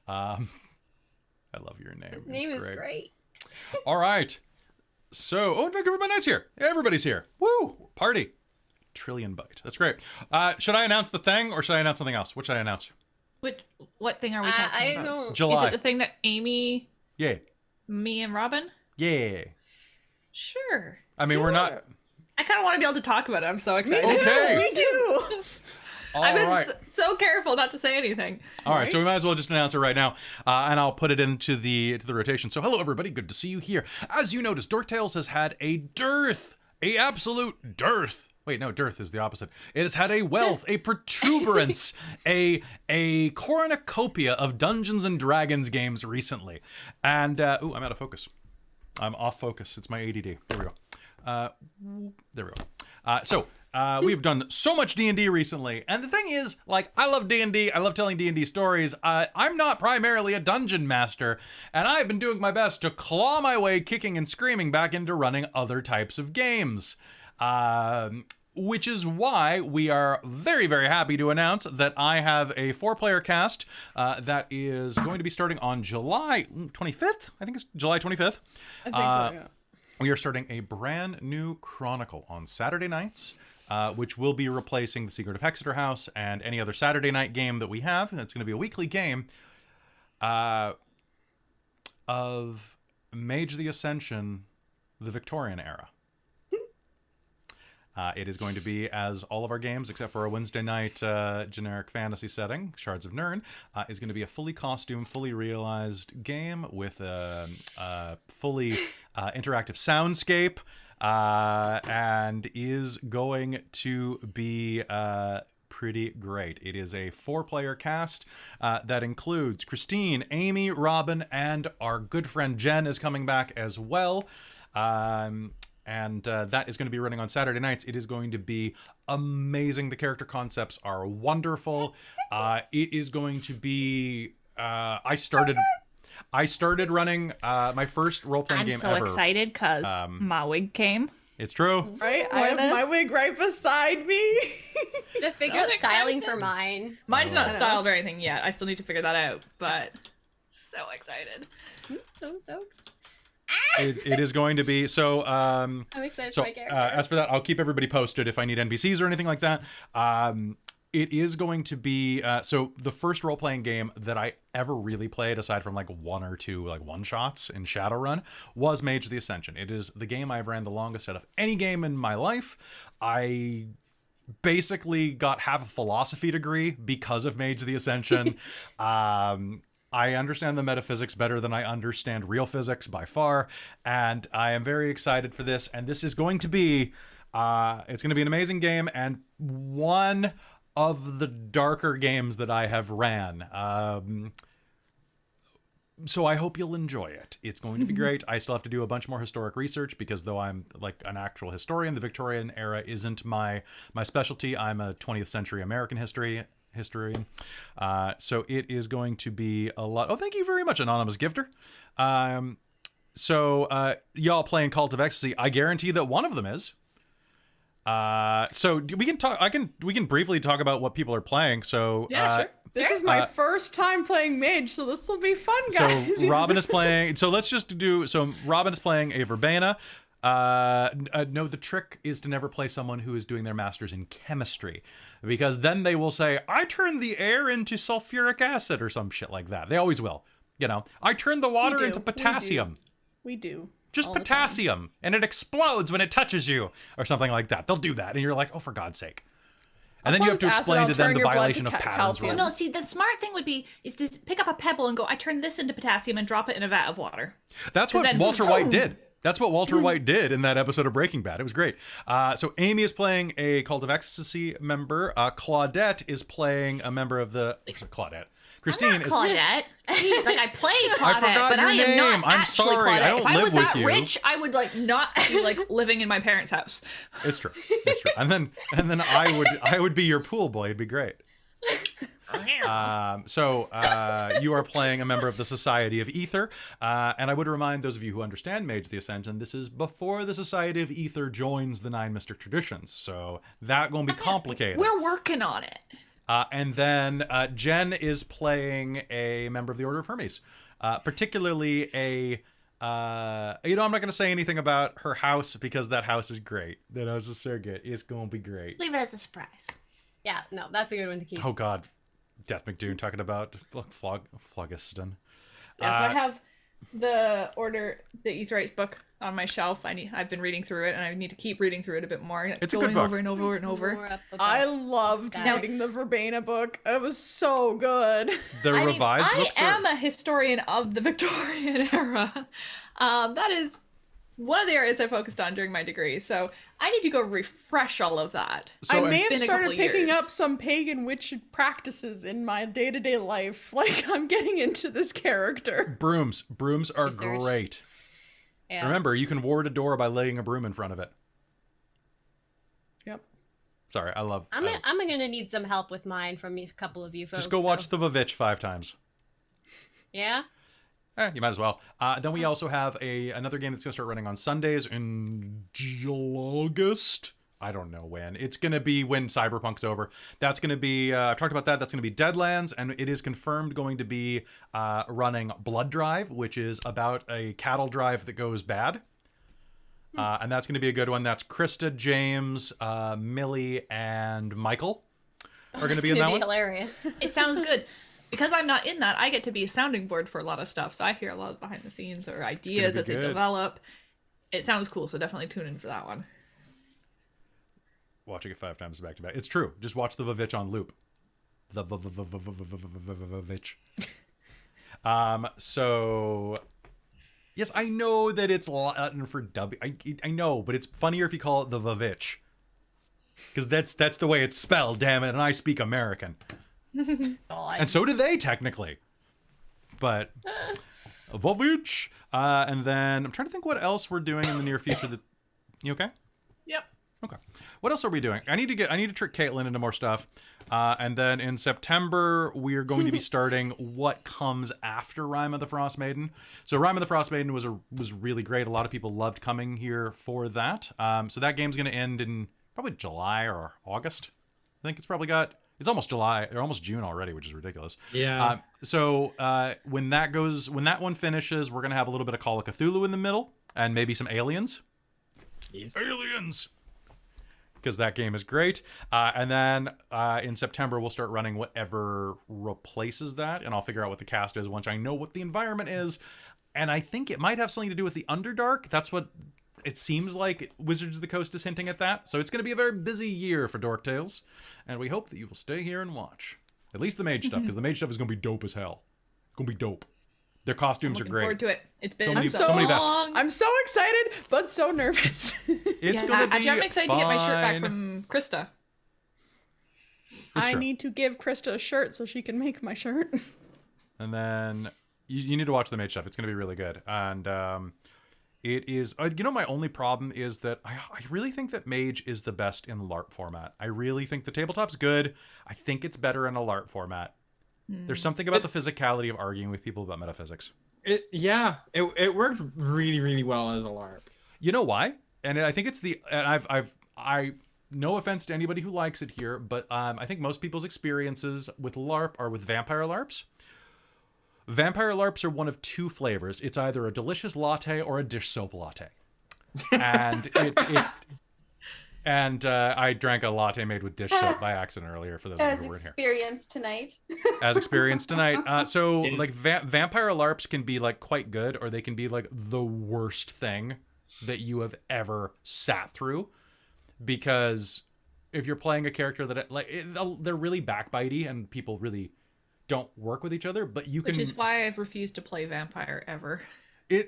I love your name. His name is great. All right. So, in fact, everybody's here. Everybody's here. Woo! Party. Trillion byte. That's great. Should I announce the thing, or should I announce something else? What should I announce? What thing are we I talking about? don't. July. Is it the thing that Amy, Yay. me, and Robin? Yay. Sure. I mean, we're not... I kind of want to be able to talk about it. I'm so excited. Okay. Me too. All I've been right. so careful not to say anything. All right, so we might as well just announce it right now, and I'll put it into the rotation. So, hello everybody, good to see you here. As you noticed, Dork Tales has had a dearth, a absolute dearth. Wait, no, dearth is the opposite. It has had a wealth, a protuberance, a cornucopia of Dungeons and Dragons games recently, and ooh, I'm out of focus. I'm off focus. It's my ADD. There we go. There we go. We've done so much D&D recently, and the thing is, like, I love D&D, I love telling D&D stories. I'm not primarily a dungeon master, and I've been doing my best to claw my way kicking and screaming back into running other types of games. Which is why we are very, very happy to announce that I have a 4-player cast that is going to be starting on July 25th. I think it's July 25th. I think so, yeah. We are starting a brand new Chronicle on Saturday nights, which will be replacing The Secret of Hexeter House and any other Saturday night game that we have. It's going to be a weekly game of Mage the Ascension, the Victorian era. It is going to be, as all of our games, except for our Wednesday night generic fantasy setting, Shards of Nirn, is going to be a fully costumed, fully realized game with a fully interactive soundscape, and is going to be pretty great. It is a 4-player cast that includes Christine, Amy, Robin, and our good friend Jen is coming back as well. And that is going to be running on Saturday nights. It is going to be amazing. The character concepts are wonderful. It is going to be... I started running my first role-playing game ever. I'm so excited because my wig came. It's true. Right? I have my wig right beside me. Just figure out styling for mine. Mine's not styled or anything yet. I still need to figure that out, but so excited. So It is going to be so. I'm excited So for my character. as for that, I'll keep everybody posted if I need NPCs or anything like that. It is going to be so the first role-playing game that I ever really played, aside from like 1 or 2 like one-shots in Shadowrun, was Mage the Ascension. It is the game I've ran the longest out of any game in my life. I basically got half a philosophy degree because of Mage the Ascension. I understand the metaphysics better than I understand real physics by far, and I am very excited for this. And this is going to be, it's going to be an amazing game, and one of the darker games that I have ran. So I hope you'll enjoy it. It's going to be great. I still have to do a bunch more historic research because though I'm like an actual historian, the Victorian era isn't my specialty. I'm a 20th century American historian. So it is going to be a lot. Oh, thank you very much, anonymous gifter. So y'all playing Cult of Ecstasy, I guarantee that one of them is. So we can talk. We can briefly talk about what people are playing. So Yeah, sure. This is my first time playing Mage, so this will be fun, guys. So Robin is playing. So let's just do. So Robin is playing a verbena. No, the trick is to never play someone who is doing their master's in chemistry, because then they will say, I turned the air into sulfuric acid or some shit like that. They always will. You know, I turned the water into potassium. We do. Just all the time. potassium, and it explodes when it touches you or something like that. They'll do that, and you're like, oh, for God's sake. And then you have to Opposed acid, explain I'll to them turn the your blood to violation of patterns. calcium. Well, no, see, the smart thing would be is to pick up a pebble and go, I turn this into potassium and drop it in a vat of water. That's what then- Walter White did. That's what Walter White did in that episode of Breaking Bad. It was great. So Amy is playing a Cult of Ecstasy member. Claudette is playing a member of the... Claudette. Christine I'm not is... Claudette. Jeez, like I played Claudette, forgot but your I am name. not I'm actually sorry, Claudette. I don't if I live was with that you. rich, I would like not be like living in my parents' house. It's true. It's true. And then I would be your pool boy. It'd be great. So you are playing a member of the Society of Ether, and I would remind those of you who understand Mage of the Ascension, this is before the Society of Ether joins the Nine Mystic Traditions, so that gonna be complicated. We're working on it. And then Jen is playing a member of the Order of Hermes, particularly a. I'm not going to say anything about her house because that house is great. That house is so good. It's going to be great. Leave it as a surprise. Yeah, no, that's a good one to keep. Oh God, Death McDoon talking about Phlogiston. Yes, I have the Order, the Aetherites book on my shelf. I've been reading through it, and I need to keep reading through it a bit more. It's a going good book. over and over and over. More up the I butt. loved Stats. reading the Verbena book. It was so good. The I mean, revised I books am are. a historian of the Victorian era. That is one of the areas I focused on during my degree. So I need to go refresh all of that. So, I may and- have been a started couple picking years. up some pagan witch practices in my day-to-day life. Like, I'm getting into this character. Brooms are Research. great. Yeah. Remember, you can ward a door by laying a broom in front of it. Yep. Sorry, I love. I'm gonna need some help with mine from a couple of you folks. Just go watch so- the Vavitch 5 times. Yeah. You might as well. Then we also have another game that's going to start running on Sundays in August. I don't know when. It's going to be when Cyberpunk's over. That's going to be, I've talked about that. That's going to be Deadlands, and it is confirmed going to be running Blood Drive, which is about a cattle drive that goes bad. And that's going to be a good one. That's Krista, James, Millie, and Michael are going to be in that one. Hilarious. It sounds good. Because I'm not in that, I get to be a sounding board for a lot of stuff. So I hear a lot of behind the scenes or ideas be as they good. develop. It sounds cool, so definitely tune in for that one. Watching it 5 times back to back. It's true. Just watch the Vavitch on loop. The Vavitch. So yes, I know that it's Latin for W. I know, but it's funnier if you call it the Vavitch. Because that's the way it's spelled, damn it, and I speak American. And so do they, technically. But Vavitch. And then I'm trying to think what else we're doing in the near future. That you okay? Yep. Okay. What else are we doing? I need to trick Caitlin into more stuff. And then in September, we're going to be starting what comes after Rime of the Frost Maiden. So Rime of the Frost Maiden was really great. A lot of people loved coming here for that. So that game's going to end in probably July or August. I think it's almost July or almost June already, which is ridiculous. Yeah. So when that one finishes, we're going to have a little bit of Call of Cthulhu in the middle and maybe some aliens. Yes. Aliens! Because that game is great. And then in September, we'll start running whatever replaces that. And I'll figure out what the cast is once I know what the environment is. And I think it might have something to do with the Underdark. That's what it seems like Wizards of the Coast is hinting at that. So it's going to be a very busy year for Dork Tales. And we hope that you will stay here and watch. At least the mage stuff, because the mage stuff is going to be dope as hell. It's going to be dope. Their costumes are Looking great. forward to it. It's been So many vests. long. I'm so excited, but so nervous. It's going to be Actually, I'm excited to get my shirt back fine. from Krista. It's I true. need to give Krista a shirt so she can make my shirt. And then you need to watch the mage stuff. It's going to be really good. And it is, my only problem is that I really think that mage is the best in LARP format. I really think the tabletop's good. I think it's better in a LARP format. There's something about the physicality of arguing with people about metaphysics. It worked really, really well as a LARP. You know why? And I think it's I no offense to anybody who likes it here, but I think most people's experiences with LARP are with vampire LARPs. Vampire LARPs are one of 2 flavors. It's either a delicious latte or a dish soap latte. And I drank a latte made with dish soap by accident earlier for those of you As who weren't here. experienced tonight. As experienced tonight. So Yes. like vampire LARPs can be like quite good, or they can be like the worst thing that you have ever sat through, because if you're playing a character that they're really backbitey and people really don't work with each other, but you can. Which is why I've refused to play vampire ever.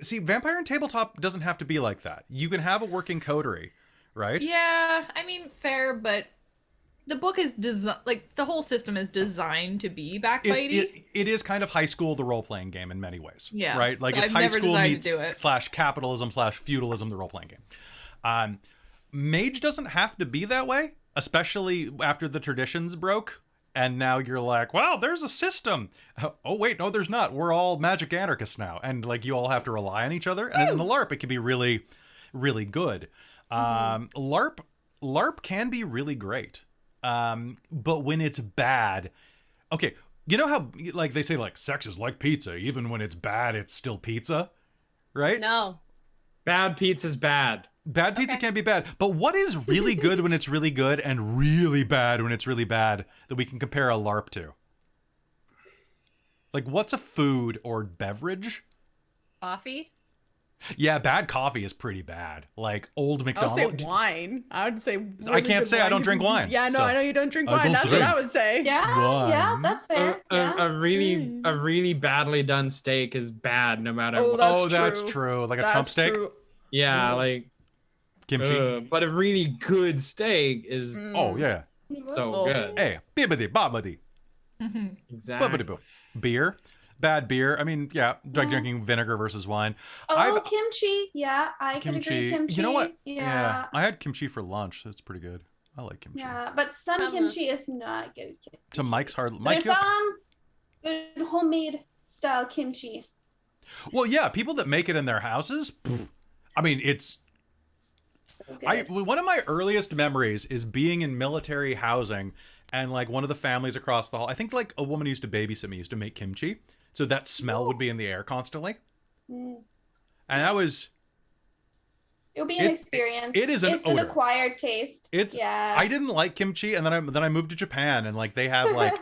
See, vampire and tabletop doesn't have to be like that. You can have a working coterie, right? Yeah, I mean, fair, but the book is like the whole system is designed to be backbitey. It is kind of high school, the role-playing game in many ways. Yeah. Right? Like So it's I've high never school decided meets to do it. / capitalism / feudalism, the role-playing game. Mage doesn't have to be that way, especially after the traditions broke. And now you're like, wow, there's a system. Oh, wait, no, there's not. We're all magic anarchists now. And like you all have to rely on each other. And in the LARP, it can be really, really good. LARP can be really great. But when it's bad, okay, you know how like they say like sex is like pizza. Even when it's bad, it's still pizza, right? No. Bad pizza's bad. Bad pizza can be bad, but what is really good when it's really good and really bad when it's really bad that we can compare a LARP to? Like, what's a food or beverage? Coffee? Yeah, bad coffee is pretty bad. Like, old I would McDonald's. say wine. I would say. I can't say I don't drink wine. Yeah, no, so- I know you don't drink I wine. don't That's drink. what I would say. Yeah, One. that's fair. Yeah. A really badly done steak is bad no matter Oh, what. that's That's true. Like a That's Trump steak, true. Yeah, like kimchi. but a really good steak is Oh yeah. so Oh. good. Hey, bibbidi bobbidi. Exactly. Bubbidi boo. Beer. Bad beer. I mean, yeah, like drinking vinegar versus wine. Oh, kimchi. Yeah, I could agree. Kimchi. You know what? Yeah. I had kimchi for lunch. That's pretty good. I like kimchi. Yeah, but some I'm kimchi is not good kimchi. To Mike's hard. Mike, There's you have- some good homemade style kimchi. well, yeah, people that make it in their houses. I mean, it's. So good. One of my earliest memories is being in military housing, and like one of the families across the hall. I think like a woman who used to babysit me used to make kimchi, so that smell would be in the air constantly. Mm. And that was. It'll be an It- experience. it is an It's an odor. acquired taste. It's. yeah. I didn't like kimchi, and then I moved to Japan, and like they have like.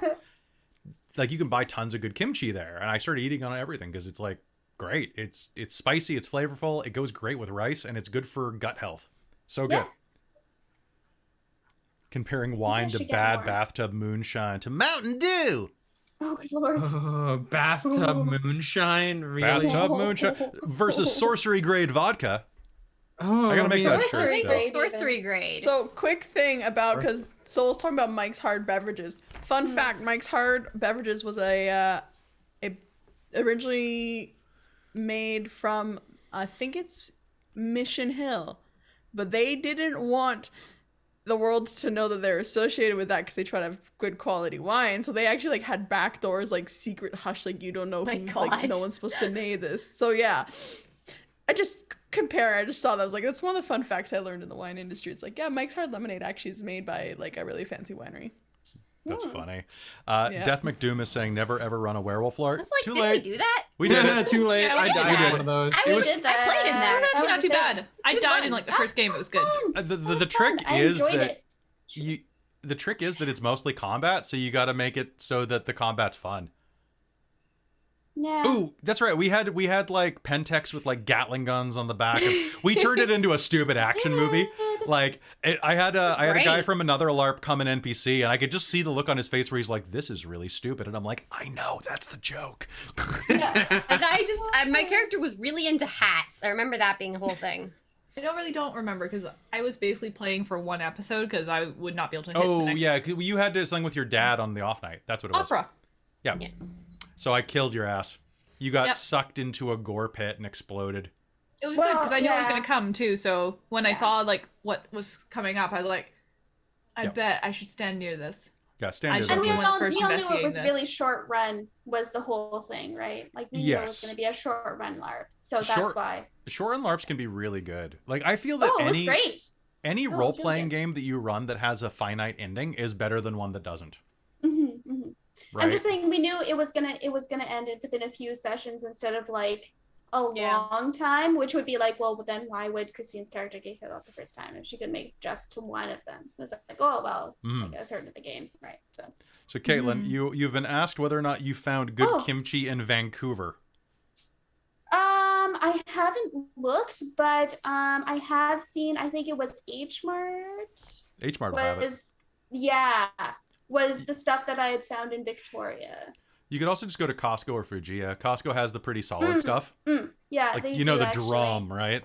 Like you can buy tons of good kimchi there, and I started eating on everything because it's like great. It's spicy, it's flavorful, it goes great with rice, and it's good for gut health. So good. Yeah. Comparing wine to should get bad more. bathtub moonshine to Mountain Dew. Oh, good lord. Oh, bathtub moonshine, really? Bathtub moonshine versus sorcery grade vodka. Oh, I gotta make that Sorcery shirt. grade. Sorcery grade. So, quick thing about, because Soul's talking about Mike's Hard Beverages. Fun fact: Mike's Hard Beverages was a originally made from, I think it's Mission Hill, but they didn't want the world to know that they're associated with that because they try to have good quality wine. So they actually like had back doors, like secret hush, like you don't know My who, God. like no one's supposed to know this. So yeah, I just I just saw that. I was like, that's one of the fun facts I learned in the wine industry. It's like, yeah, Mike's Hard Lemonade actually is made by like a really fancy winery. That's funny. Yeah. Death McDoom is saying never ever run a werewolf lark. I was like, Too did late. we do that? We did it. Too late. Yeah, we I did died that. in one of those. I was did I that. played in It that. was actually That not was too good. bad. I was died fun. in like the first game. It was good. The trick I is enjoyed that it. the trick is that it's mostly combat, so you got to make it so that the combat's fun. Yeah. Ooh, that's right. We had like Pentex with like Gatling guns on the back. And we turned it into a stupid action movie. Like I had a guy great. from another LARP come in NPC, and I could just see the look on his face where he's like, "This is really stupid," and I'm like, "I know, that's the joke." My character was really into hats. I remember that being a whole thing. I don't remember because I was basically playing for one episode because I would not be able to hit the Oh next yeah, 'cause you had this thing with your dad on the off night. That's what it was. opera. Yeah. Yeah. So I killed your ass. You got Yep. sucked into a gore pit and exploded. It was Well, good because I knew it was yeah. going to come too. So when I Yeah. saw like what was coming up, I was like, I Yep. bet I should stand near this. Yeah, I stand should there. And we be please. one all first knew it investigating was this. really short run was the whole thing, right? Like we knew it was Yes. going to be a short run LARP, so that's Short- why. Shore and LARPs can be really good. Like I feel that Oh, it was any great. any Oh, it's role really playing good. game that you run that has a finite ending is better than one that doesn't. Right? I'm just saying we knew it was gonna end it within a few sessions instead of like a Yeah. long time, which would be like, well, then why would Christine's character get killed off the first time if she could make just to one of them? It was like, oh well, it's Mm. like a third of the game, right? So So Caitlin, you've been asked whether or not you found good Oh. kimchi in Vancouver. I haven't looked, but I have seen. I think it was H Mart. H Mart will have it. Was the stuff that I had found in Victoria. You could also just go to Costco or Fujiya. Costco has the pretty solid stuff. Yeah, like, they you know, do, the actually. drum, right?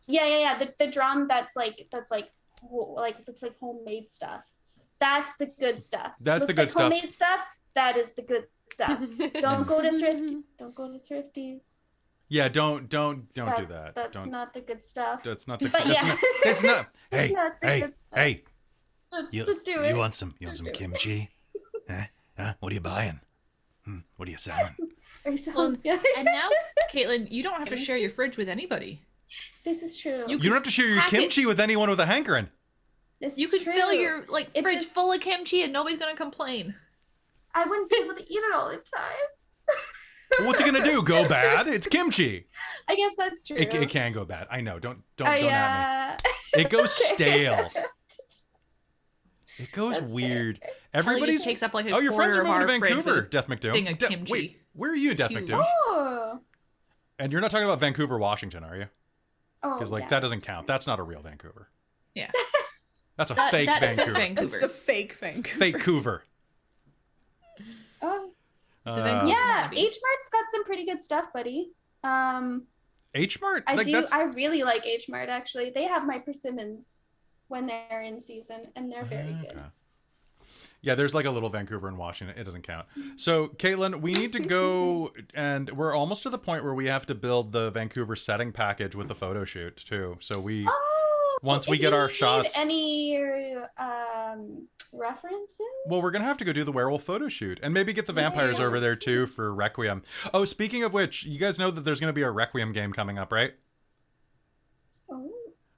Yeah. The drum that's like looks like homemade stuff. That's the good stuff. That's looks the good like stuff. Homemade stuff. That is the good stuff. Don't go to thrifties. Yeah, don't do That's that. That's not the good stuff. That's not the. But yeah. That's not. Hey, Not the good stuff. hey! Do it. You want some kimchi? Huh? What are you buying? What are you selling? Are you selling? And now, Caitlin, you don't have to share your fridge with anybody. This is true. You don't have to share your pack kimchi with anyone with a hankering. You could fill your fridge just- full of kimchi and nobody's gonna complain. I wouldn't be able to eat it all the time. What's it gonna do? Go bad? It's kimchi. I guess that's true. It can go bad. I know. Don't at me. It goes Okay. stale. It goes That's weird. Kelly Everybody's just takes up like a your friends quarter are of moving to our fridge Vancouver. with Death McDoom. thing of kimchi. Wait, where are you, Death Huge. McDoom? Oh. And you're not talking about Vancouver, Washington, are you? Oh. Because that doesn't count. That's not a real Vancouver. Yeah. That's a That's fake Vancouver. Vancouver. It's the fake Vancouver. Fake Coover. Oh. It's a Vancouver Yeah, wannabe. H Mart's got some pretty good stuff, buddy. H Mart. I really like H Mart actually. They have my persimmons when they're in season, and they're very good. Okay. Yeah, there's like a little Vancouver in Washington. It doesn't count. So, Caitlin, we need to go, and we're almost to the point where we have to build the Vancouver setting package with the photo shoot too. So once we if get you our need shots. Any references? Well, we're gonna have to go do the werewolf photo shoot, and maybe get the vampires over there too for Requiem. Oh, speaking of which, you guys know that there's gonna be a Requiem game coming up, right? Oh.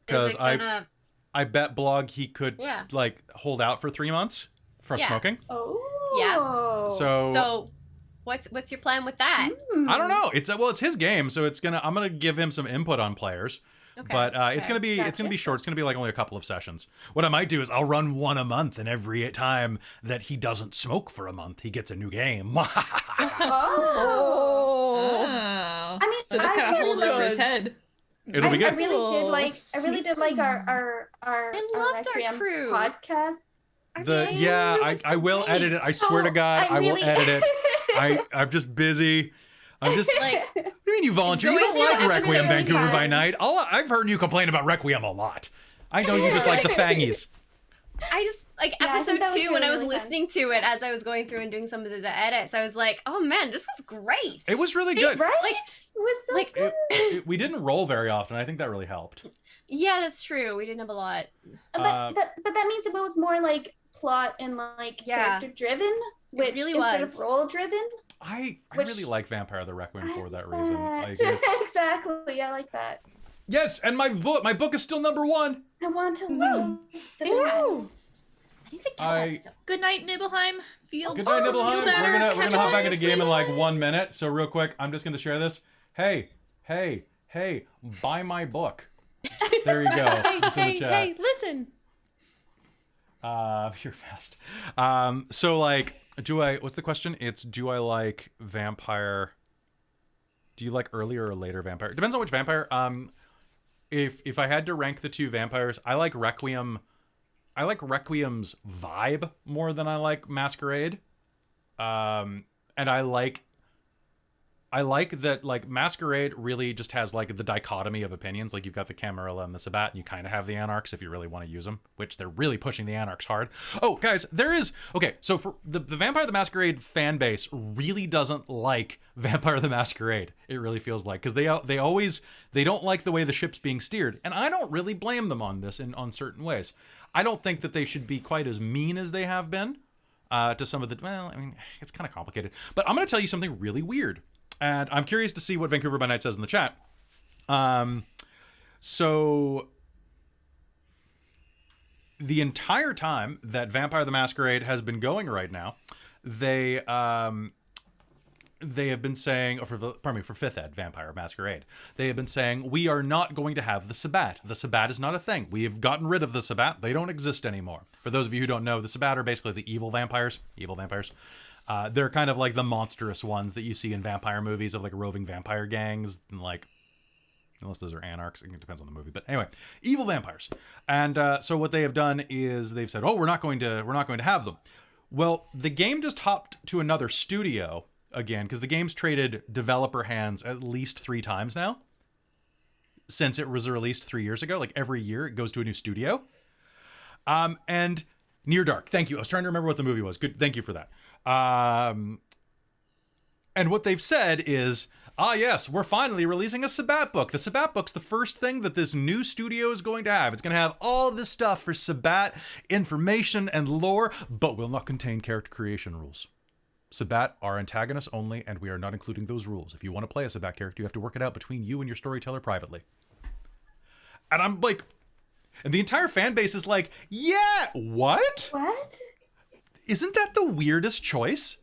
Because Is it gonna- I bet Blog he could Yeah. like hold out for 3 months from Yeah. smoking. Oh. So, what's your plan with that? I don't know. It's his game, so I'm gonna give him some input on players. Okay. But it's gonna be Gotcha. short. It's gonna be like only a couple of sessions. What I might do is I'll run one a month, and every time that he doesn't smoke for a month, he gets a new game. Oh. Oh. I mean, So that's kind I of really holding over his good. head. It'll be I good. really did like our I loved our Requiem crew. podcast. I will edit it. I swear to God, I will edit it. I'm just busy. I'm just Like, What do you mean you volunteer? You Going don't through like Requiem episodes. Vancouver by Night. I've heard you complain about Requiem a lot. I know you just like the fangies. I just like Yeah, I think episode that was 2 when I was really fun. listening to it as I was going through and doing some of the edits. I was like, oh man, this was great. It was really good. Right? it was so like- good. We didn't roll very often. I think that really helped. Yeah, that's true. We didn't have a lot. But that means it was more like plot and like Yeah. character driven, which really instead was. of role driven. I Which- really like Vampire the Requiem for that reason. Like, it's- Exactly, I like that. yes, and my book is still #1. I want to know the Congrats. I need to get that stuff. Good night, Nibelheim. Feel Good night, Nibelheim. feel We're better. gonna Catch hop up back on into some game in sleep. like 1 minute. So real quick, I'm just gonna share this. Hey, buy my book. There you go. It's in the chat. Hey, listen. You're fast. So like, what's the question? It's, do I like vampire? Do you like earlier or later vampire? Depends on which vampire. If I had to rank the two vampires, I like Requiem. I like Requiem's vibe more than I like Masquerade. And I like that, like, Masquerade really just has like the dichotomy of opinions. Like, you've got the Camarilla and the Sabbat, and you kind of have the Anarchs if you really want to use them, which they're really pushing the Anarchs hard. Oh, guys, so for the Vampire the Masquerade fan base really doesn't like Vampire the Masquerade. It really feels like, because they don't like the way the ship's being steered, and I don't really blame them on this on certain ways. I don't think that they should be quite as mean as they have been to some of the. Well, I mean, it's kind of complicated, but I'm going to tell you something really weird. And I'm curious to see what Vancouver by Night says in the chat. So the entire time that Vampire the Masquerade has been going right now, they have been saying, for 5th Ed, Vampire Masquerade, they have been saying, we are not going to have the Sabbat. The Sabbat is not a thing. We have gotten rid of the Sabbat. They don't exist anymore. For those of you who don't know, the Sabbat are basically the evil vampires. They're kind of like the monstrous ones that you see in vampire movies of like roving vampire gangs and like Unless those are anarchs. It depends on the movie. But anyway, evil vampires. And so what they have done is they've said, oh, we're not going to have them. Well, the game just hopped to another studio again, because the game's traded developer hands at least 3 times now since it was released 3 years ago. Like every year it goes to a new studio. And Near Dark. Thank you. I was trying to remember what the movie was. Good. Thank you for that. And what they've said is, yes, we're finally releasing a Sabbat book. The Sabbat book's the first thing that this new studio is going to have. It's going to have all this stuff for Sabbat information and lore, but will not contain character creation rules. Sabbat are antagonists only, and we are not including those rules. If you want to play a Sabbat character, you have to work it out between you and your storyteller privately. And I'm like, and the entire fan base is like, yeah, what? What? Isn't that the weirdest choice?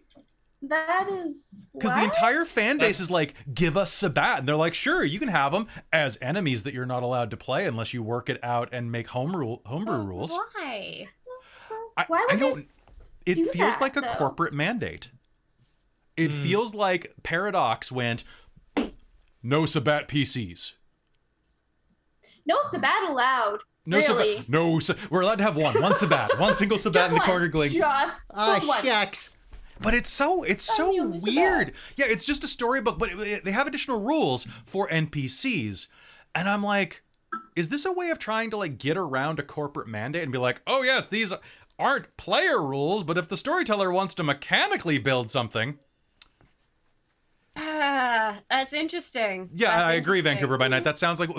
That is because the entire fan base is like, give us Sabbat, and they're like, sure, you can have them as enemies that you're not allowed to play unless you work it out and make homebrew rules. Why? Why would I don't. It do feels that, like a though? corporate mandate. It feels like Paradox went, no Sabbat PCs. No Sabbat allowed. No really? Sabbat. No, we're allowed to have one Sabbat, one single Sabbat in the corner going. Just one. Shucks. But it's so weird. Yeah, it's just a storybook, but they have additional rules for NPCs, and I'm like, is this a way of trying to like get around a corporate mandate and be like, oh yes, these aren't player rules, but if the storyteller wants to mechanically build something. That's interesting. Yeah, That's I agree, interesting. Vancouver by Night. That sounds like,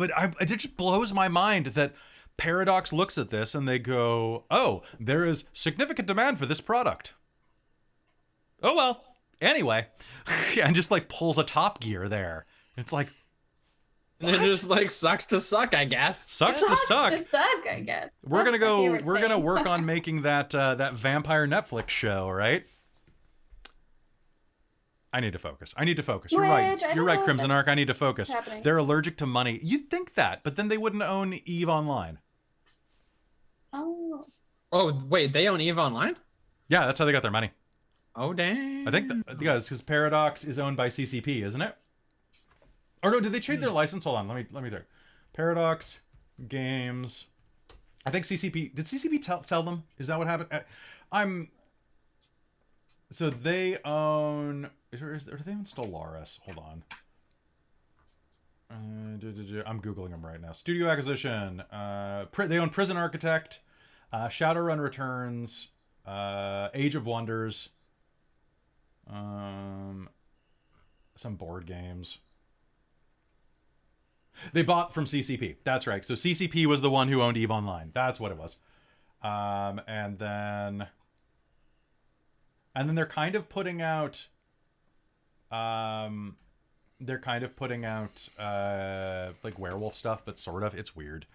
it just blows my mind that Paradox looks at this and they go, oh, there is significant demand for this product. Oh, well, anyway. And just like pulls a Top Gear there. It's like, It just like sucks to suck, I guess. sucks to suck. To suck, I guess. We're That's gonna my go. favorite We're gonna saying. work on making that that vampire Netflix show, right? I need to focus. You're Which, right. I You're don't right, know if Crimson Arc. I need to that's focus. happening. They're allergic to money. You'd think that, but then they wouldn't own EVE Online. Oh. Oh, wait, they own EVE Online? Yeah, that's how they got their money. Oh, dang. I think it's because Paradox is owned by CCP, isn't it? Or no, did they trade their license? Hold on, let me check. Paradox Games. I think CCP. Did CCP tell them? Is that what happened? So they own. Or do they own Stellaris? Hold on. I'm googling them right now. Studio acquisition. They own Prison Architect, Shadowrun Returns, Age of Wonders, some board games. They bought from CCP. That's right. So CCP was the one who owned EVE Online. That's what it was. And then they're kind of putting out. Like werewolf stuff, but sort of. It's weird.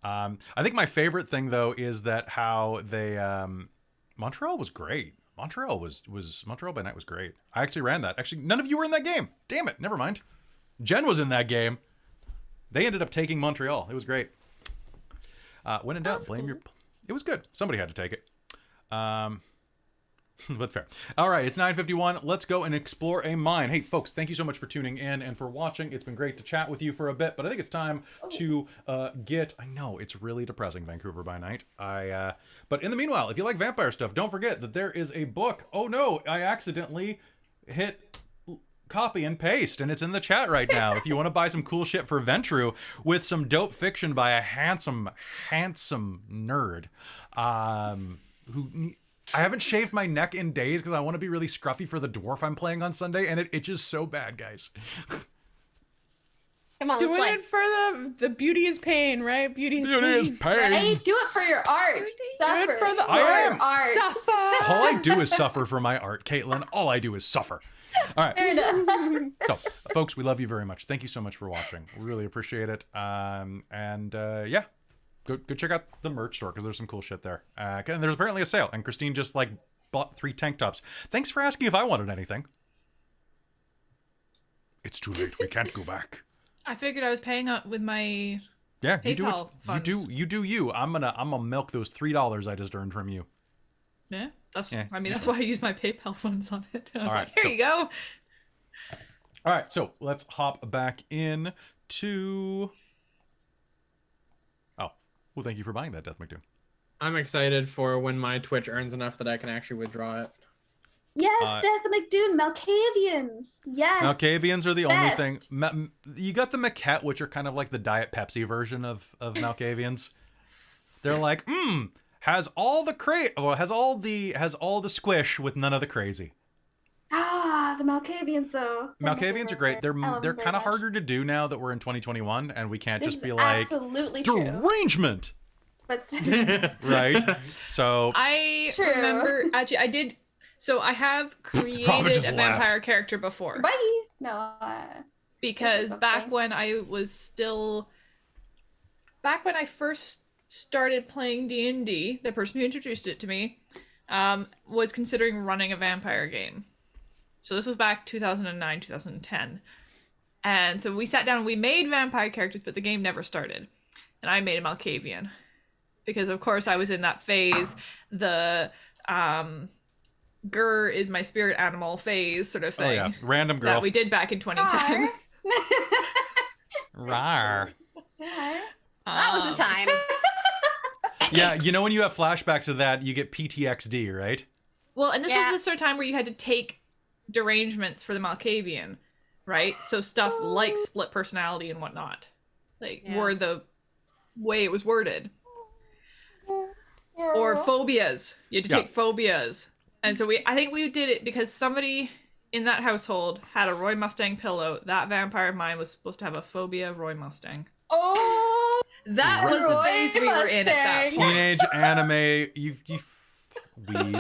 I think my favorite thing though is that how they Montreal was great. Montreal by Night was great. I actually ran that. Actually, none of you were in that game. Damn it. Never mind. Jen was in that game. They ended up taking Montreal. It was great. When in doubt, blame your. It was good. Somebody had to take it. But fair. All right, it's 9:51. Let's go and explore a mine. Hey, folks, thank you so much for tuning in and for watching. It's been great to chat with you for a bit, but I think it's time to get. I know it's really depressing, Vancouver by Night. But in the meanwhile, if you like vampire stuff, don't forget that there is a book. Oh no, I accidentally hit copy and paste, and it's in the chat right now. If you want to buy some cool shit for Ventru with some dope fiction by a handsome nerd, who. I haven't shaved my neck in days because I want to be really scruffy for the dwarf I'm playing on Sunday, and it itches so bad, guys. Come on, Doing let's it for the beauty is pain, right? Beauty is Beauty is pain. pain. Right? Do it for your art. Suffer. Do it for the I am. art. Suffer. All I do is suffer for my art, Caitlin. All I do is suffer. All right. Fair enough. So, folks, we love you very much. Thank you so much for watching. We really appreciate it. Yeah. Go check out the merch store because there's some cool shit there. And there's apparently a sale, and Christine just like bought 3 tank tops. Thanks for asking if I wanted anything. It's too late. We can't go back. I figured I was paying up with my Yeah, you do PayPal it. funds. You do you. I'm gonna milk those $3 I just earned from you. Yeah, that's. Yeah. I mean, that's why I used my PayPal funds on it. I was All right, like, here so- you go. All right, so let's hop back in to... Oh, well, thank you for buying that, Death McDoom. I'm excited for when my Twitch earns enough that I can actually withdraw it. Yes, Death McDoon, Malkavians. Yes. Malkavians are the Best. only thing. You got the Maquette, which are kind of like the Diet Pepsi version of Malkavians. They're like, has all the squish with none of the crazy. Ah, the Malkavians though. Malkavians are great. They're them they're very kind of much. harder to do now that we're in 2021 and we can't This just is be like absolutely true. derangement, But right? So I True. remember actually I did. So I have Robin created just a vampire laughed. character before Buddy. No. because Okay. back when I first started playing D&D, the person who introduced it to me was considering running a vampire game. So this was back 2009, 2010. And so we sat down and we made vampire characters, but the game never started. And I made a Malkavian. Because of course I was in that phase, the Gur is my spirit animal phase sort of thing. oh yeah, random girl. That we did back in 2010. Rawr. That was the time. Yeah, you know when you have flashbacks of that, you get PTXD, right? Well, and this Yeah. was the sort of time where you had to take derangements for the Malkavian, right? So stuff like split personality and whatnot, like Yeah. were the way it was worded. Or phobias. You had to Yeah. take phobias. And so I think we did it because somebody in that household had a Roy Mustang pillow. That vampire of mine was supposed to have a phobia of Roy Mustang. Oh, That was the Roy phase we were in at that Mustang. point. Teenage anime, you weed.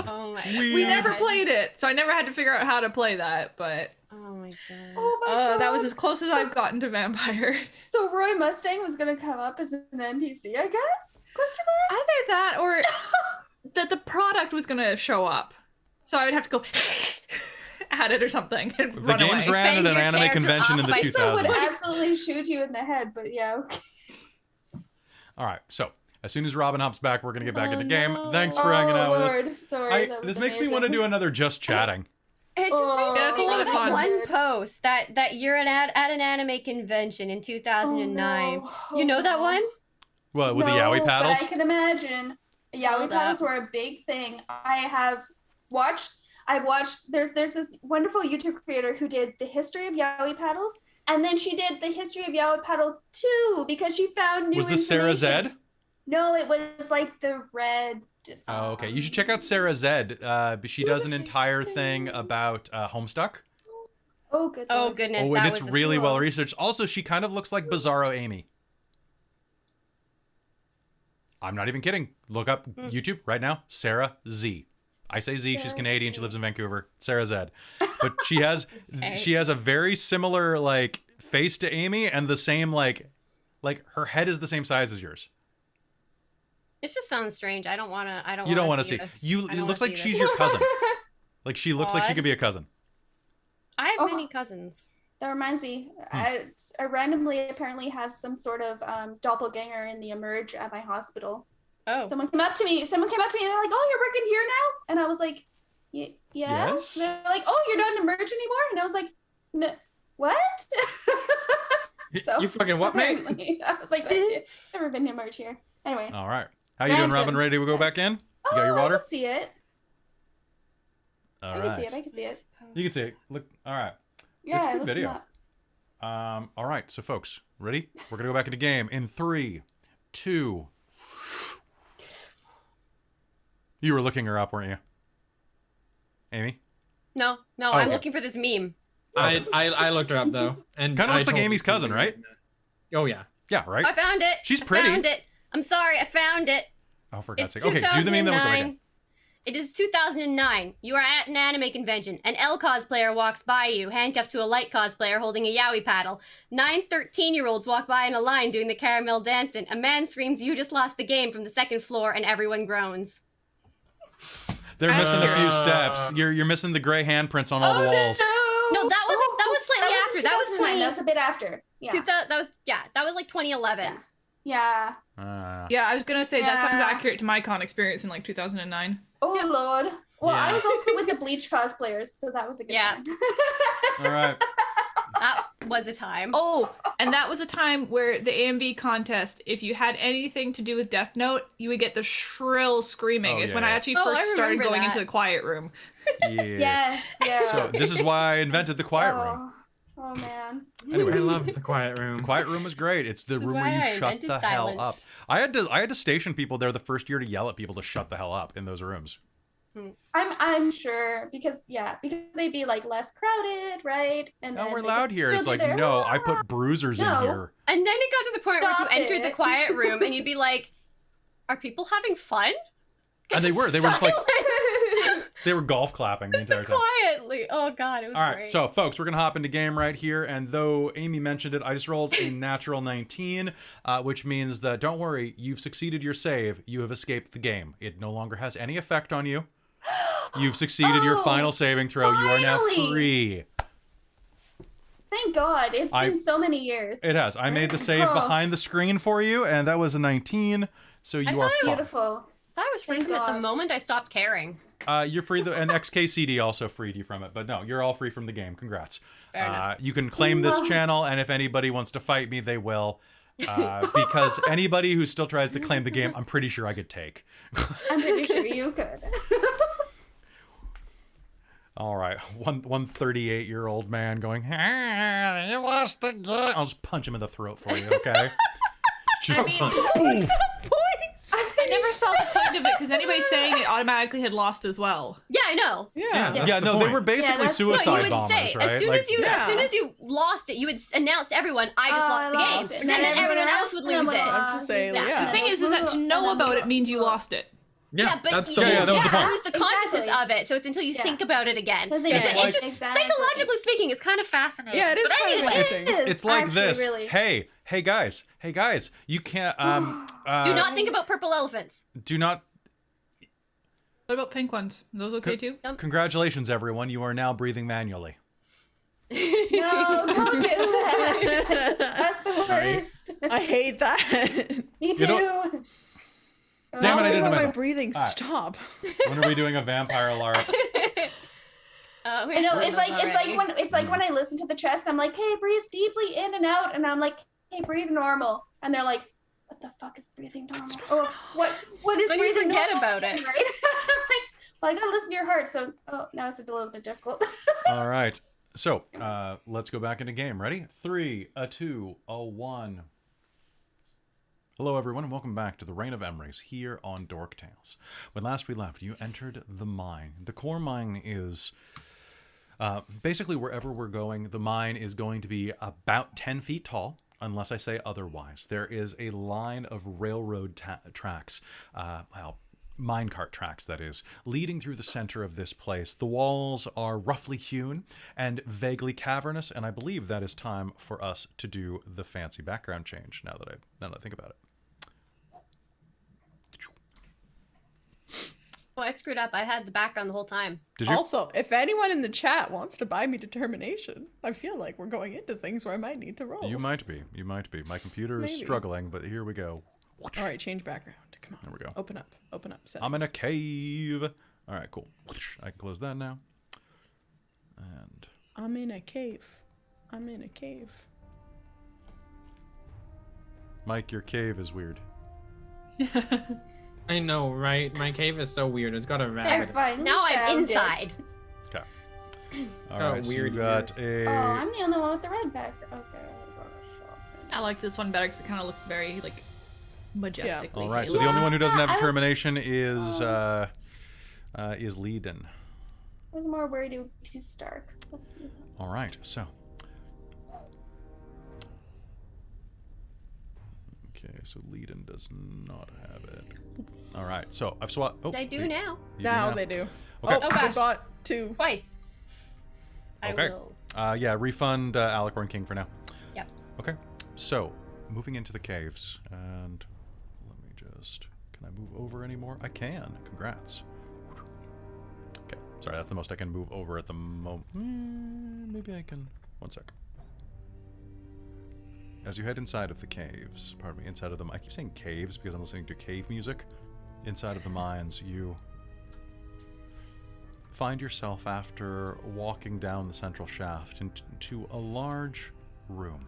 Oh my We never God. played it, so I never had to figure out how to play that, but Oh my god. Oh my God. that was as close as I've gotten to vampire. So Roy Mustang was gonna come up as an NPC, I guess? Question mark? Either that or that the product was gonna show up. So I would have to go at it or something and The run games away. ran at Banged an your anime character convention in off the by someone. 2000s. Would absolutely shoot you in the head, but yeah. Okay. All right, so as soon as Robin hops back, we're gonna get back Oh, into game. no. Thanks for hanging out with us. Lord, sorry. that was This makes me want to amazing. do another just chatting. It's just Oh, Yeah, it's a lot of this fun. one post that you're at an anime convention in 2009. Oh, You know that no. one? What with the No, yaoi paddles? But I can imagine. Yaoi Hold paddles up. were a big thing. I've watched there's this wonderful YouTube creator who did the history of yaoi paddles, and then she did the history of yaoi paddles too, because she found new Was this Sarah information. Zed? No, it was like the red. Oh, okay. You should check out Sarah Zed. She does an did I entire say? thing about Homestuck. Oh, good. Oh Lord. goodness, Oh, and that it's was really cool. well researched. Also, she kind of looks like Bizarro Amy. I'm not even kidding. Look up YouTube right now. Sarah Z. I say Z. She's Sarah Canadian. Z. She lives in Vancouver. Sarah Zed. But she has Okay. she has a very similar like face to Amy and the same like her head is the same size as yours. It just sounds strange. I don't want to. You don't want to see. this. You. I It don't looks wanna like see she's this. your cousin. Like she looks like she Odd. could be a cousin. I have Oh. many cousins. That reminds me, I randomly apparently have some sort of doppelganger in the Emerge at my hospital. Oh. Someone came up to me and they're like, "Oh, you're working here now?" And I was like, yeah. Yes. And they're like, "Oh, you're not an Emerge anymore?" And I was like, "No, what?" So You fucking what, mate? apparently, I was like, "I've never been to Emerge here." Anyway, All right. How you doing, Robin? Random. Ready to go back in? You got your I water? can see it. All I right. can see it. I can see it. You can see it. Look. All right. Yeah, It's a good look video. them up. All right. So, folks, ready? We're gonna go back into game in 3, 2. You were looking her up, weren't you, Amy? No, Oh, I'm okay. looking for this meme. I looked her up though, and Kinda I looks like told Amy's you- cousin, right? Oh yeah. Yeah. Right. I found it. She's I pretty. Found it. I'm sorry, I found it. Oh, for God's It's sake. Okay. Do the meme. Then we'll go back in. 2009. It is 2009. You are at an anime convention. An L cosplayer walks by you, handcuffed to a light cosplayer holding a yaoi paddle. 9 13-year-olds walk by in a line doing the caramel dancing. A man screams, "You just lost the game" from the second floor, and everyone groans. They're missing a few Uh, steps. You're missing the gray handprints on all the walls. No, that was slightly after. That was 2009. That's a bit after. Yeah. 2000, that was like 2011. Yeah. Yeah, I was gonna say that sounds Yeah. accurate to my con experience in like 2009. Oh Lord. Well, Yeah. I was also with the Bleach cosplayers, so that was a good Yeah. time. All right. was a time. Oh, and that was a time where the AMV contest, if you had anything to do with Death Note, you would get the shrill screaming. Oh, It's yeah, when I yeah. actually Oh, first I started remember going that. into the quiet room. Yeah. Yes, yeah. So this is why I invented the quiet room. Oh man. I Anyway, love the quiet room. the quiet room was great. It's the This is room why where I you shut invented the hell silence. up. I had to station people there the first year to yell at people to shut the hell up in those rooms. I'm sure because they'd be like less crowded, right? And No, then we're they loud could here. still It's be like, there. no, I put bruisers in No. here. And then it got to the point Stop where you entered the it. quiet room and you'd be like, are people having fun? And they were just like, Silence. they were golf clapping the entire time. Quietly. Oh god, it was All right, great. so folks, we're gonna hop into game right here, and though Amy mentioned it, I just rolled a natural 19, which means that don't worry, you've succeeded your save. You have escaped the game. It no longer has any effect on you. You've succeeded your Oh, final saving throw. You are now finally. free. Thank God. It's been so many years. It has. I made the save Oh. behind the screen for you, and that was a 19. So you are thought it fine. Beautiful. I thought I was free Thank from it the God. moment I stopped caring. You're free, and XKCD also freed you from it. But no, you're all free from the game. Congrats. Fair enough. You can claim this channel, and if anybody wants to fight me, they will. Because anybody who still tries to claim the game, I'm pretty sure I could take. I'm pretty sure you could. All right, one 38-year-old man going, "Ah, you lost the game." I'll just punch him in the throat for you, okay? Just I mean, boom. I never saw the point of it because anybody saying it automatically had lost as well. Yeah, I know. Yeah. That's Yeah, the no, they point. were basically that's- No, suicide you would bombers, say right? as soon Like, as you Yeah. as soon as you lost it, you would announce to everyone, "I just lost the I game," lost it. and then everyone else would lose would it. have to say, yeah. The thing is that to know about it means you lost it. Yeah, but that's you the Yeah, whole that was the point. lose the consciousness Exactly. of it. So it's until you Yeah. think about it again. The thing It's is, an like- exactly. psychologically speaking, it's kind of fascinating. Yeah, it is But kind of anyway, interesting. It's like actually, this. Really. Hey guys, you can't do not think about purple elephants. do not What about pink ones? Are those okay too? congratulations everyone, you are now breathing manually. No, don't do that. That's the worst. I hate that. Me too. You know- Damn it, I did it When my myself. breathing All right. stop. When are we doing a vampire LARP? I know it's like when I listen to the chest, I'm like, hey, breathe deeply in and out, and I'm like, hey, breathe normal, and they're like, what the fuck is breathing normal? Or what is When you breathing forget normal? about it. Right? I'm like, well, I gotta listen to your heart, so now it's a little bit difficult. All right. So, let's go back into game. Ready? 3, a 2, a 1. Hello, everyone, and welcome back to the Reign of Emrys here on Dork Tales. When last we left, you entered the mine. The core mine is basically wherever we're going. The mine is going to be about 10 feet tall, unless I say otherwise. There is a line of railroad tracks, minecart tracks, that is, leading through the center of this place. The walls are roughly hewn and vaguely cavernous, and I believe that is time for us to do the fancy background change now that I think about it. Well, I screwed up. I had the background the whole time. Did you? Also, if anyone in the chat wants to buy me determination, I feel like we're going into things where I might need to roll. You might be. My computer is Maybe. struggling, but here we go. All right, change background. Come on. There we go. Open up. Settings. I'm in a cave. All right, cool. I can close that now. And I'm in a cave. Mike, your cave is weird. I know, right? My cave is so weird. It's got a I rabbit. finally Now I'm found inside. it. Okay. All Oh, right, so you weird got Oh, a. I'm the only one with the red background. Okay. I'll go to shop. I like this one better because it kind of looked very like majestically. All right, so Halo. the only one who doesn't have I was- determination is Leiden. I was more worried it would be too stark. Let's see. All right, so. Okay, so Leiden does not have it. All right, so I've swapped. Oh, I do wait, now. you Now now. they do. Okay. Oh, gosh. I bought 2. Twice. Okay. I will. Yeah, refund Alicorn King for now. Yep. Okay, so moving into the caves, and let me just. Can I move over anymore? I can. Congrats. Okay, sorry, that's the most I can move over at the moment. Maybe I can. One sec. As you head inside of the caves, pardon me, inside of them. I keep saying caves because I'm listening to cave music. Inside of the mines, you find yourself after walking down the central shaft into a large room.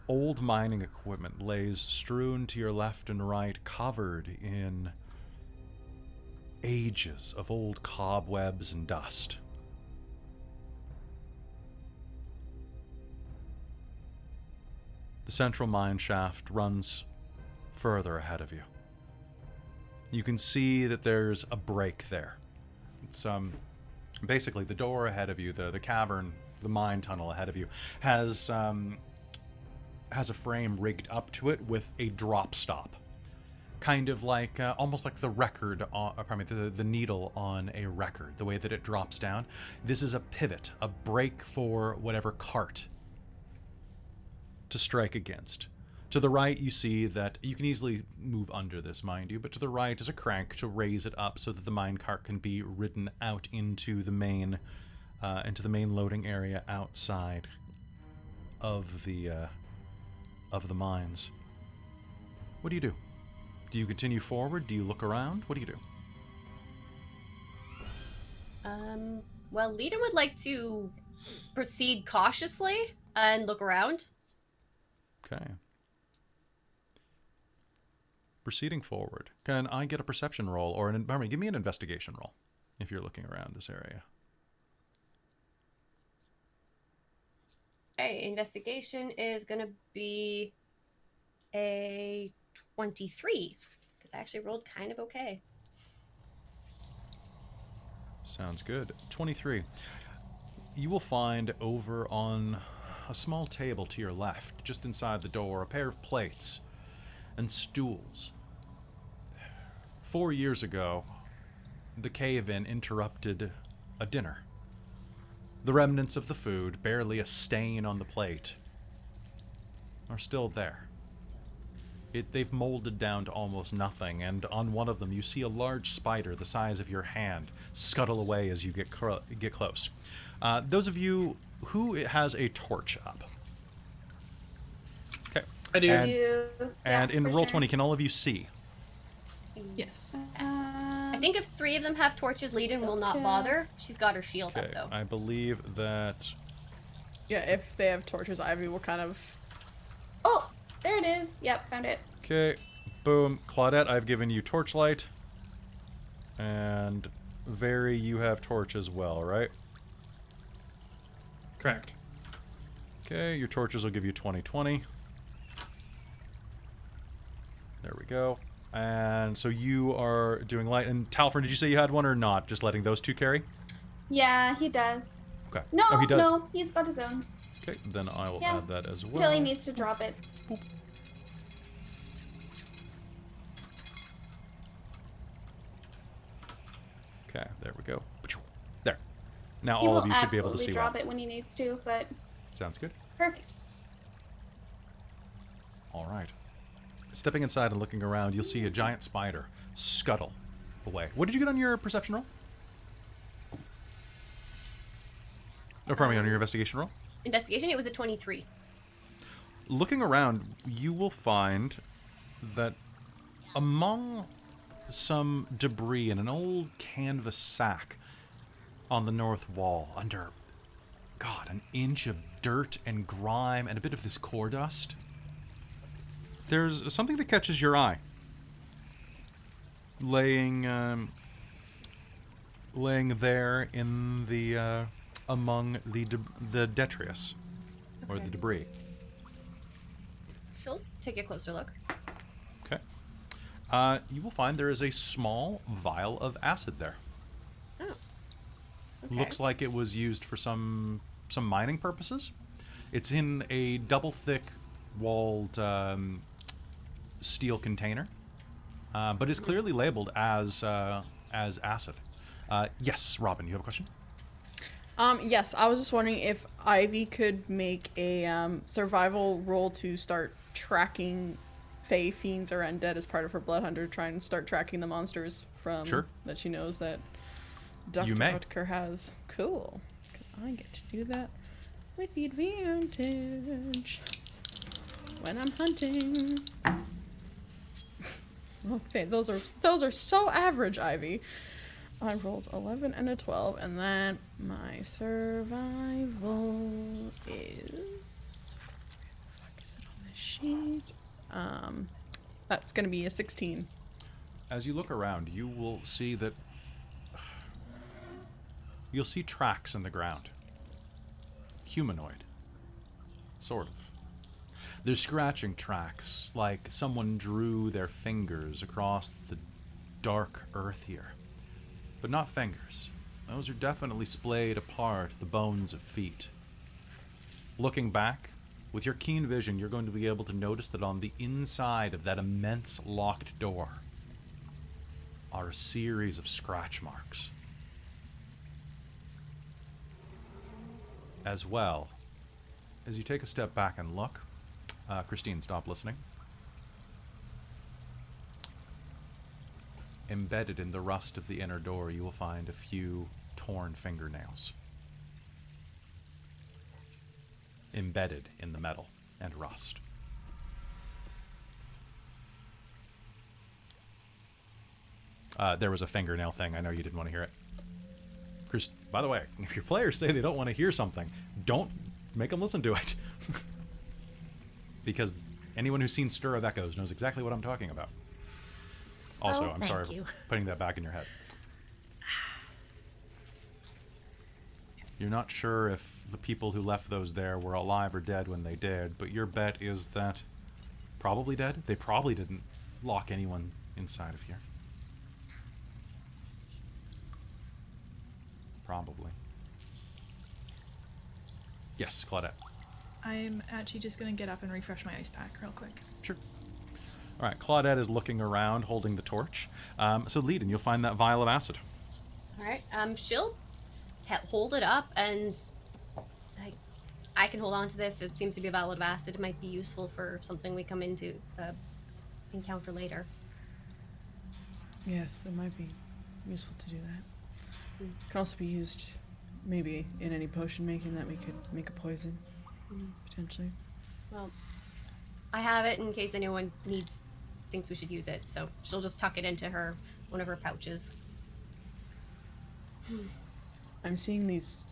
Old mining equipment lays strewn to your left and right, covered in ages of old cobwebs and dust. The central mine shaft runs further ahead of you. You can see that there's a break there. It's basically the door ahead of you, the cavern, the mine tunnel ahead of you, has a frame rigged up to it with a drop stop. Kind of like, almost like the record, the needle on a record, the way that it drops down. This is a pivot, a break for whatever cart to strike against. To the right, you see that you can easily move under this, mind you, but to the right is a crank to raise it up so that the mine cart can be ridden out into the main loading area outside of the mines. What do you do? Do you continue forward? Do you look around? What do you do? Well, Leader would like to proceed cautiously and look around. Okay. Proceeding forward. Can I get a perception roll or give me an investigation roll if you're looking around this area? Okay, investigation is going to be a 23 because I actually rolled kind of okay. Sounds good. 23. You will find over on a small table to your left, just inside the door, a pair of plates and stools. 4 years ago, the cave-in interrupted a dinner. The remnants of the food, barely a stain on the plate, are still there. They've molded down to almost nothing, and on one of them you see a large spider the size of your hand scuttle away as you get close. Those of you who has a torch up. Okay. I do. And in for roll sure. 20, can all of you see? Yes. I think if 3 of them have torches, Leadin will not Gotcha. bother. She's got her shield Okay, up, though. I believe that... Yeah, if they have torches, Ivy will kind of... Oh, there it is. Yep, found it. Okay, boom. Claudette, I've given you torchlight. And Very, you have torch as well, right? Correct. Okay, your torches will give you 20/20. There we go. And so you are doing light. And Talfrin, did you say you had one or not? Just letting those two carry? Yeah, he does. Okay. No, Oh, he does. no, he's got his own. Okay, then I will Yeah. add that as well. Until he needs to drop it. Okay, there we go. There. Now He all will of you should be able to absolutely see drop well. it when he needs to, but Sounds good. perfect. All right. Stepping inside and looking around, you'll see a giant spider scuttle away. What did you get on your perception roll? Or pardon me, on your investigation roll? Investigation, it was a 23. Looking around, you will find that among some debris in an old canvas sack on the north wall, under, God, an inch of dirt and grime and a bit of this core dust, there's something that catches your eye. Laying there in the among the detritus, or the debris. She'll take a closer look. Okay. You will find there is a small vial of acid there. Oh. Okay. Looks like it was used for some mining purposes. It's in a double thick walled steel container, but is clearly labeled as acid. Yes, Robin, you have a question? Yes, I was just wondering if Ivy could make a survival roll to start tracking Fey, Fiends, or Undead as part of her Blood Hunter, try and start tracking the monsters from that she knows that Dr. You may. Otker has. Cool. Because I get to do that with the advantage when I'm hunting. Okay, those are so average, Ivy. I rolled 11 and a 12, and then my survival is... Fuck, is it on this sheet? That's gonna be a 16. As you look around, you will see that you'll see tracks in the ground. Humanoid. Sort of. They're scratching tracks, like someone drew their fingers across the dark earth here. But not fingers. Those are definitely splayed apart, the bones of feet. Looking back, with your keen vision, you're going to be able to notice that on the inside of that immense locked door are a series of scratch marks. As well, as you take a step back and look, Christine, stop listening. Embedded in the rust of the inner door, you will find a few torn fingernails. Embedded in the metal and rust. There was a fingernail thing. I know you didn't want to hear it. Chris, by the way, if your players say they don't want to hear something, don't make them listen to it. Because anyone who's seen Stir of Echoes knows exactly what I'm talking about. Also, I'm sorry for putting that back in your head. You're not sure if the people who left those there were alive or dead when they did, but your bet is that probably dead. They probably didn't lock anyone inside of here. Probably. Yes, Claudette. I'm actually just gonna get up and refresh my ice pack real quick. Sure. All right, Claudette is looking around, holding the torch. So, Leiden, you'll find that vial of acid. All right. She'll hold it up, and I can hold on to this. It seems to be a vial of acid. It might be useful for something we come into encounter later. Yes, it might be useful to do that. Can also be used, maybe, in any potion making that we could make a poison, potentially. Well, I have it in case anyone thinks we should use it. So she'll just tuck it into one of her pouches. I'm seeing these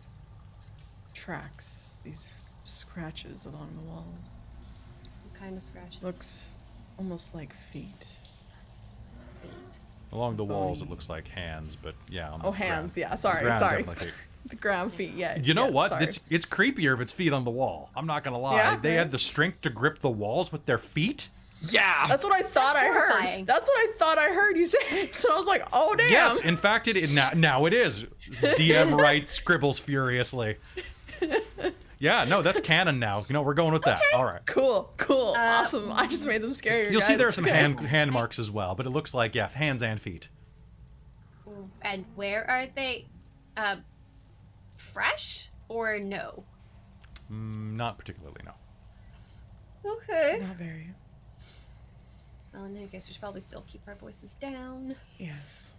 tracks, these scratches along the walls. What kind of scratches? Looks almost like feet. Feet. Along the walls, it looks like hands, but yeah. On the hands, ground. yeah. Sorry. The ground feet, yeah. You know what? Sorry. It's creepier if it's feet on the wall. I'm not gonna lie. Yeah, they right? had the strength to grip the walls with their feet. Yeah. That's what I thought I horrifying. heard. That's what I thought I heard you say. So I was like, oh damn. Yes, in fact, now it is. DM writes, scribbles furiously. Yeah, no, that's canon now. We're going with that. All right. Cool. Awesome. I just made them scarier. You'll guys. see there are some It's okay. hand marks as well, but it looks like, yeah, hands and feet. And where are they? Fresh or no? Not particularly, no. Okay. Not very. Well, in any case, we should probably still keep our voices down. Yes.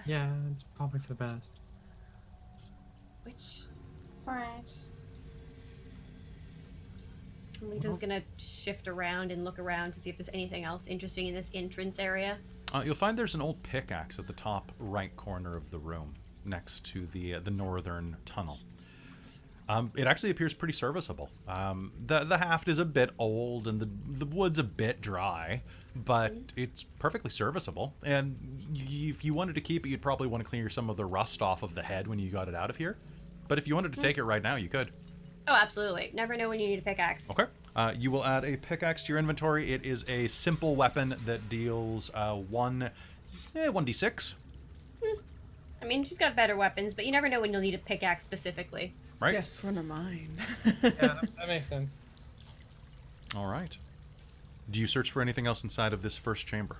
Yeah, it's probably for the best. Which All right. Legion's gonna shift around and look around to see if there's anything else interesting in this entrance area. You'll find there's an old pickaxe at the top right corner of the room, next to the northern tunnel. It actually appears pretty serviceable. The haft is a bit old and the wood's a bit dry, but it's perfectly serviceable. And if you wanted to keep it, you'd probably want to clear some of the rust off of the head when you got it out of here. But if you wanted to take it right now, you could. Oh, absolutely. Never know when you need a pickaxe. Okay. You will add a pickaxe to your inventory. It is a simple weapon that deals 1d6. I mean, she's got better weapons, but you never know when you'll need a pickaxe specifically. Right? Guess one of mine. Yeah, that makes sense. All right. Do you search for anything else inside of this first chamber?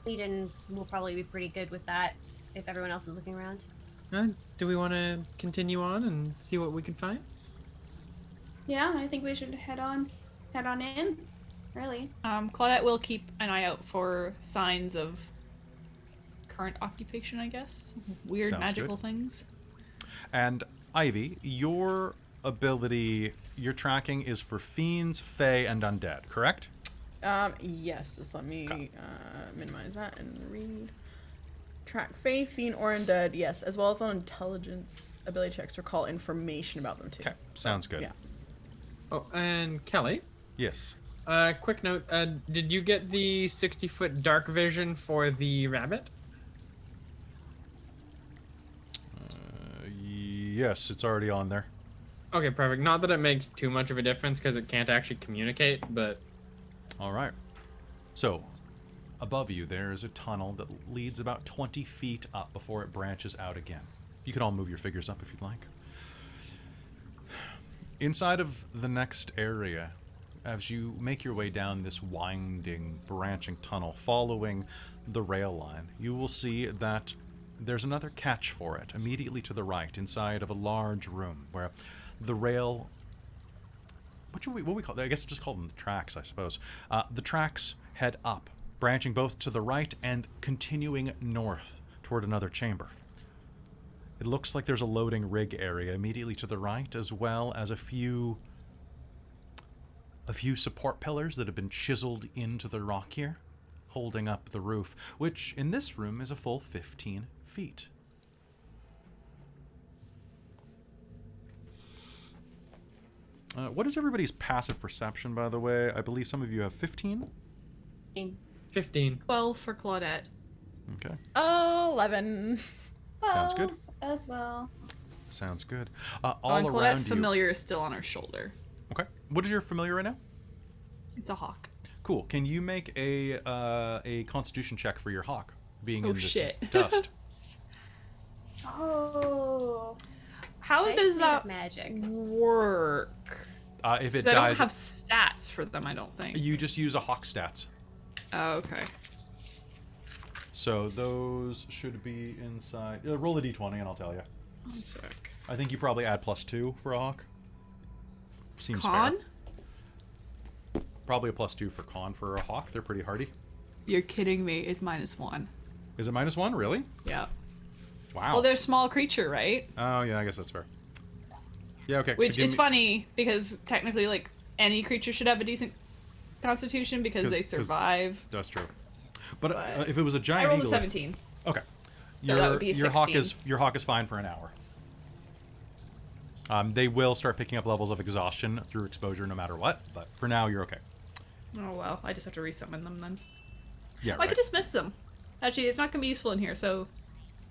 Eden will probably be pretty good with that if everyone else is looking around. Do we want to continue on and see what we can find? Yeah, I think we should head on in. Really. Claudette will keep an eye out for signs of current occupation, I guess. Weird Sounds magical good. things. And Ivy, your ability, your tracking is for fiends, fae, and undead, correct? Yes. Just let me minimize that and read. track Fae, Fiend, or Undead, yes, as well as on intelligence ability checks to recall information about them too. Okay, sounds good. Yeah. Oh, and Kelly, Yes. quick note, did you get the 60-foot dark vision for the rabbit? Yes, it's already on there. Okay, perfect. Not that it makes too much of a difference because it can't actually communicate, but All right. So, above you, there is a tunnel that leads about 20 feet up before it branches out again. You can all move your figures up if you'd like. Inside of the next area, as you make your way down this winding, branching tunnel following the rail line, you will see that there's another catch for it immediately to the right, inside of a large room where the rail... What we call? I guess just call them the tracks, I suppose. The tracks head up, branching both to the right and continuing north toward another chamber. It looks like there's a loading rig area immediately to the right, as well as a few support pillars that have been chiseled into the rock here, holding up the roof, which in this room is a full 15 feet. What is everybody's passive perception, by the way? I believe some of you have 15? 15. 12 for Claudette. Okay. 11. Sounds good. 12 as well. Sounds good. And All Claudette's around you... familiar is still on her shoulder. Okay. What is your familiar right now? It's a hawk. Cool. Can you make a constitution check for your hawk, being Oh, in this shit. dust? Oh. How Nice does bit of that magic? work? If it 'Cause I don't dies, have stats for them, I don't think. you just use a hawk stats. Oh, okay. So those should be inside. Roll a d20 and I'll tell you. One sec. I think you probably add +2 for a hawk. Seems Con? fair. Probably a +2 for con for a hawk. They're pretty hardy. You're kidding me. It's -1. Is it -1? Really? Yeah. Wow. Well, they're a small creature, right? Oh yeah, I guess that's fair. Yeah. Okay. Which give is me- funny because technically, like, any creature should have a decent constitution because they 'Cause- survive. That's true. But But if it was a I giant rolled a eagle, 17. okay. So that would be a your hawk 16. your hawk is fine for an hour. They will start picking up levels of exhaustion through exposure no matter what, but for now you're okay. Oh well, I just have to resummon them then. Yeah. Well, I could dismiss them. Actually, it's not going to be useful in here, so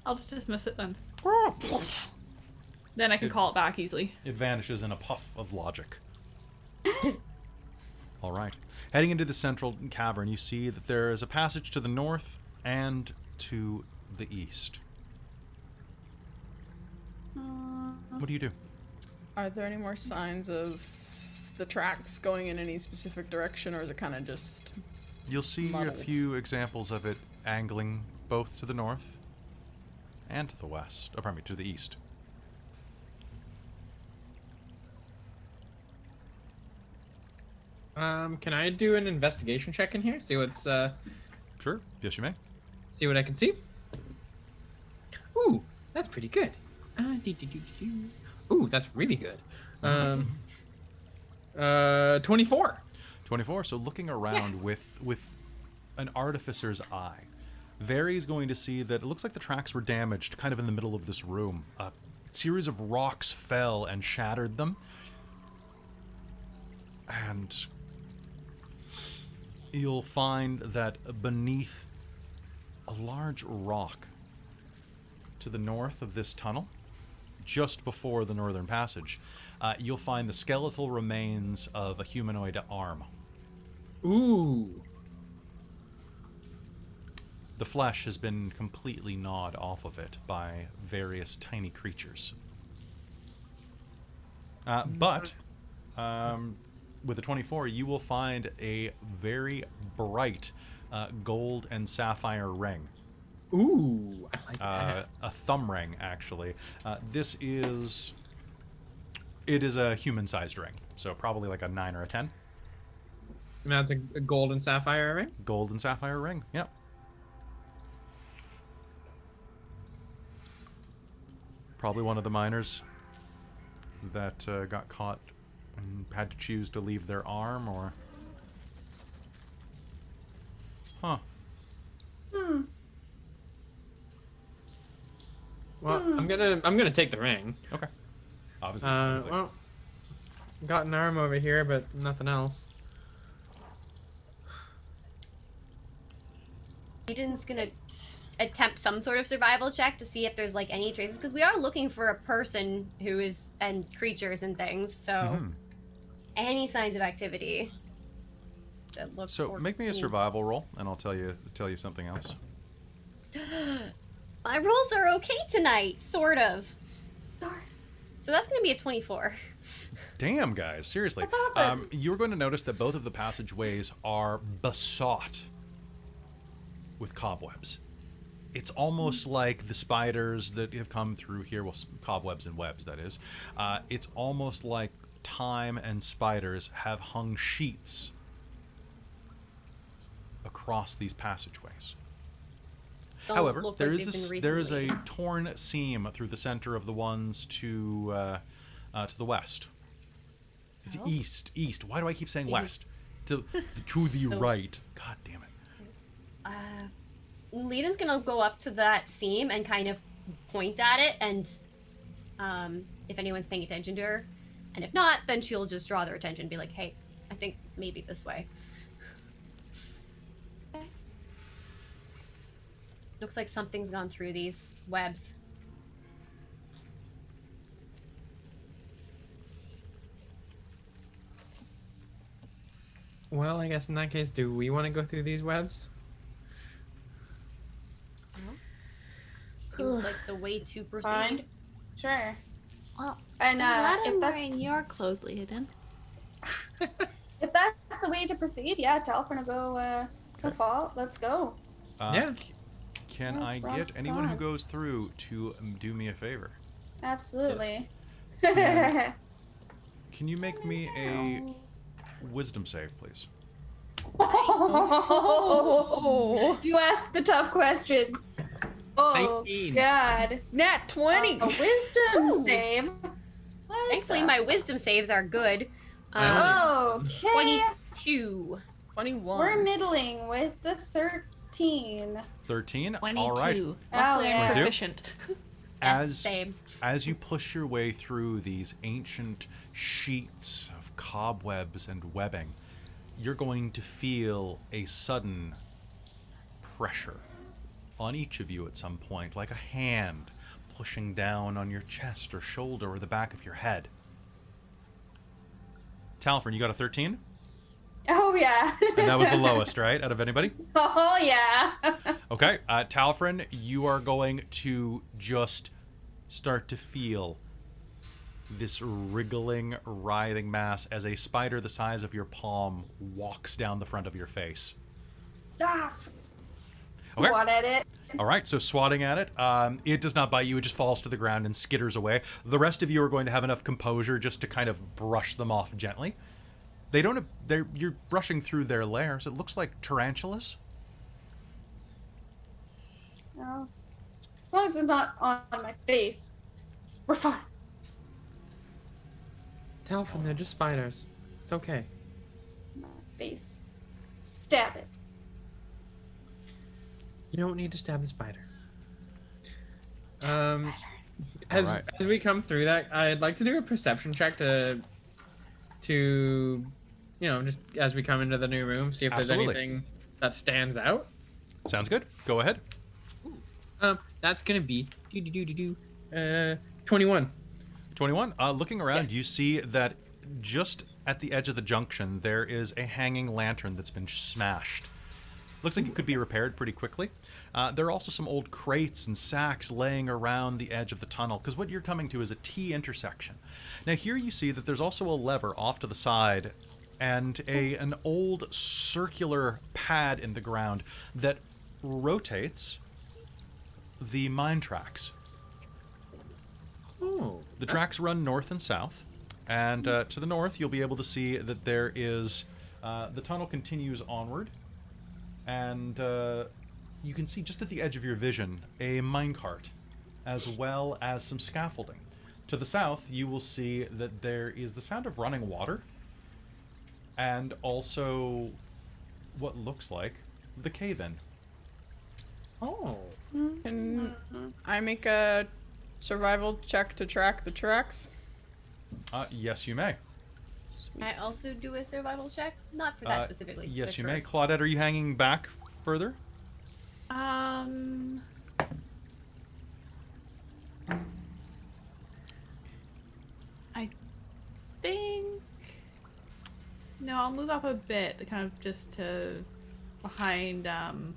I'll just dismiss it then. Then I can call it back easily. It vanishes in a puff of logic. All right. Heading into the central cavern, you see that there is a passage to the north and to the east. What do you do? Are there any more signs of the tracks going in any specific direction, or is it kind of just... You'll see a Muddled. few examples of it angling both to the north and to the west. Oh, pardon me, to the east. Can I do an investigation check in here? See what's Sure. Yes, you may. see what I can see. Ooh, that's pretty good. Ooh, that's really good. 24. 24. So looking around with an artificer's eye, Vary's going to see that it looks like the tracks were damaged kind of in the middle of this room. A series of rocks fell and shattered them. And you'll find that beneath a large rock to the north of this tunnel, just before the northern passage, you'll find the skeletal remains of a humanoid arm. Ooh. The flesh has been completely gnawed off of it by various tiny creatures. But with a 24, you will find a very bright gold and sapphire ring. Ooh, I like that. A thumb ring, actually. It is a human-sized ring, so probably like a 9 or a 10. And that's a gold and sapphire ring? Gold and sapphire ring, yep. Probably one of the miners that got caught and had to choose to leave their arm, or... Huh. Well, I'm gonna take the ring. Okay. Obviously. Well, got an arm over here, but nothing else. Aiden's gonna attempt some sort of survival check to see if there's like any traces, because we are looking for a person who is and creatures and things. So any signs of activity that look. So make me a survival roll, and I'll tell you something else. My rolls are okay tonight, sort of. So that's gonna be a 24. Damn, guys, seriously. That's awesome. You're going to notice that both of the passageways are besought with cobwebs. It's almost like the spiders that have come through here, well, cobwebs and webs, that is. It's almost like time and spiders have hung sheets across these passageways. Don't However, look there like is they've been a recently. torn seam through the center of the ones to the west. It's east. Why do I keep saying west? To the right. God damn it. Leden's gonna go up to that seam and kind of point at it, and if anyone's paying attention to her, and if not, then she'll just draw their attention and be like, hey, I think maybe this way. Okay. Looks like something's gone through these webs. Well, I guess in that case, do we want to go through these webs? Seems like the way to proceed. Fine. Sure. Well, And glad I'm if that's wearing your clothes, Leiden. if that's the way to proceed, yeah, Talfrin will go fall. Let's go. Yeah. Can I Let's get rock anyone who on. goes through to do me a favor? Absolutely. Can you make me a wisdom save, please? You ask the tough questions. Oh 19. God! Nat 20. A wisdom save. What Thankfully, the- my wisdom saves are good. Okay. 22. 21. We're middling with the 13. 13. 22. All right. Luckily, Oh, I'm yeah. proficient. As Same. as you push your way through these ancient sheets of cobwebs and webbing, you're going to feel a sudden pressure on each of you at some point, like a hand pushing down on your chest or shoulder or the back of your head. Talfrin, you got a 13? Oh yeah. And that was the lowest, right, out of anybody? Oh yeah. Okay, Talfrin, you are going to just start to feel this wriggling, writhing mass as a spider the size of your palm walks down the front of your face. Ah, Okay. swat at it. All right, so swatting at it, it does not bite you. It just falls to the ground and skitters away. The rest of you are going to have enough composure just to kind of brush them off gently. They don't. You're brushing through their lairs. It looks like tarantulas. No. As long as it's not on my face, we're fine. Talfrin, they're just spiders. It's okay. My face. Stab it. You don't need to stab the spider. Stab Um, the spider. As Alright. as we come through that, I'd like to do a perception check to just as we come into the new room, see if Absolutely. there's anything that stands out. Sounds good. Go ahead. That's gonna be 21. 21. Looking around, you see that just at the edge of the junction, there is a hanging lantern that's been smashed. Looks like it could be repaired pretty quickly. There are also some old crates and sacks laying around the edge of the tunnel, because what you're coming to is a T intersection. Now here you see that there's also a lever off to the side and an old circular pad in the ground that rotates the mine tracks. Oh, The tracks run north and south, and to the north you'll be able to see that there is the tunnel continues onward, and you can see just at the edge of your vision a minecart, as well as some scaffolding. To the south you will see that there is the sound of running water, and also what looks like the cave-in. Oh. Can I make a survival check to track the tracks? Yes, you may. I also do a survival check, not for that specifically. Yes, but you for- may. Claudette, are you hanging back further? I think. No, I'll move up a bit, kind of just to behind the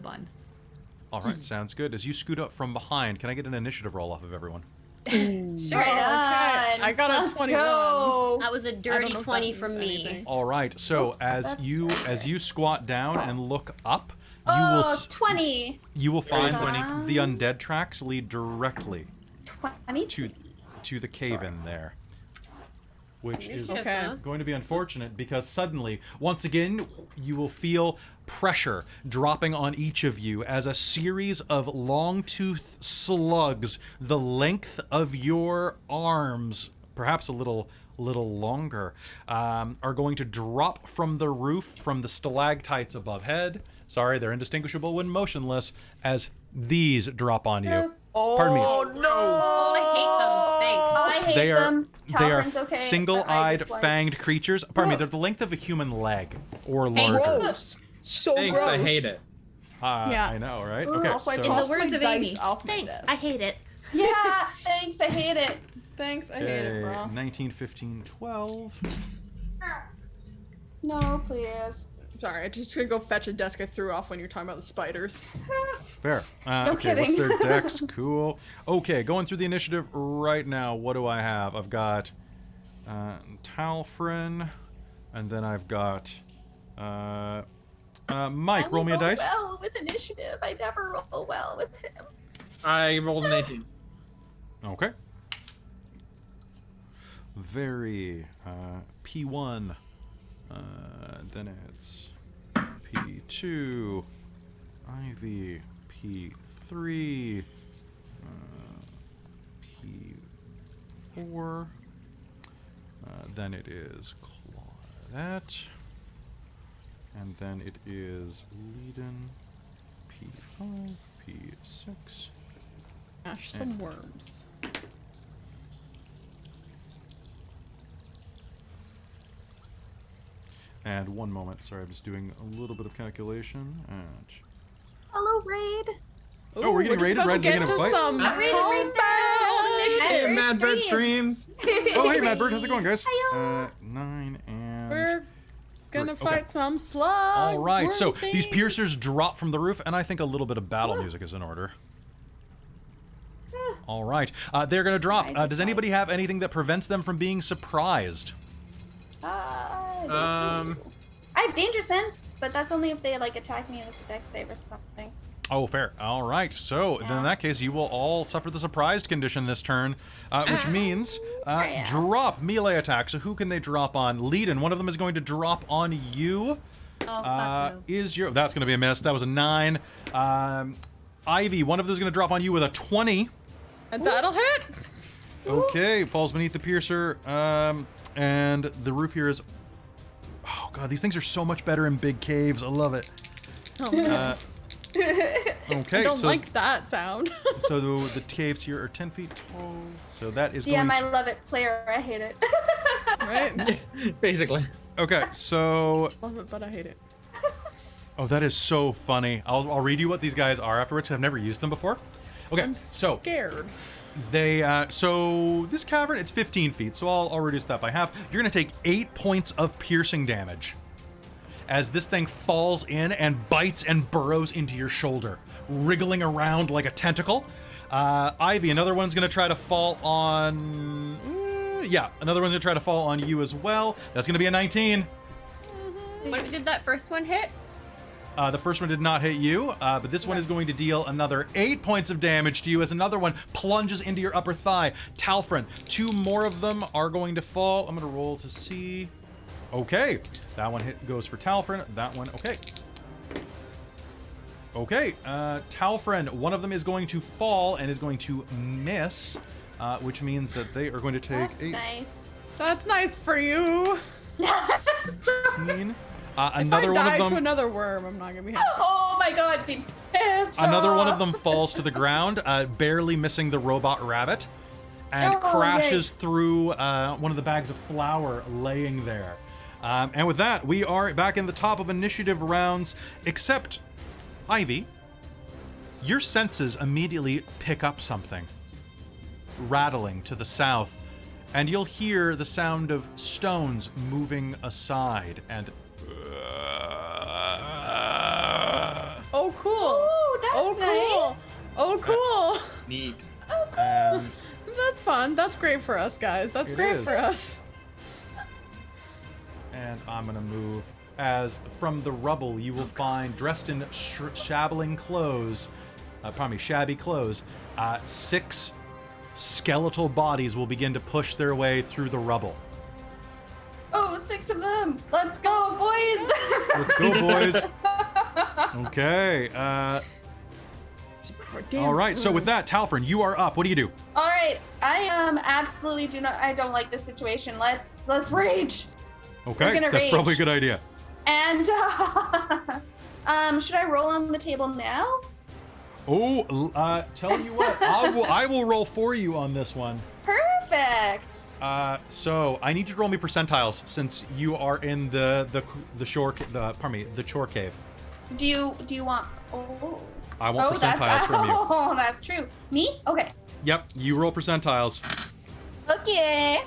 bun. All right, sounds good. As you scoot up from behind, can I get an initiative roll off of everyone? Sure. I got a Let's 21. go. That was a I don't dirty know if 20 that from means me. anything. All right. So Oops, as that's you squat down and look up, you Oh, will 20. you will find 20. the undead tracks lead directly 20. to the cave in there, which is Initiative, Okay. huh? going to be unfortunate because suddenly, once again, you will feel pressure dropping on each of you as a series of long-tooth slugs the length of your arms, perhaps a little longer, are going to drop from the roof from the stalactites above head. Sorry, they're indistinguishable when motionless as these drop on you. Gross. Pardon me. Oh no! Oh, I hate them. Thanks. Oh, I hate They are them. Talfrin's okay, but I single-eyed, dislike- fanged creatures. Pardon me, they're the length of a human leg or Hey, larger. Gross. So Thanks, gross. I hate it. Yeah. I know, right? Ooh, Okay, also, I so tossed words my of dice Amy. off my Thanks. desk. I hate it. Yeah, thanks. I hate it. Thanks, I hate it, bro. 19, 15, 12. No, please. Sorry, I just gonna go fetch a desk I threw off when you're talking about the spiders. Fair. No Okay, what's kidding. their dex? Cool. Okay, going through the initiative right now. What do I have? I've got Talfrin, and then I've got Mike. Roll me a dice. Well with initiative. I never roll well with him. I rolled an 18. Okay. Very P1. Then it's P2. Ivy. P3. P4. Then it is Claudette. And then it is Leiden. P5. P6. Ash some worms. And one moment. Sorry, I'm just doing a little bit of calculation. Hello, Raid. Oh, we're getting just raided? about to Raid's get gonna to fight? some I'm raided right combat. now. Hey, Madbird Madbird streams. streams. Oh, hey, Madbird, how's it going, guys? Hiya. 9 and... We're gonna Okay. fight some slug. All right, worm so these things. piercers drop from the roof, and I think a little bit of battle music is in order. All right, they're gonna drop. I Does decide. anybody have anything that prevents them from being surprised? Um, I have danger sense, but that's only if they like attack me with a dex save or something. Oh, fair. All right, so then in Yeah. that case, you will all suffer the surprised condition this turn, which means Perhaps. drop melee attack. So who can they drop on? Leiden, one of them is going to drop on you. Oh, fuck no. Is your that's going to be a miss. That was a 9. Ivy, one of them is going to drop on you with a 20. And that'll hit. Okay, falls beneath the piercer. And the roof here is. Oh god, these things are so much better in big caves. I love it. Oh, man. Okay, I don't so like that sound. so the caves here are 10 feet tall. So that is DM, going I to. love it. Player, I hate it. Right? basically. Okay, so Love it, but I hate it. oh, that is so funny. I'll read you what these guys are afterwards. I've never used them before. Okay, I'm so scared. they so this cavern it's 15 feet, so I'll reduce that by half. You're gonna take 8 points of piercing damage as this thing falls in and bites and burrows into your shoulder, wriggling around like a tentacle. Ivy, another one's gonna try to fall on. Yeah, another one's gonna try to fall on you as well. That's gonna be a 19. What did that first one hit? The first one did not hit you, but this one is going to deal another 8 points of damage to you as another one plunges into your upper thigh. Talfrin, 2 more of them are going to fall. I'm going to roll to see. Okay, that one goes for Talfrin. That one, okay. Okay, Talfrin, one of them is going to fall and is going to miss, which means that they are going to take That's 8, nice. That's nice for you. 15. If Another I one die of to them. another worm, I'm not gonna be happy. Oh my god, be pissed Another one of off. them falls to the ground, barely missing the robot rabbit, and Oh, crashes yikes. through one of the bags of flour laying there. And with that, we are back in the top of initiative rounds, except, Ivy, your senses immediately pick up something rattling to the south, and you'll hear the sound of stones moving aside, and Oh, cool. Ooh, that's Oh, cool. nice. Oh, cool. Neat. and That's fun. That's great for us, guys. That's It great is. for us. And I'm gonna move as from the rubble you will find, dressed in shabby clothes, 6 skeletal bodies will begin to push their way through the rubble. Oh, 6 of them. Let's go, boys. Let's go, boys. Okay. All right. So with that, Talfrin, you are up. What do you do? All right. I absolutely do not. I don't like this situation. Let's rage. Okay, gonna that's rage. probably a good idea. And should I roll on the table now? Oh, tell you what, I will roll for you on this one. Perfect. So I need you to roll me percentiles since you are in the Chor cave. Do you want? Oh. I want percentiles from you. Oh, that's true. Me? Okay. Yep, you roll percentiles. Okay.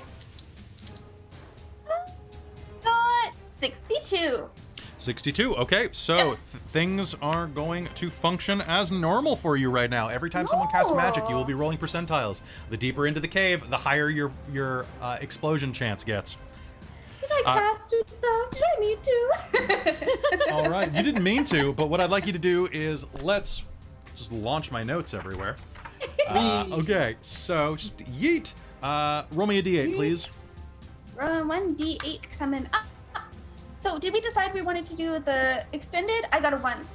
Got 62. 62. Okay, so things are going to function as normal for you right now. Every time someone casts magic, you will be rolling percentiles. The deeper into the cave, the higher your explosion chance gets. Did I cast it though? Did I mean to? All right, you didn't mean to, but what I'd like you to do is let's just launch my notes everywhere. Okay, so just yeet. Roll me a d8, please. 1d8 coming up. So did we decide we wanted to do the extended? I got a 1.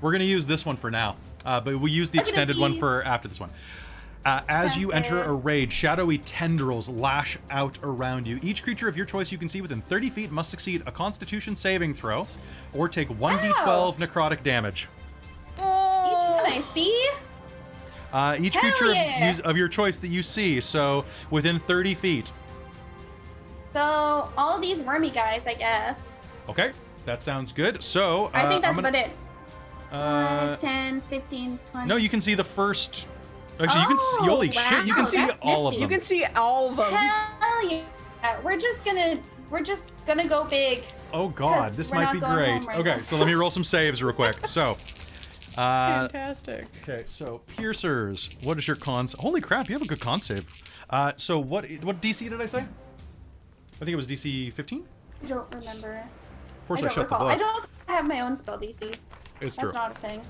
We're gonna use this one for now, but we'll use the I'm gonna extended one be- for after this one. As you Sounds enter good. a rage, shadowy tendrils lash out around you. Each creature of your choice you can see within 30 feet must succeed a Constitution saving throw, or take 1d12 necrotic damage. Can I see? Each Hell creature yeah. of your choice that you see, so within 30 feet. So all these wormy guys, I guess. Okay, that sounds good. So I think that's I'm about gonna, it. uh, 5, 10, 15, 20. No, you can see the first. Actually, you can see. Holy shit! You can wow, see that's all of nifty. them. You can see all of them. Hell yeah! We're just gonna go big. Oh god, 'Cause this we're might not be going great. home right Okay, now. so let me roll some saves real quick. So, Fantastic. okay, so piercers. What is your con? Holy crap, you have a good con save. So what DC did I say? I think it was DC 15. I don't remember. Of course, I don't shut the recall. book. I don't have my own spell DC. It's That's true. not a thing.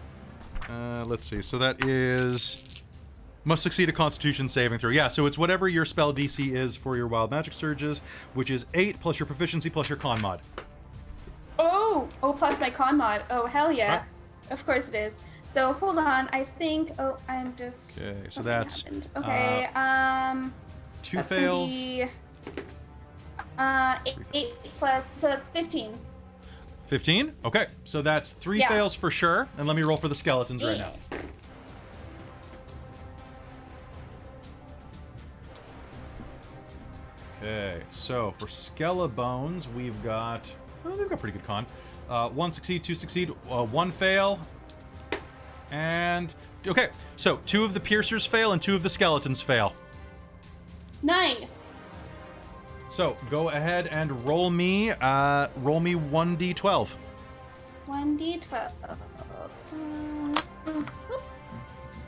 Let's see. So that is must succeed a Constitution saving throw. Yeah, so it's whatever your spell DC is for your wild magic surges, which is 8 plus your proficiency plus your con mod. Oh, plus my con mod. Oh, hell yeah. Right. Of course it is. So hold on. I think. Oh, I'm just. Okay, so something that's, happened. Okay. 2 That's fails. gonna be, 8 plus. So that's 15. 15? Okay, so that's 3 Yeah. fails for sure. And let me roll for the skeletons right Yeah. now. Okay, so for Skelebanes, we've got... Oh, they've got pretty good con. 1 succeed, 2 succeed, 1 fail. And... Okay, so 2 of the piercers fail and 2 of the skeletons fail. Nice. So go ahead and roll me 1d12. 1d12.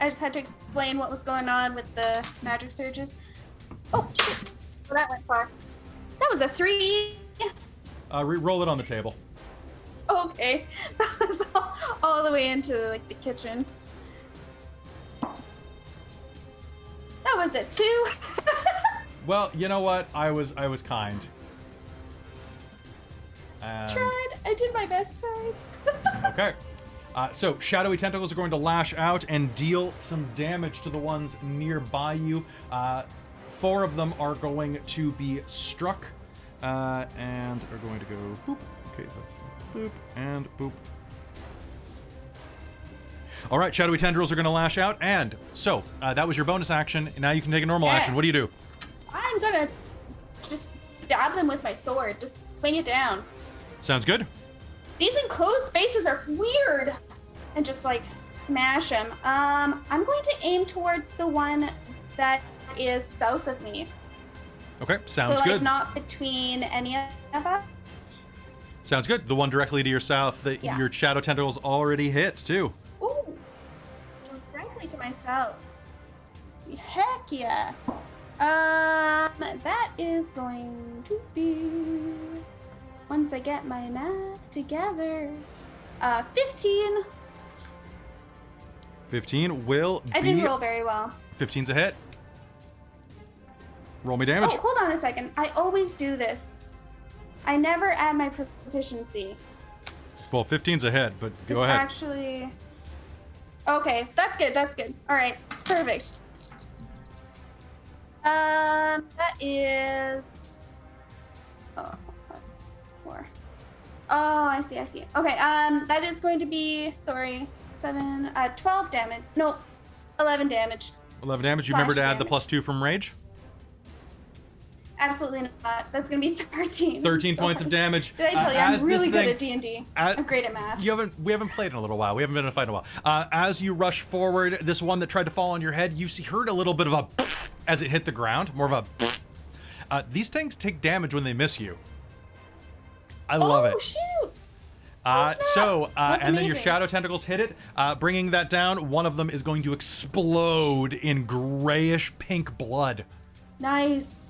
I just had to explain what was going on with the magic surges. Oh, shit. Well, that went far. That was a 3. Roll it on the table. Okay. That was all the way into like the kitchen. That was a 2. Well, you know what? I was kind. And, Tried. I did my best, guys. okay. So shadowy tentacles are going to lash out and deal some damage to the ones nearby you. 4 of them are going to be struck and are going to go boop. Okay, that's boop and boop. All right, shadowy tendrils are going to lash out, and so that was your bonus action. Now you can take a normal Yeah. action. What do you do? I'm gonna just stab them with my sword. Just swing it down. Sounds good. These enclosed spaces are weird. And just like smash them. I'm going to aim towards the one that is south of me. Okay, sounds so like good. not between any of us. Sounds good. The one directly to your south that Yeah. your shadow tendrils already hit too. Ooh. Directly to my south. Heck yeah. That is going to be, once I get my math together, 15. 15 will I be. didn't roll very well. 15's a hit. Roll me damage. Oh, hold on a second. I always do this. I never add my proficiency. Well, 15's a hit, but go it's ahead. Actually, okay, that's good. That's good. All right, perfect. That is plus 4. Oh, I see. Okay. That is going to be 12 damage. No, 11 damage. 11 damage. You remember to Slash add the damage. +2 from rage? Absolutely not. That's gonna be 13. 13 points of damage. Did I tell you As I'm really this good thing- at D&D? at- I'm great at math. We haven't played in a little while. We haven't been in a fight in a while. As you rush forward, this one that tried to fall on your head, you heard a little bit of a as it hit the ground. More of a. These things take damage when they miss you. I love it. Oh shoot! So, That's and then your amazing. shadow tentacles hit it, bringing that down. One of them is going to explode in grayish pink blood. Nice.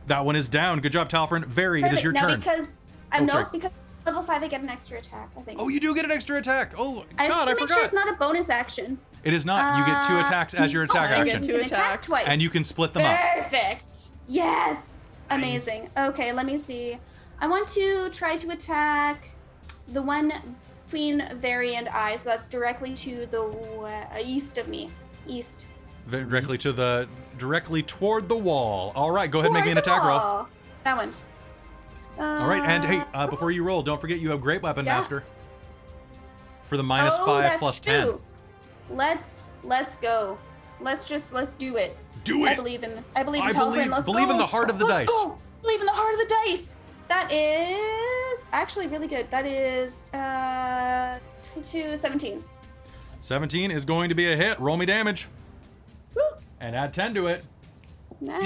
That one is down. Good job, Talfrin. Very, it is Perfect. your now turn. because sorry. because level 5 I get an extra attack. I think. Oh, you do get an extra attack. Oh, I God, I have to make forgot. sure it's not a bonus action. It is not. You get 2 attacks as your attack I action. get two an attack attacks. twice. And you can split them up. Perfect. Yes. Amazing. Okay, let me see. I want to try to attack the one between Very and I, so that's directly to the east of me. East. Directly toward the wall. All right, go ahead and make me an Toward the attack roll. wall. That one. All right, and hey, before you roll, don't forget you have Great Weapon Yeah. Master for the -5 that's plus 10. true. Let's go. Let's do it. Do I it. believe in I Talfrin. Let's believe go. in the heart of the Let's dice. Go. Believe in the heart of the dice. That is actually really good. That is 22, 17. 17 is going to be a hit. Roll me damage Woo. and add 10 to it. Nah,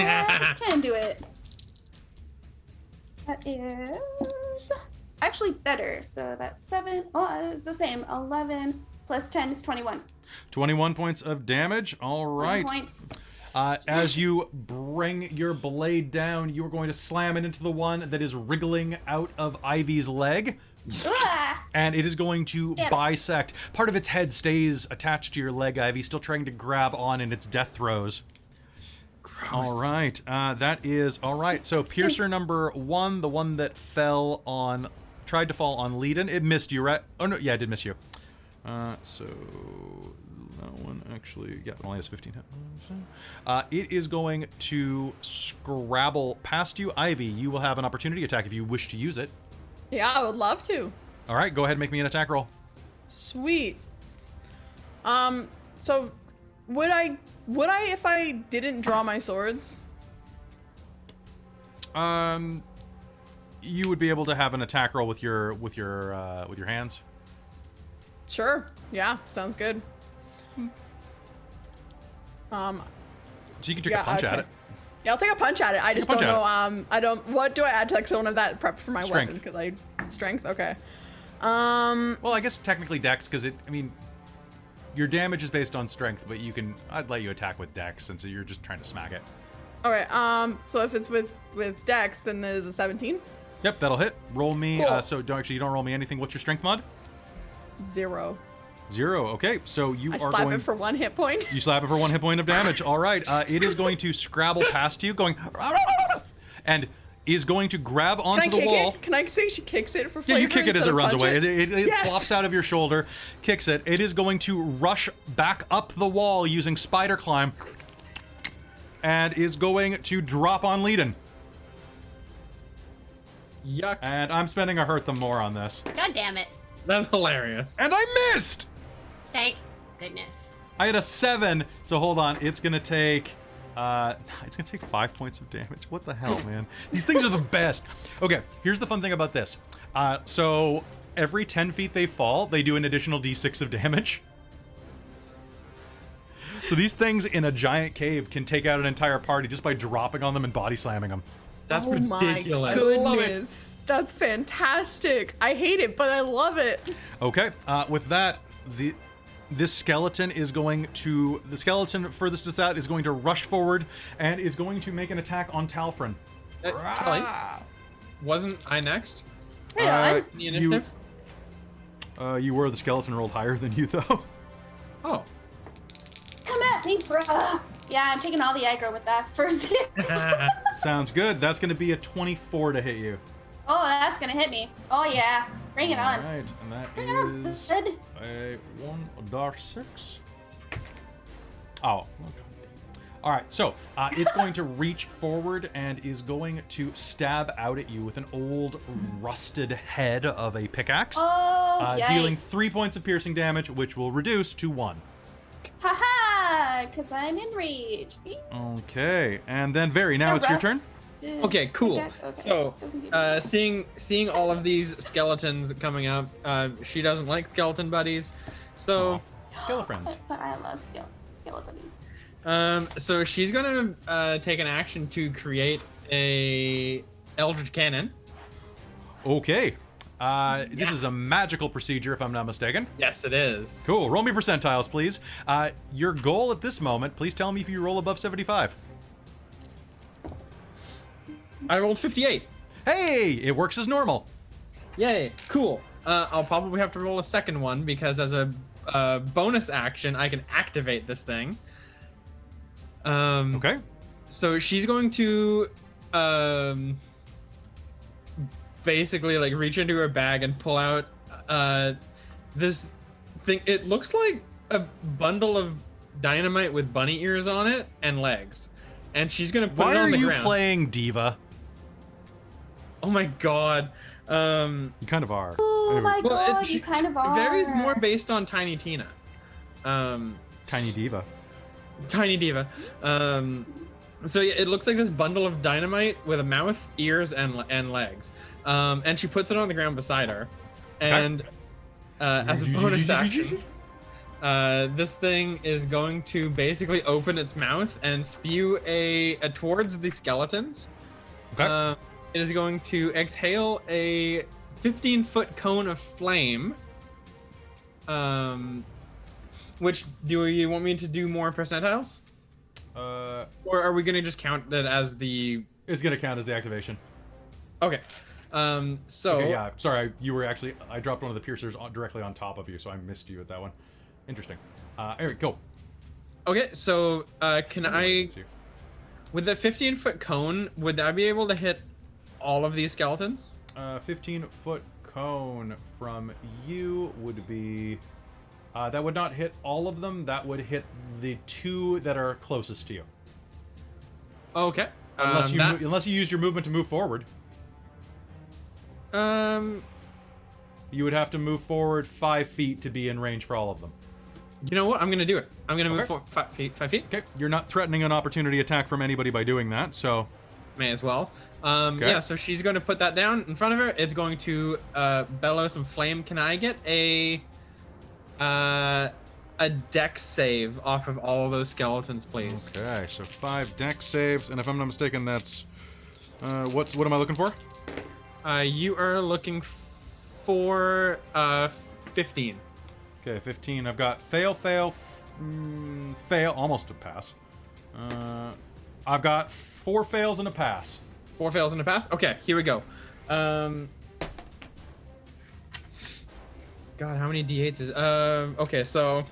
10 to it. That is actually better. So that's 7. Oh, it's the same. 11 plus 10 is 21. 21 points of damage. All 10 right. points. As you bring your blade down, you are going to slam it into the one that is wriggling out of Ivy's leg. Ah! And it is going to Stab it. bisect. Part of its head stays attached to your leg, Ivy, still trying to grab on in its death throes. All right. That is all right. So Piercer number 1, the one that tried to fall on Leiden. It missed you, right? Oh, no. Yeah, it did miss you. So that one actually, yeah, it only has 15 hit points. It is going to scrabble past you. Ivy, you will have an opportunity attack if you wish to use it. Yeah, I would love to. All right, go ahead and make me an attack roll. Sweet. So would I if I didn't draw my swords? You would be able to have an attack roll with your hands. Sure. Yeah, sounds good. So you can take Yeah, a punch at okay. it. Yeah, I'll take a punch at it. I just punch don't at know. I don't. What do I add to like someone of that prep for my Strength. weapons? Because strength. Okay. Well, I guess technically Dex, because your damage is based on strength, but I'd let you attack with Dex since you're just trying to smack it. All right. So if it's with Dex, then there's a 17. Yep, that'll hit. Roll me. Cool. So you don't roll me anything. What's your strength mod? 0. 0. Okay, so you I are slap going. it for 1 hit point. You slap it for 1 hit point of damage. All right. It is going to scrabble past you, going, and is going to grab onto Can I the kick wall. it? Can I say she kicks it for Yeah, flavor? you kick it as instead it of runs punch away. it? It Yes! flops out of your shoulder, kicks it. It is going to rush back up the wall using spider climb, and is going to drop on Leiden. Yuck. And I'm spending a hurt them more on this. God damn it. That's hilarious. And I missed! Thank goodness. I had a 7, so hold on. It's gonna take 5 points of damage. What the hell, man? These things are the best. Okay, here's the fun thing about this. So every 10 feet they fall, they do an additional d6 of damage. So these things in a giant cave can take out an entire party just by dropping on them and body slamming them. That's Oh ridiculous. my love it. goodness. That's fantastic. I hate it, but I love it. Okay, with that, the skeleton furthest us out is going to rush forward and is going to make an attack on Talfrin. Kelly, wasn't I next? Right on. In the initiative? You were. The skeleton rolled higher than you, though. Oh. Come at me, bruh. Yeah, I'm taking all the aggro with that first hit. Sounds good. That's going to be a 24 to hit you. Oh, that's gonna hit me. Oh yeah, bring it on. All right, and that Bring it on, is bud. a 6. Oh, okay. All right. So it's going to reach forward and is going to stab out at you with an old rusted head of a pickaxe, Oh, dealing yikes. 3 points of piercing damage, which will reduce to 1. Haha, because I'm in rage. Okay, and then Very, now it's your turn. Okay, cool. Okay. So, Doesn't do seeing all of these skeletons coming up, she doesn't like skeleton buddies, so Skelefriends. But I love skeletons. so she's gonna take an action to create a eldritch cannon. Okay. This is a magical procedure, if I'm not mistaken. Yes, it is. Cool. Roll me percentiles, please. Your goal at this moment, please tell me if you roll above 75. I rolled 58. Hey, it works as normal. Yay, cool. I'll probably have to roll a second one because as a bonus action, I can activate this thing. Okay. So she's going to basically like reach into her bag and pull out this thing. It looks like a bundle of dynamite with bunny ears on it and legs. And she's gonna put Why it on are the you ground. playing Diva? Oh my god. You kind of are. Oh Anyway, my Well, god, you kind of are. It varies more based on Tiny Tina. Tiny Diva. Tiny Diva. So yeah, it looks like this bundle of dynamite with a mouth, ears, and legs. And she puts it on the ground beside her. And as a bonus action, this thing is going to basically open its mouth and spew a towards the skeletons. Okay. It is going to exhale a 15-foot cone of flame. Which, do you want me to do more percentiles? Or are we going to just count that as the... It's going to count as the activation. Okay. So... Okay, yeah, sorry, you were actually... I dropped one of the piercers directly on top of you, so I missed you at that one. Interesting. Eric, go. Okay, so can I... With the 15-foot cone, would I be able to hit all of these skeletons? 15-foot cone from you would be... that would not hit all of them. That would hit the 2 that are closest to you. Okay. Unless you use your movement to move forward. You would have to move forward 5 feet to be in range for all of them. You know what? I'm going to do it. I'm going to move Okay. forward 5 feet. 5 feet? Okay, you're not threatening an opportunity attack from anybody by doing that, so... May as well. Okay. Yeah, so she's going to put that down in front of her. It's going to bellow some flame. Can I get a dex save off of all of those skeletons, please? Okay, so 5 dex saves, and if I'm not mistaken, that's... what am I looking for? You are looking for 15. Okay, 15. I've got fail, fail, fail, almost a pass. I've got 4 fails and a pass. 4 fails and a pass? Okay, here we go. God, how many d8s is... okay, so...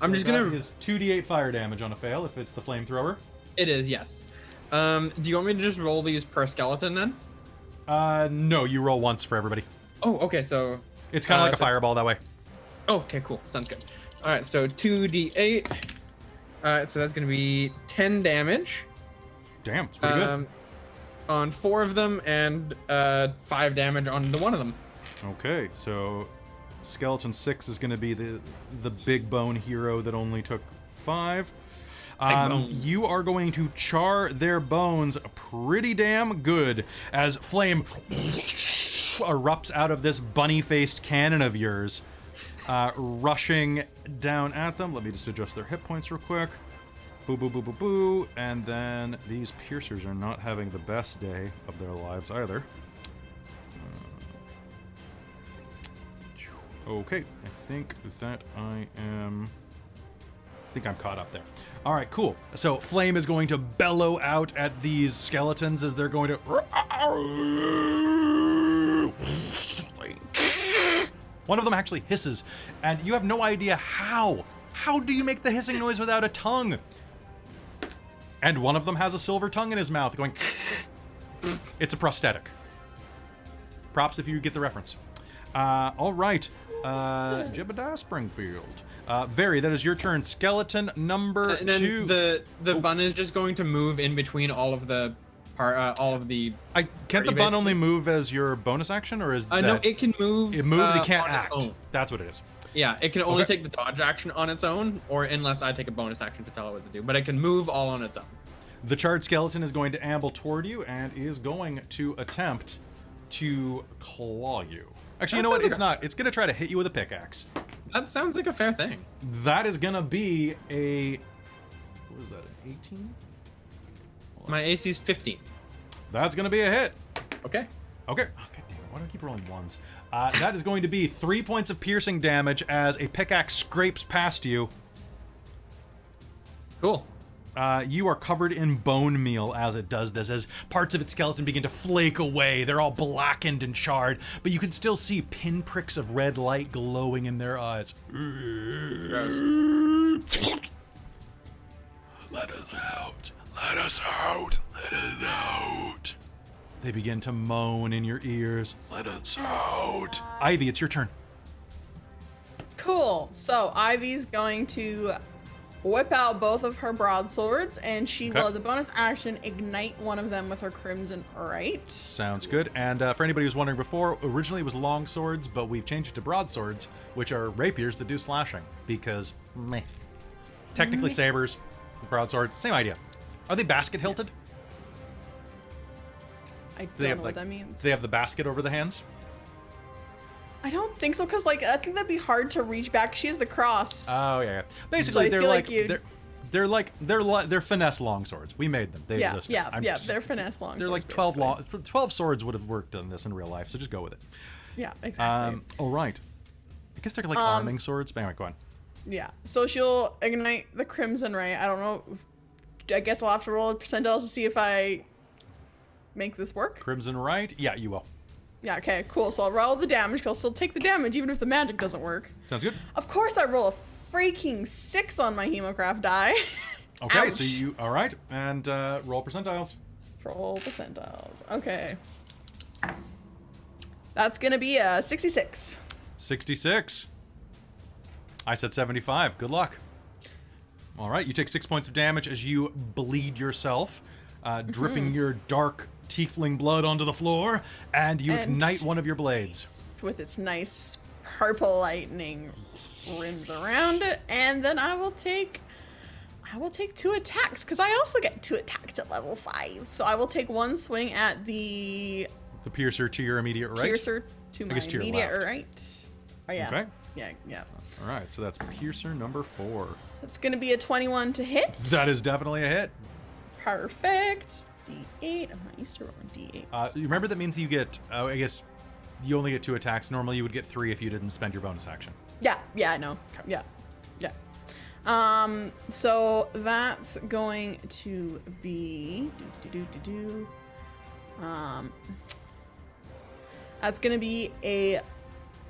I'm just gonna... That is 2d8 fire damage on a fail if it's the flamethrower. It is, yes. Do you want me to just roll these per skeleton then? No, you roll once for everybody. Oh, okay, so... It's kind of like a so- fireball that way. Okay, cool. Sounds good. All right, so 2d8. So that's going to be 10 damage Damn, it's pretty good. on 4 of them and 5 damage on the one of them. Okay, so skeleton 6 is going to be the big bone hero that only took 5. You are going to char their bones pretty damn good as flame erupts out of this bunny-faced cannon of yours, rushing down at them. Let me just adjust their hit points real quick. Boo, boo, boo, boo, boo. And then these piercers are not having the best day of their lives either. Okay, I think that I'm caught up there. All right, cool. So Flame is going to bellow out at these skeletons as they're going to... One of them actually hisses, and you have no idea how. How do you make the hissing noise without a tongue? And one of them has a silver tongue in his mouth going... It's a prosthetic. Props if you get the reference. All right. Jebediah Springfield. Very, that is your turn. Skeleton number and then 2. The bun is just going to move in between all of the Can't the bun only move as your bonus action, or is that... No, it can move. It moves, it can't on its act. own. That's what it is. Yeah, it can only take the dodge action on its own, or unless I take a bonus action to tell it what to do. But it can move all on its own. The charred skeleton is going to amble toward you and is going to attempt to claw you. Actually, you know what? It's not. It's going to try to hit you with a pickaxe. That sounds like a fair thing. That is going to be a... What is that, an 18? My AC's 15. That's going to be a hit. Okay. Okay. Oh, God damn it. Why do I keep rolling ones? That is going to be 3 points of piercing damage as a pickaxe scrapes past you. Cool. You are covered in bone meal as it does this, as parts of its skeleton begin to flake away. They're all blackened and charred, but you can still see pinpricks of red light glowing in their eyes. Gross. Let us out. Let us out. Let us out. They begin to moan in your ears. Let us out. Ivy, it's your turn. Cool. So Ivy's going to whip out both of her broadswords, and she will, as a bonus action, ignite one of them with her crimson right. Sounds good. And for anybody who's wondering before, originally it was long swords, but we've changed it to broadswords, which are rapiers that do slashing, because meh. Technically sabers, broadsword, same idea. Are they basket hilted? I don't know what that means. They have the basket over the hands? I don't think so, because I think that'd be hard to reach back. She has the cross. Oh yeah. Basically, So they're finesse longswords. We made them. They exist. Yeah, they're finesse longswords. They're like 12 swords would have worked on this in real life. So just go with it. Yeah, exactly. All right. I guess they're like arming swords. But anyway, go on. Yeah. So she'll ignite the crimson ray. I don't know. I guess I'll have to roll percentiles to see if I make this work. Crimson right? Yeah, you will. Yeah, okay, cool. So I'll roll the damage. I'll still take the damage even if the magic doesn't work. Sounds good. Of course I roll a freaking 6 on my Hemocraft die. Okay, Ouch. so you... All right. And roll percentiles. Roll percentiles. Okay. That's going to be a 66. 66. I said 75. Good luck. All right, you take 6 points of damage as you bleed yourself, dripping your dark tiefling blood onto the floor, and you ignite one of your blades. With its nice purple lightning rims around it, and then I will take 2 attacks, because I also get 2 attacks at level 5. So I will take 1 swing at the piercer to your immediate right. Piercer to my immediate right. Oh yeah. Okay. Yeah. All right, so that's piercer number 4. That's gonna be a 21 to hit. That is definitely a hit. Perfect. D8. I'm not used to rolling D8. You remember that means you get, I guess, you only get 2 attacks. Normally you would get 3 if you didn't spend your bonus action. Yeah, I know. Okay. Yeah. So that's going to be that's gonna be a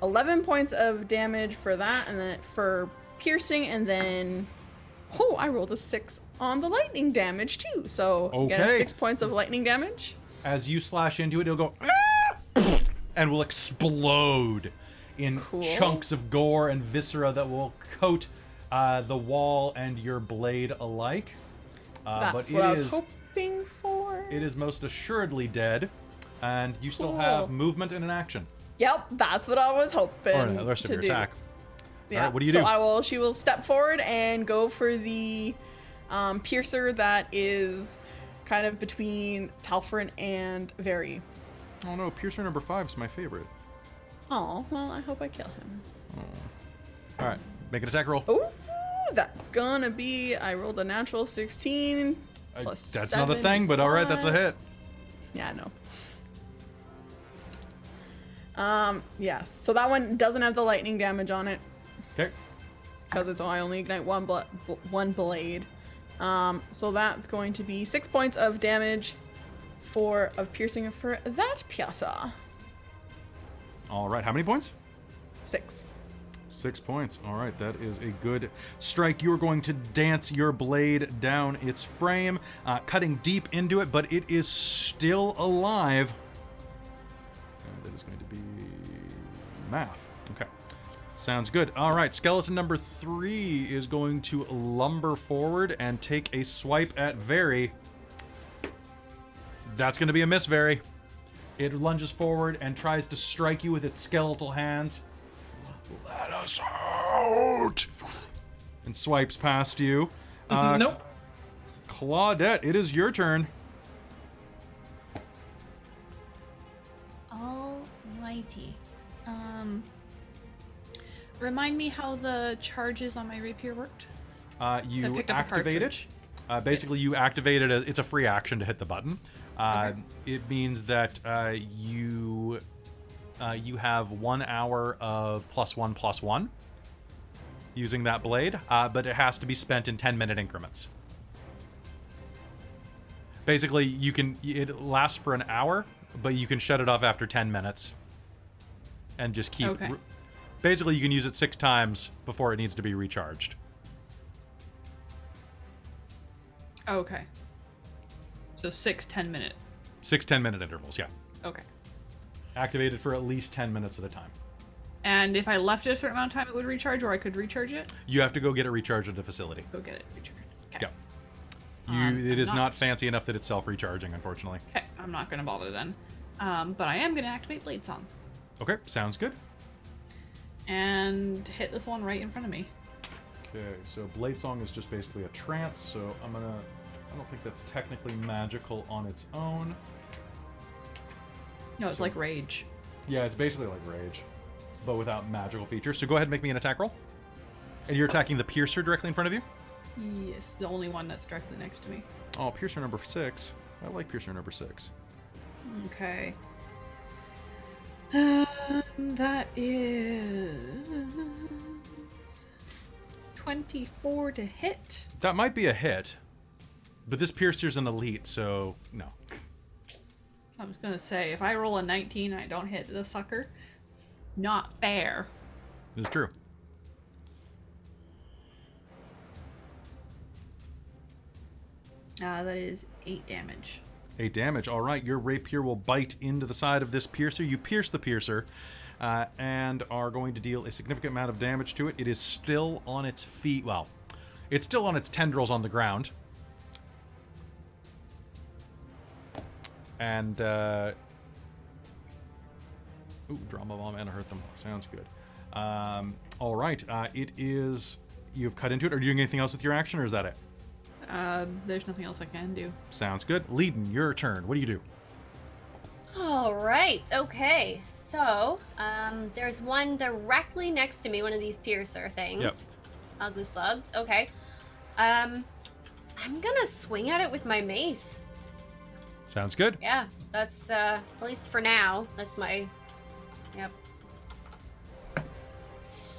11 points of damage for that, and then for piercing, and then I rolled a 6 on the lightning damage too. So get 6 points of lightning damage. As you slash into it, it'll go "Ah!" and will explode in chunks of gore and viscera that will coat the wall and your blade alike. That's what I was hoping for. It is most assuredly dead, and you still have movement and an action. Yep, that's what I was hoping Or the rest of to your do. attack. Yeah. All right, what do you do? She will step forward and go for the piercer that is kind of between Talfrin and Very. Oh no, Piercer number 5 is my favorite. Oh, well, I hope I kill him. All right, make an attack roll. Ooh, that's gonna be, I rolled a natural 16 plus That's 7 not a thing, is but all right, that's a 5. hit. Yeah, I know. Yes. So that one doesn't have the lightning damage on it Okay. because I only ignite one blade. So that's going to be 6 points of damage of piercing for that piazza. All right, how many points? 6. 6 points. All right, that is a good strike. You are going to dance your blade down its frame, cutting deep into it, but it is still alive. That is going to be math. Okay. Sounds good. All right, skeleton number 3 is going to lumber forward and take a swipe at Very. That's going to be a miss, Very. It lunges forward and tries to strike you with its skeletal hands. Let us out! And swipes past you. Nope. Claudette, it is your turn. Alrighty. Remind me how the charges on my rapier worked. You picked up a activate it. cartridge. Basically, you activate it. It's a free action to hit the button. It means that you have 1 hour of +1/+1 using that blade, but it has to be spent in 10-minute increments. Basically, it lasts for an hour, but you can shut it off after 10 minutes and just keep. Okay. Basically, you can use it 6 times before it needs to be recharged. Okay. So 6 10-minute. 6 10-minute intervals, yeah. Okay. Activated for at least 10 minutes at a time. And if I left it a certain amount of time, it would recharge, or I could recharge it? You have to go get it recharged at the facility. Go get it recharged. Okay. Yeah. It is I'm not fancy enough that it's self-recharging, unfortunately. Okay, I'm not going to bother then. But I am going to activate Blade Song. Okay, sounds good. And hit this one right in front of me. Okay, so Blade Song is just basically a trance, so I don't think that's technically magical on its own. No, it's like Rage. Yeah, it's basically like Rage, but without magical features. So go ahead and make me an attack roll. And you're attacking the Piercer directly in front of you? Yes, the only one that's directly next to me. Oh, Piercer number 6. I like Piercer number 6. Okay. That is 24 to hit. That might be a hit, but this Piercer's an elite, so no. I was gonna say, if I roll a 19 and I don't hit the sucker, not fair. This is true. That is 8 damage. 8 damage. All right, your rapier will bite into the side of this piercer. You pierce the piercer and are going to deal a significant amount of damage to it. It is still on its feet. Well, it's still on its tendrils on the ground. And, ooh, drama bomb and hurt them. Sounds good. All right, you've cut into it. Are you doing anything else with your action, or is that it? There's nothing else I can do. Sounds good. Leadin, your turn. What do you do? All right. Okay. So, there's one directly next to me, one of these piercer things. Yep. Ugly slugs. Okay. I'm gonna swing at it with my mace. Sounds good. Yeah, that's at least for now. That's my. Yep. So,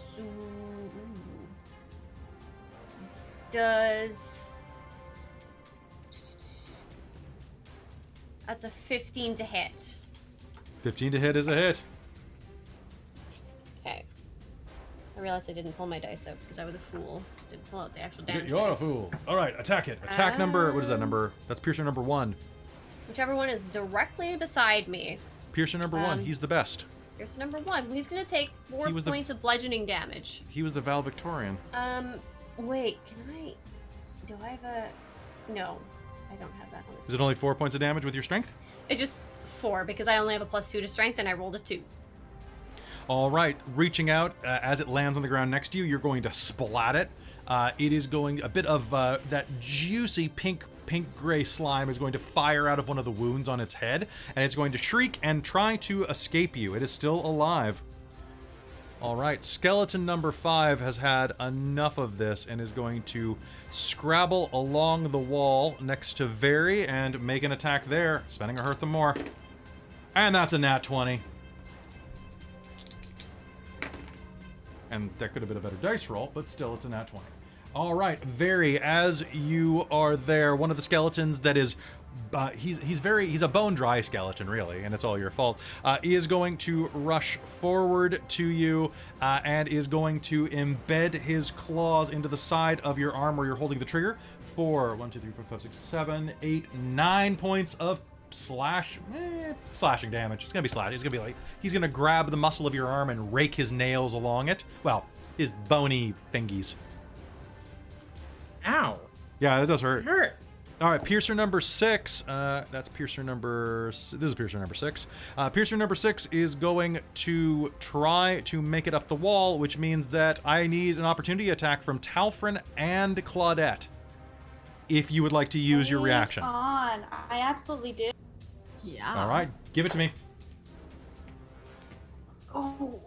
that's a 15 to hit. 15 to hit is a hit. Okay. I realized I didn't pull my dice out because I was a fool. Didn't pull out the actual damage You're a dice. fool. All right, attack it. Attack number. What is that number? That's Piercer number 1. Whichever one is directly beside me. Piercer number 1. He's the best. Here's number 1. He's gonna take 4 He was the- points of bludgeoning damage. He was the valedictorian. Wait, do I have a... No, I don't have that on this. Is it only 4 points of damage with your strength? It's just 4 because I only have a +2 to strength and I rolled a 2. All right, reaching out as it lands on the ground next to you, you're going to splat it. It is going, a bit of that juicy pink gray slime is going to fire out of one of the wounds on its head, and it's going to shriek and try to escape you. It is still alive. All right, skeleton number 5 has had enough of this and is going to scrabble along the wall next to Very and make an attack there, spending a hurt them more. And that's a nat 20. And that could have been a better dice roll, but still, it's a nat 20. All right, Very, as you are there, one of the skeletons that is, he's a bone dry skeleton, really, and it's all your fault. He is going to rush forward to you and is going to embed his claws into the side of your arm where you're holding the trigger for 1, 2, 3, 4, 5, 6, 7, 8, 9 points of slashing damage. It's gonna be slash. He's gonna grab the muscle of your arm and rake his nails along it. Well, his bony fingies. Ow. Yeah, it does hurt. It hurt. All right, Piercer number 6. That's Piercer number... This is Piercer number 6. Piercer number 6 is going to try to make it up the wall, which means that I need an opportunity attack from Talfrin and Claudette. If you would like to use your reaction. On. I absolutely do. Yeah. All right, give it to me. Oh.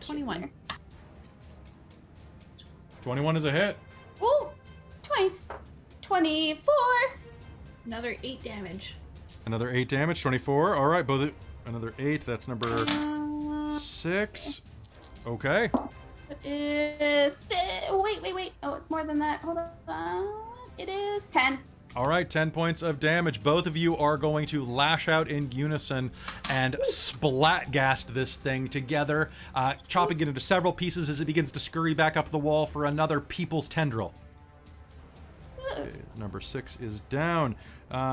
21. 21 is a hit. Ooh. 24. Another 8 damage. Another 8 damage, 24. All right, another 8. That's number 6. Okay. Wait. Oh, it's more than that. Hold on. It is 10. All right, 10 points of damage. Both of you are going to lash out in unison and splatgast this thing together, chopping it into several pieces as it begins to scurry back up the wall for another people's tendril. Okay, number 6 is down.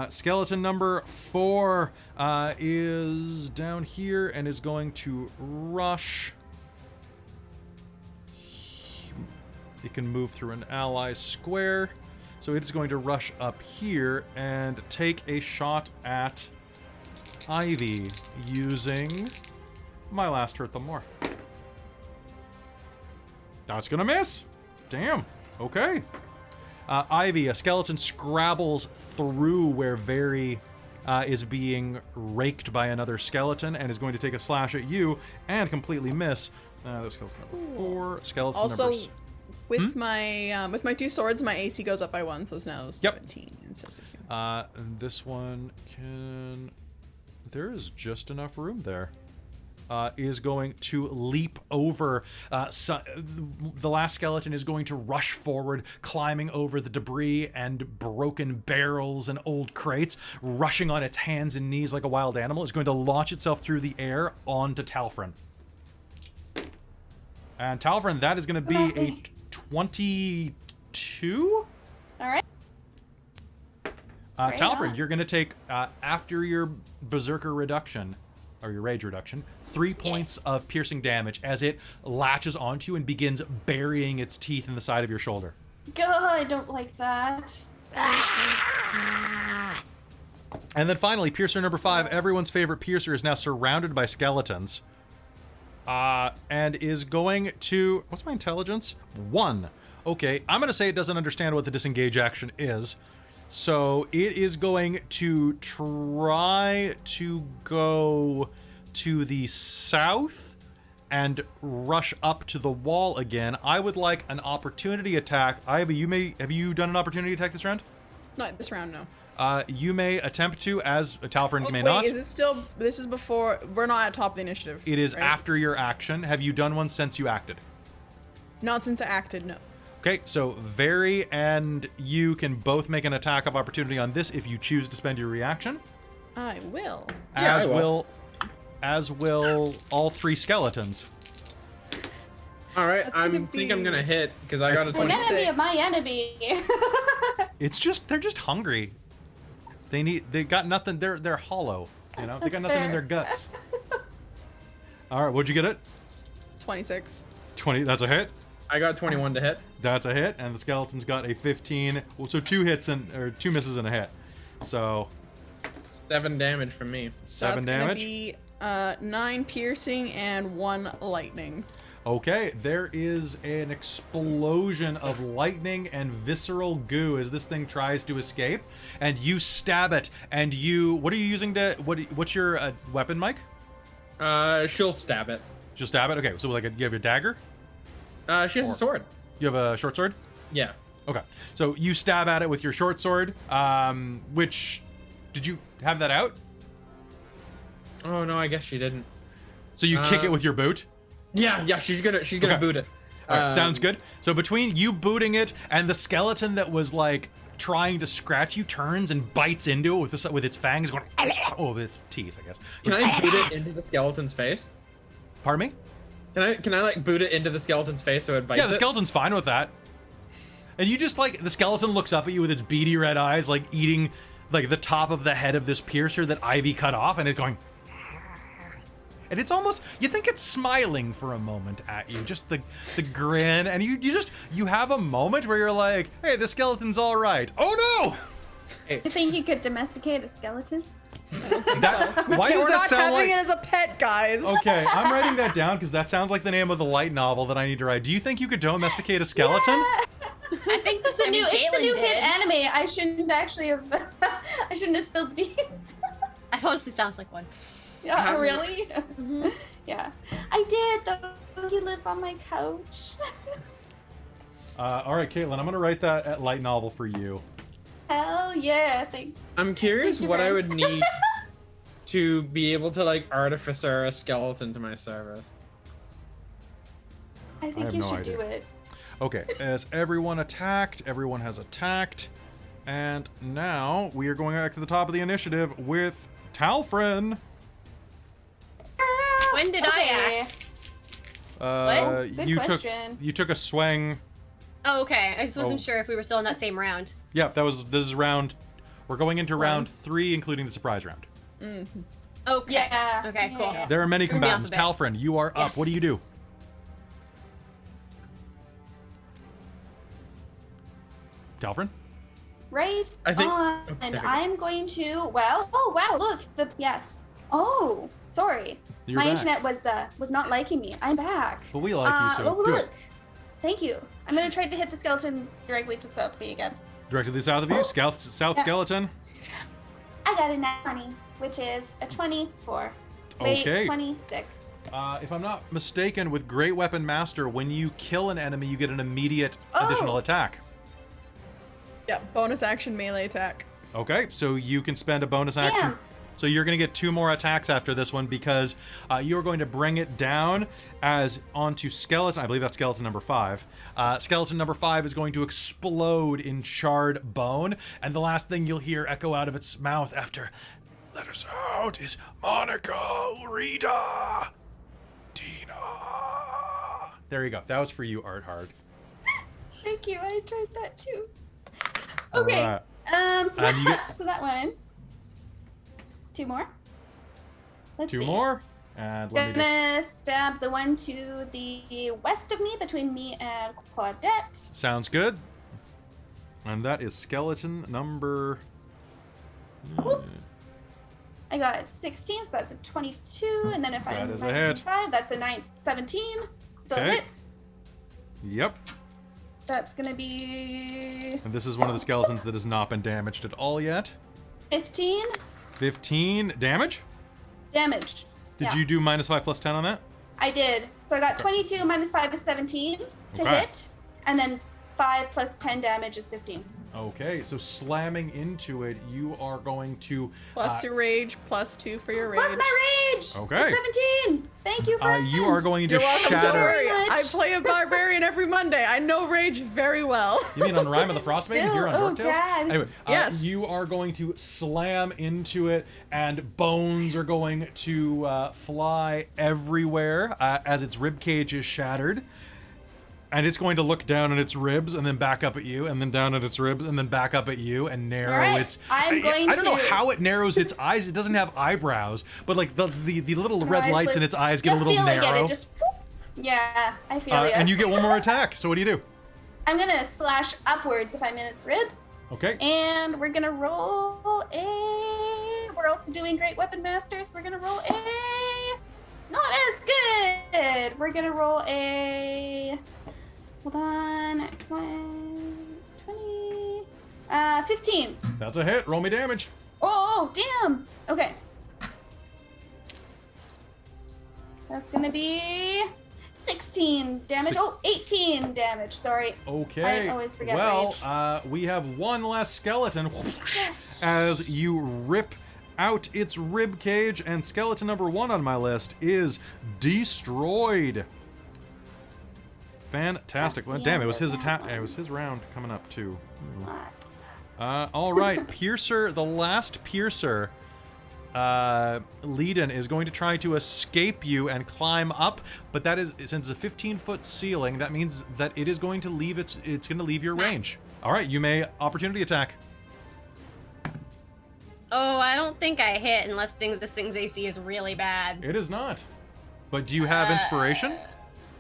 Skeleton number 4 is down here and is going to rush. It can move through an ally square. So it is going to rush up here and take a shot at Ivy using my last hurt them more. That's gonna miss. Damn. Okay. Ivy, a skeleton scrabbles through where Very is being raked by another skeleton and is going to take a slash at you and completely miss. That's skeleton number 4. Skeleton Also, numbers. with my 2 swords, my AC goes up by 1, so it's now 17 instead of 16. This one can... There is just enough room there. Is going to leap over. The last skeleton is going to rush forward, climbing over the debris and broken barrels and old crates, rushing on its hands and knees like a wild animal. It's going to launch itself through the air onto Talfrin. And Talfrin, that is going to be a 22? All right. Talfrin, you're going to take, after your Berserker reduction, or your Rage reduction, 3 points of piercing damage as it latches onto you and begins burying its teeth in the side of your shoulder. God, I don't like that. And then finally, Piercer number 5, everyone's favorite Piercer, is now surrounded by skeletons. And is going to... What's my intelligence? 1. Okay, I'm going to say it doesn't understand what the disengage action is. So it is going to try to go to the south and rush up to the wall again. I would like an opportunity attack. Ivy, have you done an opportunity attack this round? Not this round, no. You may attempt to, as Talfrin may wait, not. Is it still... This is before... We're not at top of the initiative. It is right? after your action. Have you done one since you acted? Not since I acted, no. Okay, so Very and you can both make an attack of opportunity on this if you choose to spend your reaction. I will. Yeah, I will. As will all 3 skeletons. All right, That's gonna I'm gonna hit because I got a An 26. enemy of my enemy. They're just hungry. They got nothing. They're hollow. You know, they got That's nothing in fair. their guts. All right, what'd you get it? 26. 20. That's a hit. I got 21 to hit. That's a hit, and the skeleton's got a 15. Well, so 2 hits or 2 misses and a hit. So 7 damage from me. So 7 it's damage. Gonna be 9 piercing and 1 lightning. Okay, there is an explosion of lightning and visceral goo as this thing tries to escape, and you stab it. And you, what are you using to? What's your weapon, Mike? She'll stab it. She'll stab it. Okay, so like you have your dagger. She has a sword. You have a short sword. Yeah. Okay, so you stab at it with your short sword. Which did you have that out? Oh no, I guess she didn't. So you kick it with your boot. Yeah, she's gonna Okay. boot it. All right, sounds good. So between you booting it and the skeleton that was like trying to scratch you turns and bites into it with its fangs going, oh, with its teeth, I guess. Can I boot it into the skeleton's face? Pardon me? Can I like boot it into the skeleton's face so it bites Yeah, the it? skeleton's fine with that. And you just like, the skeleton looks up at you with its beady red eyes, like eating like the top of the head of this piercer that Ivy cut off, and it's going, and it's almost, you think it's smiling for a moment at you, just the grin, and you have a moment where you're like, hey, the skeleton's all right. Oh You think you could domesticate a skeleton? no! Why does We're that not sound having like? it as a pet, guys. Okay, I'm writing that down because that sounds like the name of the light novel that I need to write. Do you think you could domesticate a skeleton? I think It's the new Caitlin hit did. anime. I shouldn't actually have. I shouldn't have spilled the beans. That honestly sounds like one. Yeah, Have you- really? Yeah, I did though. He lives on my couch. All right, Caitlin, I'm gonna write that light novel for you. Hell yeah! Thanks. I'm curious Thank you, what I Ren. would need to be able to like artificer a skeleton to my service. I I think have you no should idea. do it. Okay, as everyone has attacked, and now we are going back to the top of the initiative with Talfrin. When did I act? Good you question. took a swing. Oh, okay. I just wasn't Oh. sure if we were still in that same round. Yeah, this is round. We're going into round 3, including the surprise round. Okay. Yeah. Okay, cool. Yeah. There are many Threw me off combatants. a bit. Talfrin, you are up. Yes. What do you do? Talfrin? Right I think- on. oh, And there we go. I'm going to. Well. Oh wow! Look. Yes. Oh, sorry. You're My back. internet was not liking me. I'm back. But we like you, so oh, do look. it. Thank you. I'm gonna try to hit the skeleton directly to the south of me again. Directly south of you, south Yeah. skeleton. I got a 20, which is a 24. Wait, Okay. 26. If I'm not mistaken, with Great Weapon Master, when you kill an enemy, you get an immediate additional Oh. attack. Yeah, bonus action melee attack. Okay, so you can spend a bonus action. Damn. So you're going to get 2 more attacks after this one because you're going to bring it down as onto skeleton. I believe that's skeleton number 5. Skeleton number 5 is going to explode in charred bone, and the last thing you'll hear echo out of its mouth after "Let us out" is Monica, Rita, Tina. There you go. That was for you, Art Hard. Thank you. I tried that too. Okay. Alright. So, And you so that one. 2 more. Let's 2 see. more. And let me just... Gonna stab the one to the west of me, between me and Claudette. Sounds good. And that is skeleton number... I got 16, so that's a 22. And then if That I'm is a minus hit. 5, that's a 17. Still a Okay. hit. Yep. That's gonna be And this is one of the skeletons that has not been damaged at all yet. 15 15 damage. damage. Did Yeah. you do -5 + 10 on that? I did. So I got 22 minus 5 is 17 to Okay. hit. And then 5 plus 10 damage is 15. Okay, so slamming into it, you are going to... Plus your rage, +2 for your rage. Plus my rage! Okay. It's 17! Thank you, friend! you are going to You're welcome. Don't shatter... worry. much. I play a barbarian every Monday. I know rage very well. You mean on Rime of the Frostmaiden Still, here on oh, Dork Tales? God. Anyway, Yes. you are going to slam into it, and bones are going to fly everywhere as its rib cage is shattered. And it's going to look down at its ribs, and then back up at you, and then down at its ribs, and then back up at you, and narrow All right, its... I'm going I don't know to- how it narrows its eyes. It doesn't have eyebrows, but like the little red Eyes lights lit- in its eyes get a You'll little feel it, narrow. It just, whoop. Yeah, I feel ya. And you get 1 more attack. So what do you do? I'm gonna slash upwards if I'm in its ribs. Okay. And we're gonna roll a We're also doing Great Weapon Masters. We're gonna roll a not as good. We're gonna roll a hold on 20 15. That's a hit. Roll me damage. Oh damn. Okay. That's gonna be 16 damage. Oh, 18 damage. Sorry. Okay. I always forget well, rage. we have one less skeleton as you rip out its rib cage, and skeleton number 1 on my list is destroyed. Fantastic. Well, damn, it was his attack. It was his round coming up too. All right, Piercer, the last Piercer. Leiden is going to try to escape you and climb up, but that is, since it's a 15-foot ceiling, that means that it is going to leave it's going to leave your range. All right, you may opportunity attack. Oh, I don't think I hit unless this thing's AC is really bad. It is not. But do you have inspiration?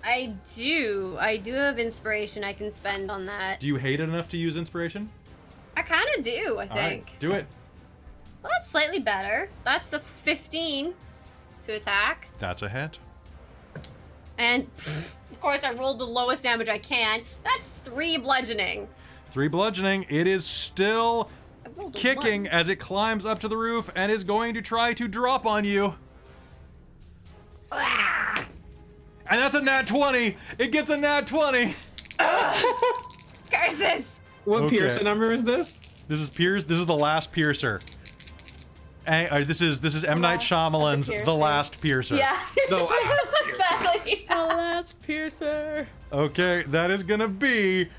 I do. I do have inspiration I can spend on that. Do you hate it enough to use inspiration? I kind of do, I All think. right, do it. Well, that's slightly better. That's a 15 to attack. That's a hit. And, of course, I rolled the lowest damage I can. That's 3 bludgeoning. 3 bludgeoning. It is still I rolled a kicking 1. as it climbs up to the roof and is going to try to drop on you. And that's a nat 20. It gets a nat 20. Curses! What Okay. Piercer number is this? This is the last Piercer. This is M. Night last Shyamalan's of the The Piercers. Last Piercer. Yeah. No. Exactly. The last piercer. Okay, that is gonna be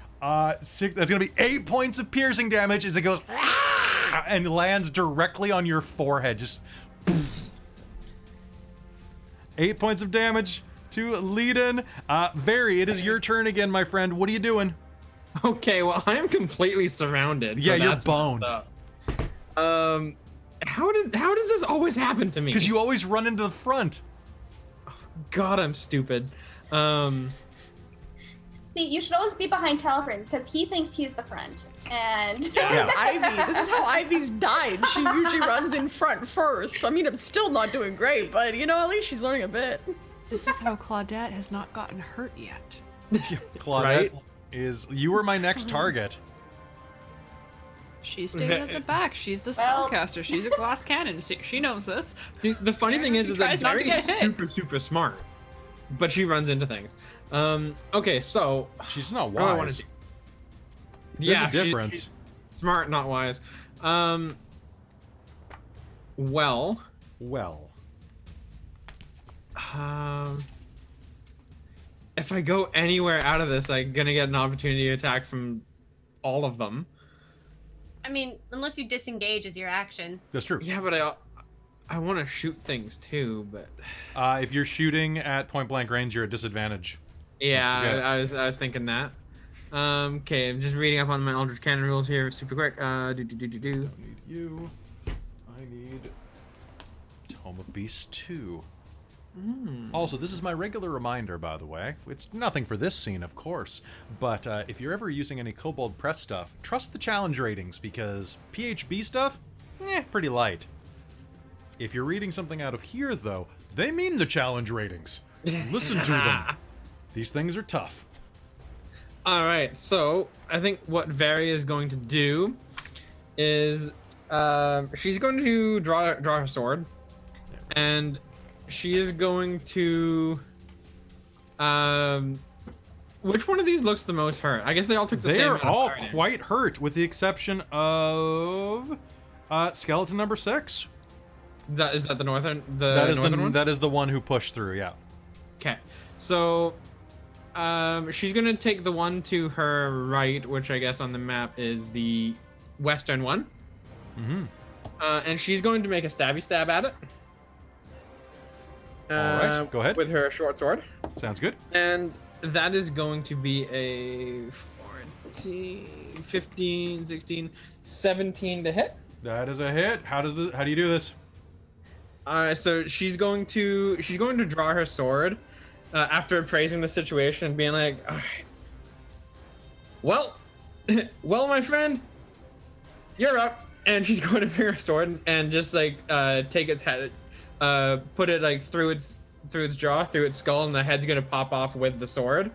6. That's gonna be 8 points of piercing damage as it goes and lands directly on your forehead. Just 8 points of damage to Leiden. Very, it is your turn again, my friend. What are you doing? Okay, well, I am completely surrounded. Yeah, so you're that's boned. messed up. How does this always happen to me? Because you always run into the front. God, I'm stupid. See, you should always be behind Talfrin because he thinks he's the front. And Yeah. Ivy. This is how Ivy's died. She usually runs in front first. I mean, I'm still not doing great, but you know, at least she's learning a bit. This is how Claudette has not gotten hurt yet. Claudette Right? you were my next target. She stays at the back. She's the Well- spellcaster. She's a glass cannon. She knows this. The funny thing is that tries not to Barry is get hit. super smart, but she runs into things. Okay, so She's not what do I wanna wise. do? There's Yeah, a difference. she's smart, not wise. Well, if I go anywhere out of this, I'm gonna get an opportunity to attack from all of them. I mean, unless you disengage as your action. That's true. Yeah, but I want to shoot things too, but If you're shooting at point blank range, you're at disadvantage. yeah, Yeah. I was thinking that. Okay, I'm just reading up on my Eldritch Cannon rules here, super quick. I need you. I need Tome of Beasts 2. Also, this is my regular reminder, by the way. It's nothing for this scene, of course, but if you're ever using any Kobold Press stuff, trust the challenge ratings, because PHB stuff, pretty light. If you're reading something out of here, though, they mean the challenge ratings. Listen to them. These things are tough. All right, so I think what Vari is going to do is she's going to draw her sword, and she is going to which one of these looks the most hurt? I guess they all took the same They're amount of all burning. quite hurt, with the exception of skeleton number 6. Is that the northern one? That is the one who pushed through. Yeah. Okay, so she's gonna take the one to her right, which I guess on the map is the western one. And she's going to make a stabby stab at it. All right, go ahead. With her short sword. Sounds good. And that is going to be a 14, 15, 16, 17 to hit. That is a hit. How do you do this? So she's going to draw her sword after appraising the situation and being like, all right, well, my friend, you're up. And she's going to bring her sword and just like take its head, put it like through its jaw, through its skull, and the head's gonna pop off with the sword.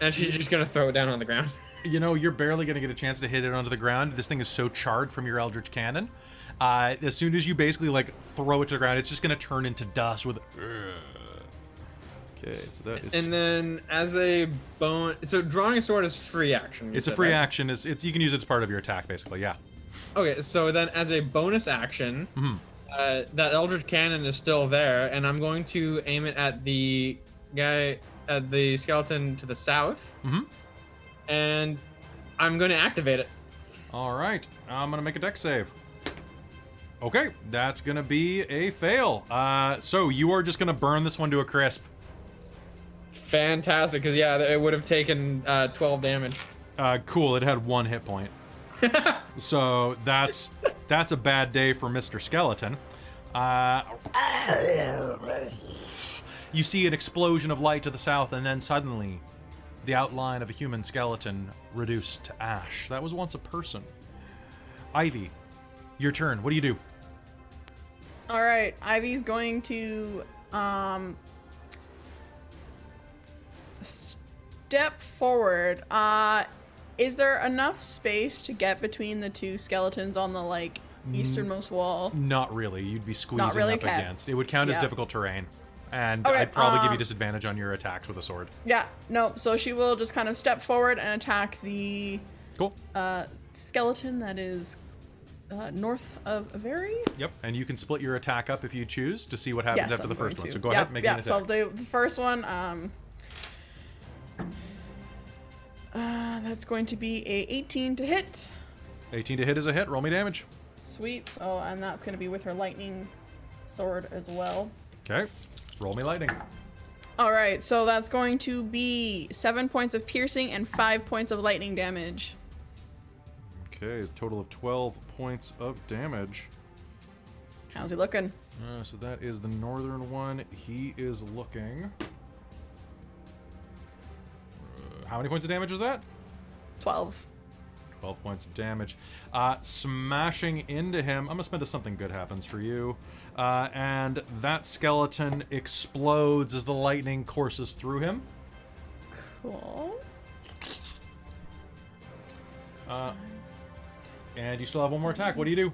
And she's just gonna throw it down on the ground. You know, you're barely going to get a chance to hit it onto the ground. This thing is so charred from your Eldritch Cannon. As soon as you basically, like, throw it to the ground, it's just going to turn into dust with... Okay, so that is... And then as a so drawing a sword is free action. It's a free action. It's you can use it as part of your attack, basically, yeah. Okay, so then as a bonus action, that Eldritch Cannon is still there, and I'm going to aim it at the guy, at the skeleton to the south. And I'm going to activate it. All right, I'm going to make a dex save. Okay, that's going to be a fail. So you are just going to burn this one to a crisp. Fantastic, because yeah, it would have taken 12 damage. Cool, it had 1 hit point. So that's a bad day for Mr. Skeleton. You see an explosion of light to the south, and then suddenly the outline of a human skeleton reduced to ash. That was once a person. Ivy, your turn. What do you do? All right, Ivy's going to step forward. Is there enough space to get between the two skeletons on the like easternmost wall? Not really. You'd be squeezing really? up Okay. against. It would count as Yeah. difficult terrain. And Okay, I'd probably give you disadvantage on your attacks with a sword. Yeah, no. So she will just kind of step forward and attack the Cool. skeleton that is north of Avery. Yep, and you can split your attack up if you choose to see what happens after I'm the first going one. to. So go ahead, make an So attack. the first one, that's going to be a 18 to hit. 18 to hit is a hit. Roll me damage. Sweet. So, and that's going to be with her lightning sword as well. Okay. Roll me lightning. All right, so that's going to be 7 points of piercing and 5 points of lightning damage. Okay, a total of 12 points of damage. How's he looking? So that is the northern one. He is looking... how many points of damage was that? 12. 12 points of damage. Smashing into him. I'm going to spend a something good happens for you. And that skeleton explodes as the lightning courses through him. Cool. And you still have one more attack. What do you do?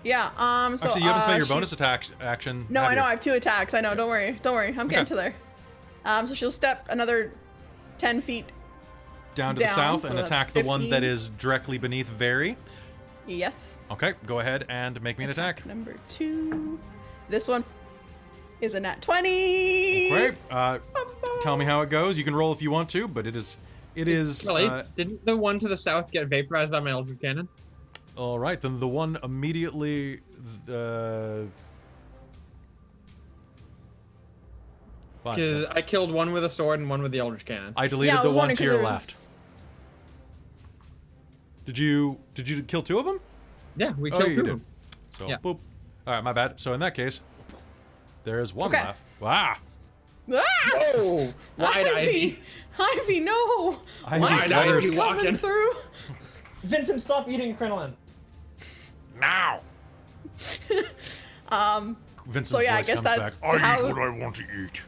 Yeah, so... Actually, you haven't spent your she- bonus attack action. No, have I know, you? I have 2 attacks. I know, don't worry. Don't worry, I'm getting Okay. to there. So she'll step another 10 feet. Down to the down, south so and that's attack the one 15. that is directly beneath Very. Yes. Okay, go ahead and make me an attack. Number 2. This one is a nat 20. Great. Tell me how it goes. You can roll if you want to, but it is... Kelly, didn't the one to the south get vaporized by my Eldritch Cannon? All right, then the one immediately... fine. Because I killed one with a sword and one with the Eldritch Cannon. I deleted Yeah, I the was one wondering to 'cause your there left. was- Did you kill 2 of them? Yeah, we Oh, killed you 2 of did. them. So, Yeah. boop. All right, my bad. So in that case, there's one Okay. left. Wow. Ah! Oh, wide Ivy. Ivy, no! Ivy Wide flutters. Ivy Coming walking. through. Vincent, stop eating crinoline. Now. Vincent's So yeah, I voice guess comes that's back. I how- eat what I want to eat.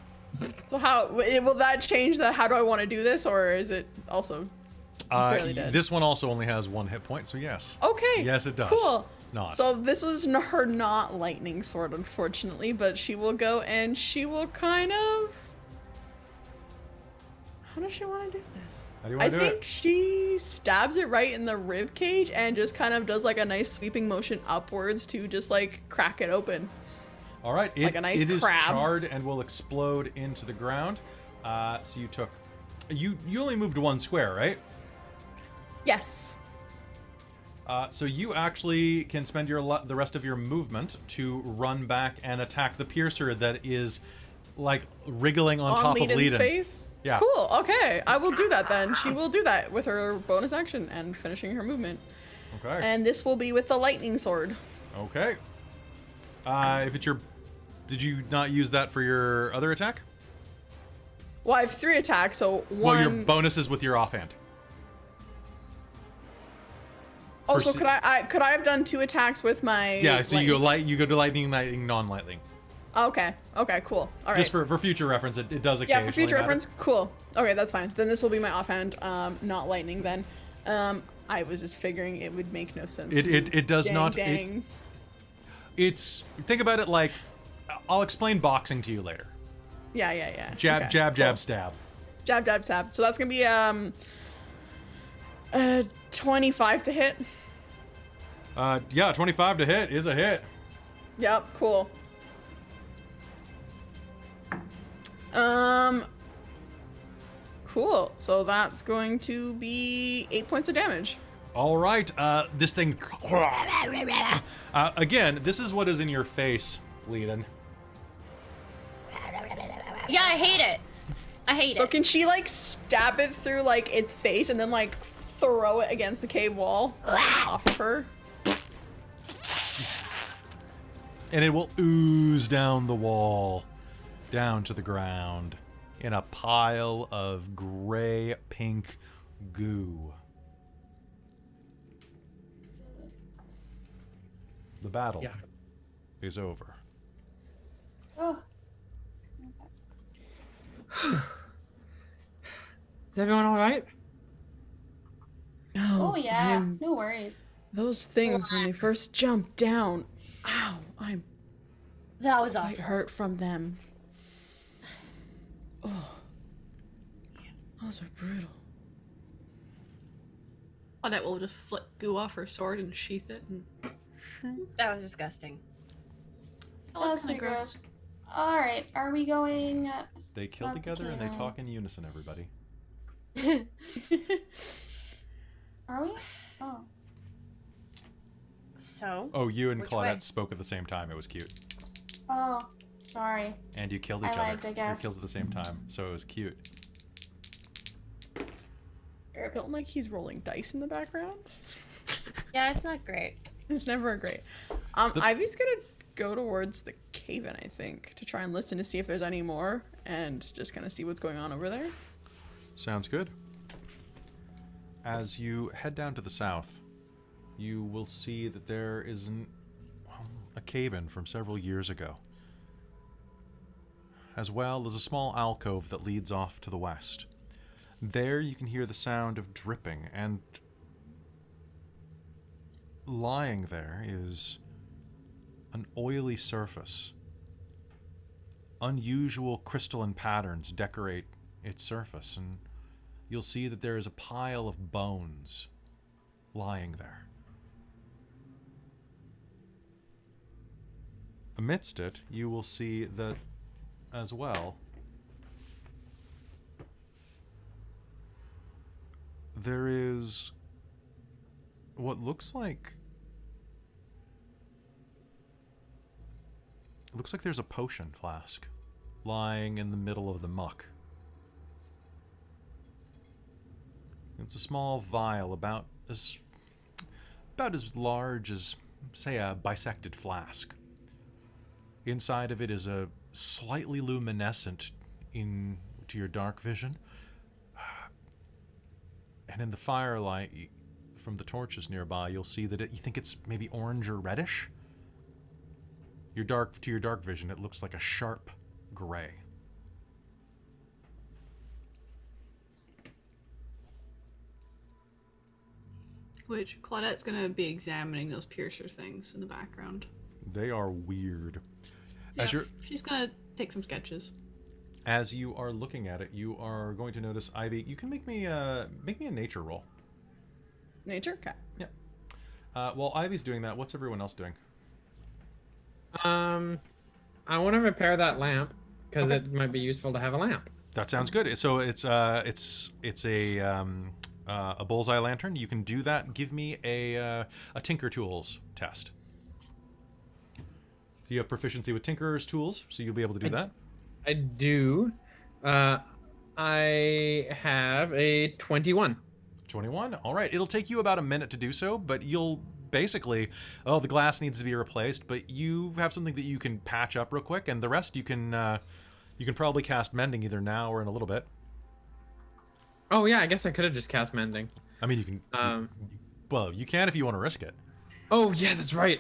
So how will that change the how do I want to do this, or is it also barely dead? This one also only has 1 hit point, so yes. Okay. Yes, it does. Cool. Not. So this was her not lightning sword, unfortunately, but she will go and she will kind of. How does she want to do this? How do you I want to do think it? she stabs it right in the rib cage and just kind of does like a nice sweeping motion upwards to just like crack it open. All right. like a nice it is crab. charred and will explode into the ground. So you took... You only moved 1 square, right? Yes. So you actually can spend the rest of your movement to run back and attack the piercer that is like wriggling on top of Leden's Leden. face. Yeah. Cool. Okay, I will do that then. She will do that with her bonus action and finishing her movement. Okay. And this will be with the lightning sword. Okay. If it's your... Did you not use that for your other attack? Well, I have 3 attacks, so one. Well, your bonus is with your offhand. Oh, so could I have done 2 attacks with my? Yeah, so lightning? you go to lightning, non-lightning. Okay. Okay. Cool. All right. Just for future reference, it does occasionally. Yeah, for future matter. reference. Cool. Okay, that's fine. Then this will be my offhand, not lightning. Then, I was just figuring it would make no sense. It does dang, not. Dang. It's think about it like I'll explain boxing to you later. Yeah. Jab, Okay, jab, cool. jab, stab. Jab, jab, stab. So that's gonna be 25 to hit. Yeah, 25 to hit is a hit. Yep. Cool. Cool. So that's going to be 8 points of damage. All right, this thing. Again, this is what is in your face, Leiden. Yeah, I hate it. I hate So it. can she like stab it through like its face and then like throw it against the cave wall off of her? And it will ooze down the wall, down to the ground, in a pile of gray-pink goo. The battle is over. Oh, Is everyone all right? No. oh yeah. No worries. Those things when they first jumped down. Ow! I'm That was quite awful. hurt from them. Oh. Those are brutal. Claudette will just flip goo off her sword and sheath it. And... That was disgusting. That That was was kind pretty of gross. gross. All right, are we going? They kill Sounds together and they okay. talk in unison, everybody. Are we? Oh. So, Oh, you and Which Claudette way? spoke at the same time. It was cute. Oh, sorry. And you killed I each other. lied, I You guess. killed at the same time, so it was cute. I don't like he's rolling dice in the background. yeah, it's not great. It's never great. Ivy's gonna go towards the cave-in, I think, to try and listen to see if there's any more, and just kind of see what's going on over there. Sounds good. As you head down to the south, you will see that there is a cave-in from several years ago, as well as a small alcove that leads off to the west. There you can hear the sound of dripping, and lying there is an oily surface. Unusual crystalline patterns decorate its surface, and you'll see that there is a pile of bones lying there. Amidst it, you will see that as well there is what looks like there's a potion flask lying in the middle of the muck. It's a small vial about as large as, say, a bisected flask. Inside of it is a slightly luminescent to your dark vision. And in the firelight from the torches nearby, you'll see that you think it's maybe orange or reddish. To your dark vision, it looks like a sharp gray. Which Claudette's gonna be examining those piercer things in the background. They are weird. She's gonna take some sketches. As you are looking at it, you are going to notice, Ivy, you can make me a nature roll. Nature? Okay. Yeah. While Ivy's doing that, what's everyone else doing? I want to repair that lamp because it might be useful to have a lamp. That sounds good. So it's a bullseye lantern. You can do that. Give me a Tinker Tools test. You have proficiency with Tinker's tools, so you'll be able to do that. I do. I have a 21. 21. All right. It'll take you about a minute to do so, but you'll basically, the glass needs to be replaced, but you have something that you can patch up real quick, and the rest you can probably cast mending either now or in a little bit. Oh yeah, I guess I could have just cast mending. I mean, you can Well, you can if you want to risk it. Oh yeah, that's right.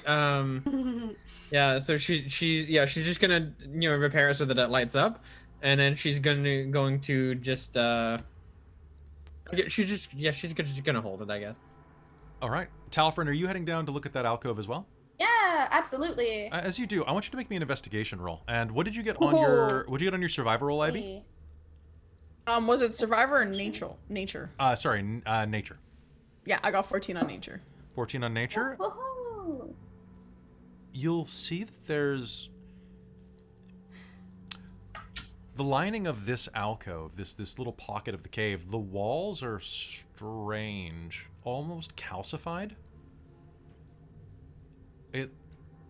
Yeah. So she's just gonna repair it so that it lights up, and then she's going to just she's just gonna hold it, I guess. All right, Talfrin, are you heading down to look at that alcove as well? Yeah, absolutely. As you do, I want you to make me an investigation roll. And what did you get on your survivor roll, Ivy? Was it survivor or nature? Nature. Nature. Yeah, I got 14 on nature. 14 on nature. Woohoo! You'll see that there's the lining of this alcove, this little pocket of the cave. The walls are strange, almost calcified.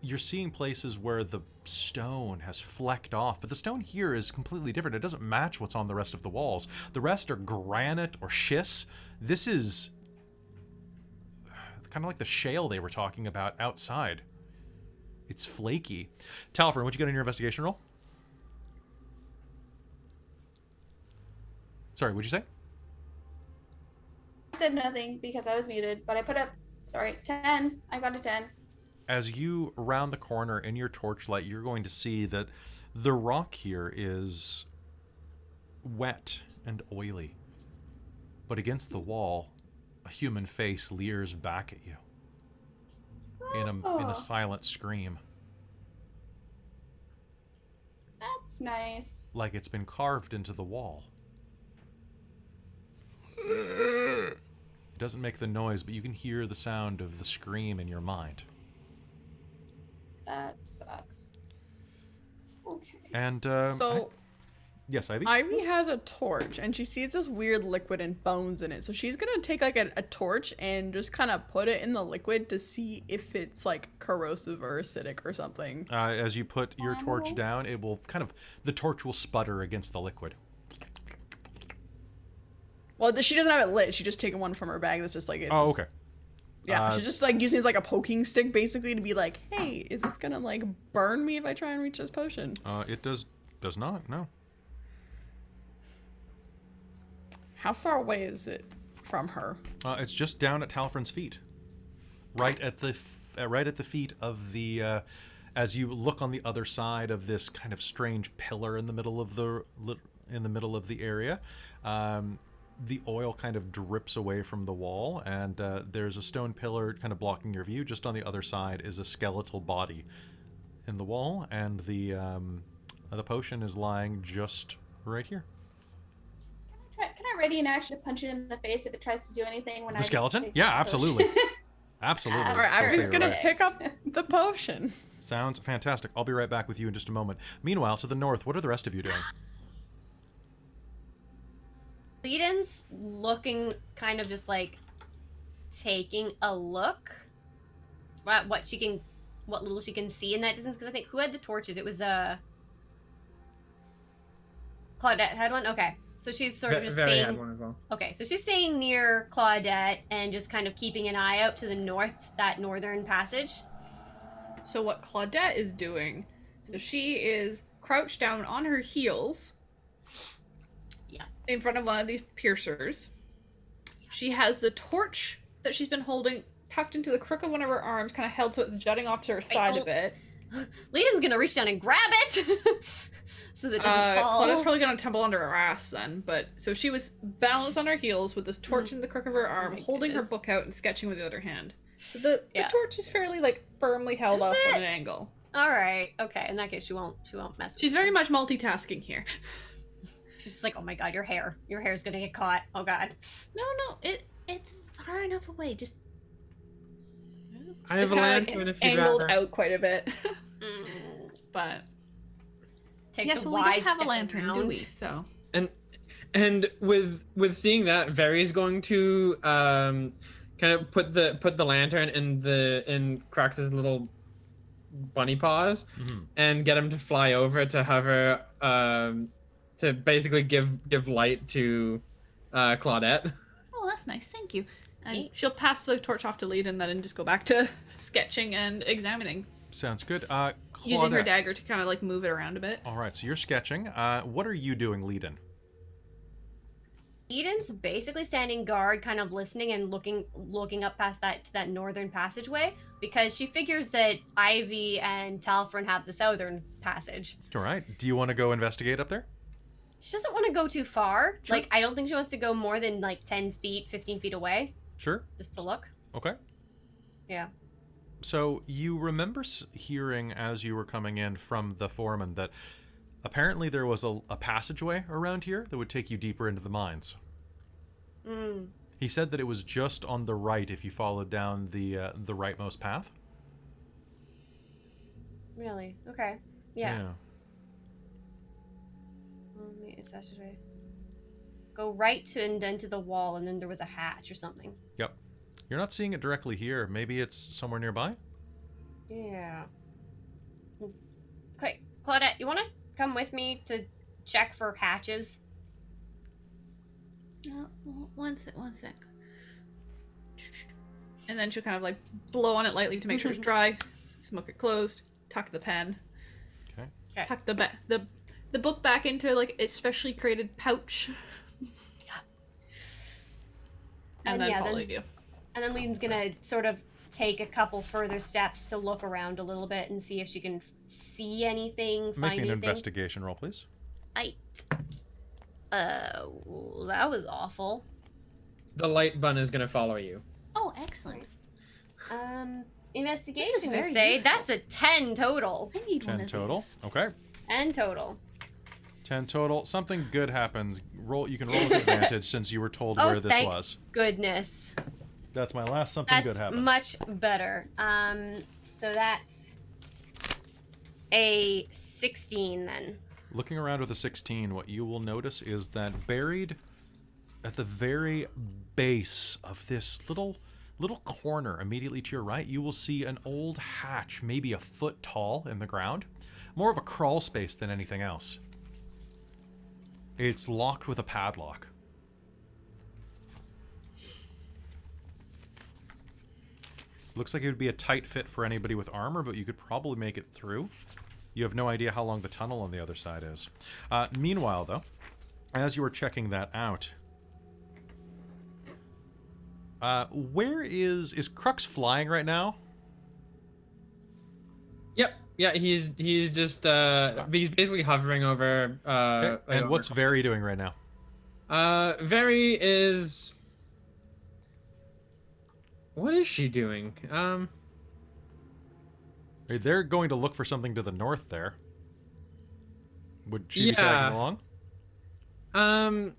You're seeing places where the stone has flecked off, but the stone here is completely different. It doesn't match what's on the rest of the walls. The rest are granite or schists. This is kind of like the shale they were talking about outside. It's flaky. Talfrin, what'd you get in your investigation roll? Sorry, what'd you say? I said nothing because I was muted, but I put up, 10. I got a 10. As you round the corner in your torchlight, you're going to see that the rock here is wet and oily. But against the wall, a human face leers back at you in a silent scream. That's nice. Like it's been carved into the wall. It doesn't make the noise, but you can hear the sound of the scream in your mind. That sucks. Okay. And yes, Ivy? Ivy has a torch, and she sees this weird liquid and bones in it. So she's gonna take like a torch and just kind of put it in the liquid to see if it's like corrosive or acidic or something. As you put your torch down, it will the torch will sputter against the liquid. Well, she doesn't have it lit. She just taken one from her bag that's just like it's. Oh, okay. Yeah, she's just like using it as like a poking stick basically to be like, hey, is this gonna like burn me if I try and reach this potion? It does not, no. How far away is it from her? It's just down at Talfrin's feet, right at the feet of the. As you look on the other side of this kind of strange pillar in the middle of the area, the oil kind of drips away from the wall, and there's a stone pillar kind of blocking your view. Just on the other side is a skeletal body in the wall, and the potion is lying just right here. Can I ready an action to punch it in the face if it tries to do anything when The skeleton? Yeah, absolutely. Absolutely. All right, I'm just gonna pick up the potion. Sounds fantastic. I'll be right back with you in just a moment. Meanwhile, to the north, what are the rest of you doing? Leden's looking kind of just like taking a look at what little she can see in that distance. Because I think who had the torches? It was Claudette had one. Okay, so she's sort of just staying. Had one as well. Okay, so she's staying near Claudette and just kind of keeping an eye out to the north, that northern passage. So what Claudette is doing, so she is crouched down on her heels. Yeah. In front of one of these piercers. She has the torch that she's been holding tucked into the crook of one of her arms, kind of held so it's jutting off to her side a bit. Leden's gonna reach down and grab it so that it doesn't fall. Claudette's probably gonna tumble under her ass then, but so she was balanced on her heels with this torch in the crook of her arm, holding her book out and sketching with the other hand. So the torch is fairly like firmly held off at an angle. All right, okay. In that case, she won't mess with She's very much multitasking here. She's just like, oh my god, your hair's gonna get caught. Oh god. No, it's far enough away. Just I have a lantern if you'd angled rather. out quite a bit. But Takes yes, a well, we wide don't have a step lantern, do around. we? So And with seeing that, Very's going to kind of put the lantern in Crox's little bunny paws and get him to fly over to hover to basically give light to Claudette. oh, that's nice. Thank you. and she'll pass the torch off to Lead and then just go back to sketching and examining. Sounds good. Using her Claudette. dagger to kind of like move it around a bit. All right, so you're sketching. What are you doing, Leadin? Eden's basically standing guard, kind of listening and looking up past that northern passageway, because she figures that Ivy and Talfrin have the southern passage. All right. Do you want to go investigate up there? She doesn't want to go too far. Sure. Like, I don't think she wants to go more than like 10 feet, 15 feet away, Sure. just to look. Okay. Yeah. So you remember hearing as you were coming in from the foreman that apparently there was a passageway around here that would take you deeper into the mines. He said that it was just on the right if you followed down the rightmost path. Really? Okay. Yeah. Passageway. Go right to and then to the wall, and then there was a hatch or something. Yep. You're not seeing it directly here. Maybe it's somewhere nearby? Yeah. Okay, Claudette, you want to come with me to check for hatches? One sec. And then she'll kind of like blow on it lightly to make sure it's dry, smoke it closed, tuck the pen. Okay. Tuck the book back into like a specially created pouch. And then follow you. And then Leden's gonna sort of take a couple further steps to look around a little bit and see if she can see anything, Make find me an anything. investigation roll, please. That was awful. The light bun is gonna follow you. Oh, excellent. Investigation, This is I very say. useful. That's a 10 total. I need 10 one of total. these. Okay. 10 total. 10 total. Something good happens. You can roll with advantage since you were told Oh, where this thank was. goodness. That's my last something That's good happens. much better. So that's a 16 then. Looking around with a 16, what you will notice is that buried at the very base of this little corner immediately to your right, you will see an old hatch, maybe a foot tall in the ground. More of a crawl space than anything else. It's locked with a padlock. Looks like it would be a tight fit for anybody with armor, but you could probably make it through. You have no idea how long the tunnel on the other side is. Meanwhile, though, as you were checking that out, where is Crux flying right now? Yep. Yeah, he's just he's basically hovering over. Okay. And what's Very doing right now? Very is. What is she doing? They're going to look for something to the north there. Would she be tagging along?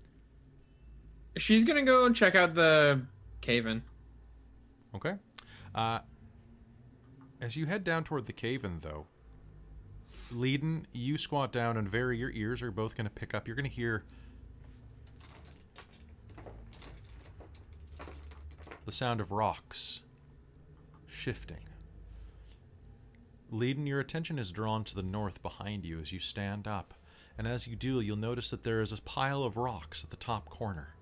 She's gonna go and check out the cave-in. Okay. As you head down toward the cave-in, though, Leiden, you squat down, and Very, your ears are both going to pick up. You're going to hear the sound of rocks shifting. Leiden, your attention is drawn to the north behind you as you stand up, and as you do, you'll notice that there is a pile of rocks at the top corner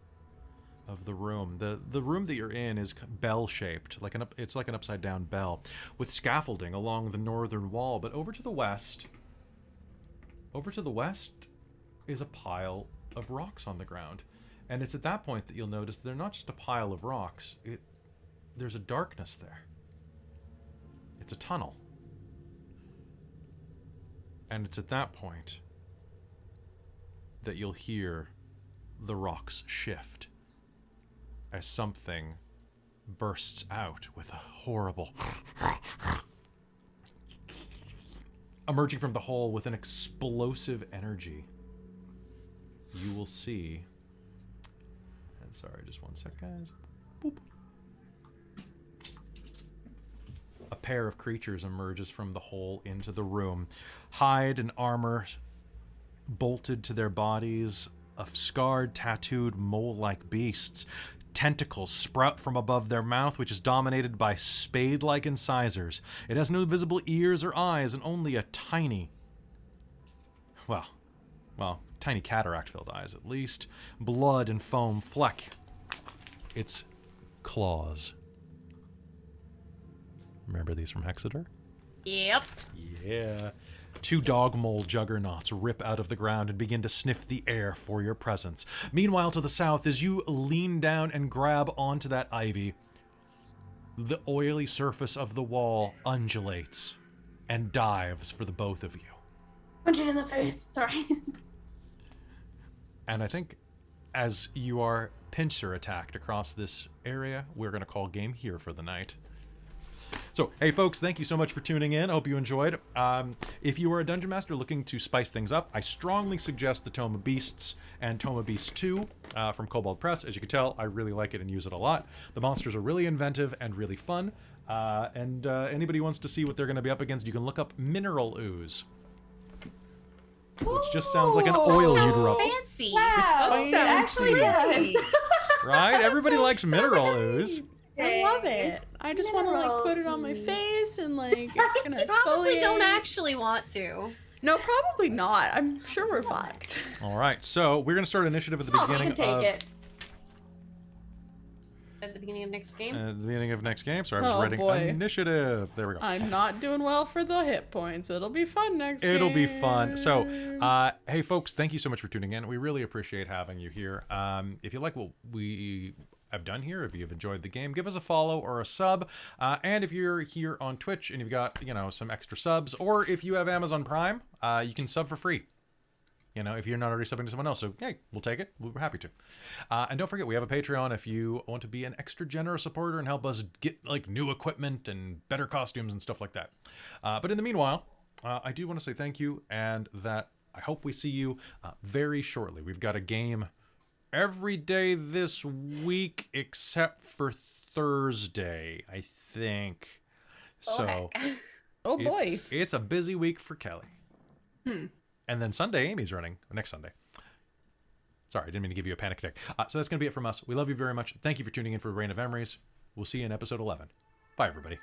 of the room. The room that you're in is bell-shaped, it's like an upside-down bell, with scaffolding along the northern wall. But over to the west is a pile of rocks on the ground, and it's at that point that you'll notice they're not just a pile of rocks. There's a darkness there. It's a tunnel, and it's at that point that you'll hear the rocks shift as something bursts out with a horrible emerging from the hole with an explosive energy. You will see, and sorry, just one sec, guys. Boop. A pair of creatures emerges from the hole into the room, hide and armor bolted to their bodies of scarred, tattooed, mole-like beasts. Tentacles sprout from above their mouth, which is dominated by spade-like incisors. It has no visible ears or eyes, and only a tiny, tiny cataract-filled eyes at least. Blood and foam fleck its claws. Remember these from Hexeter? Yep. Yeah. two dog mole juggernauts rip out of the ground and begin to sniff the air for your presence. Meanwhile, to the south, as you lean down and grab onto that ivy, the oily surface of the wall undulates and dives for the both of you. Punch it in the face. Sorry. And I think as you are pincer attacked across this area, we're going to call game here for the night. So, hey folks, thank you so much for tuning in. I hope you enjoyed. If you are a Dungeon Master looking to spice things up, I strongly suggest the Tome of Beasts and Tome of Beasts 2 from Kobold Press. As you can tell, I really like it and use it a lot. The monsters are really inventive and really fun. Anybody who wants to see what they're going to be up against, you can look up Mineral Ooze. Which just sounds like an oil you'd rub. Fancy. Wow, It's it actually does. Right? Everybody likes Mineral Ooze. I love it. I just want to like put it on my face and like it's gonna Probably exfoliate. don't actually want to. No, probably not. I'm sure we're fucked. All right, so we're going to start initiative at the Oh, we beginning can take of it. At the beginning of next game. the beginning of next game. Sorry, I was Oh, writing boy. initiative. There we go. I'm not doing well for the hit points. It'll be fun next It'll be game. fun. So, hey, folks, thank you so much for tuning in. We really appreciate having you here. If you like what we have done here, if you've enjoyed the game, give us a follow or a sub. And if you're here on Twitch and you've got, some extra subs, or if you have Amazon Prime, you can sub for free. If you're not already subbing to someone else. So, hey, we'll take it. We're happy to. And don't forget, we have a Patreon if you want to be an extra generous supporter and help us get, new equipment and better costumes and stuff like that. But in the meanwhile, I do want to say thank you, and that I hope we see you very shortly. We've got a game every day this week except for Thursday, I think. So, Oh boy. it's a busy week for Kelly. And then Sunday, Amy's running. Next Sunday. Sorry, I didn't mean to give you a panic attack. So that's going to be it from us. We love you very much. Thank you for tuning in for Reign of Emrys. We'll see you in episode 11. Bye, everybody.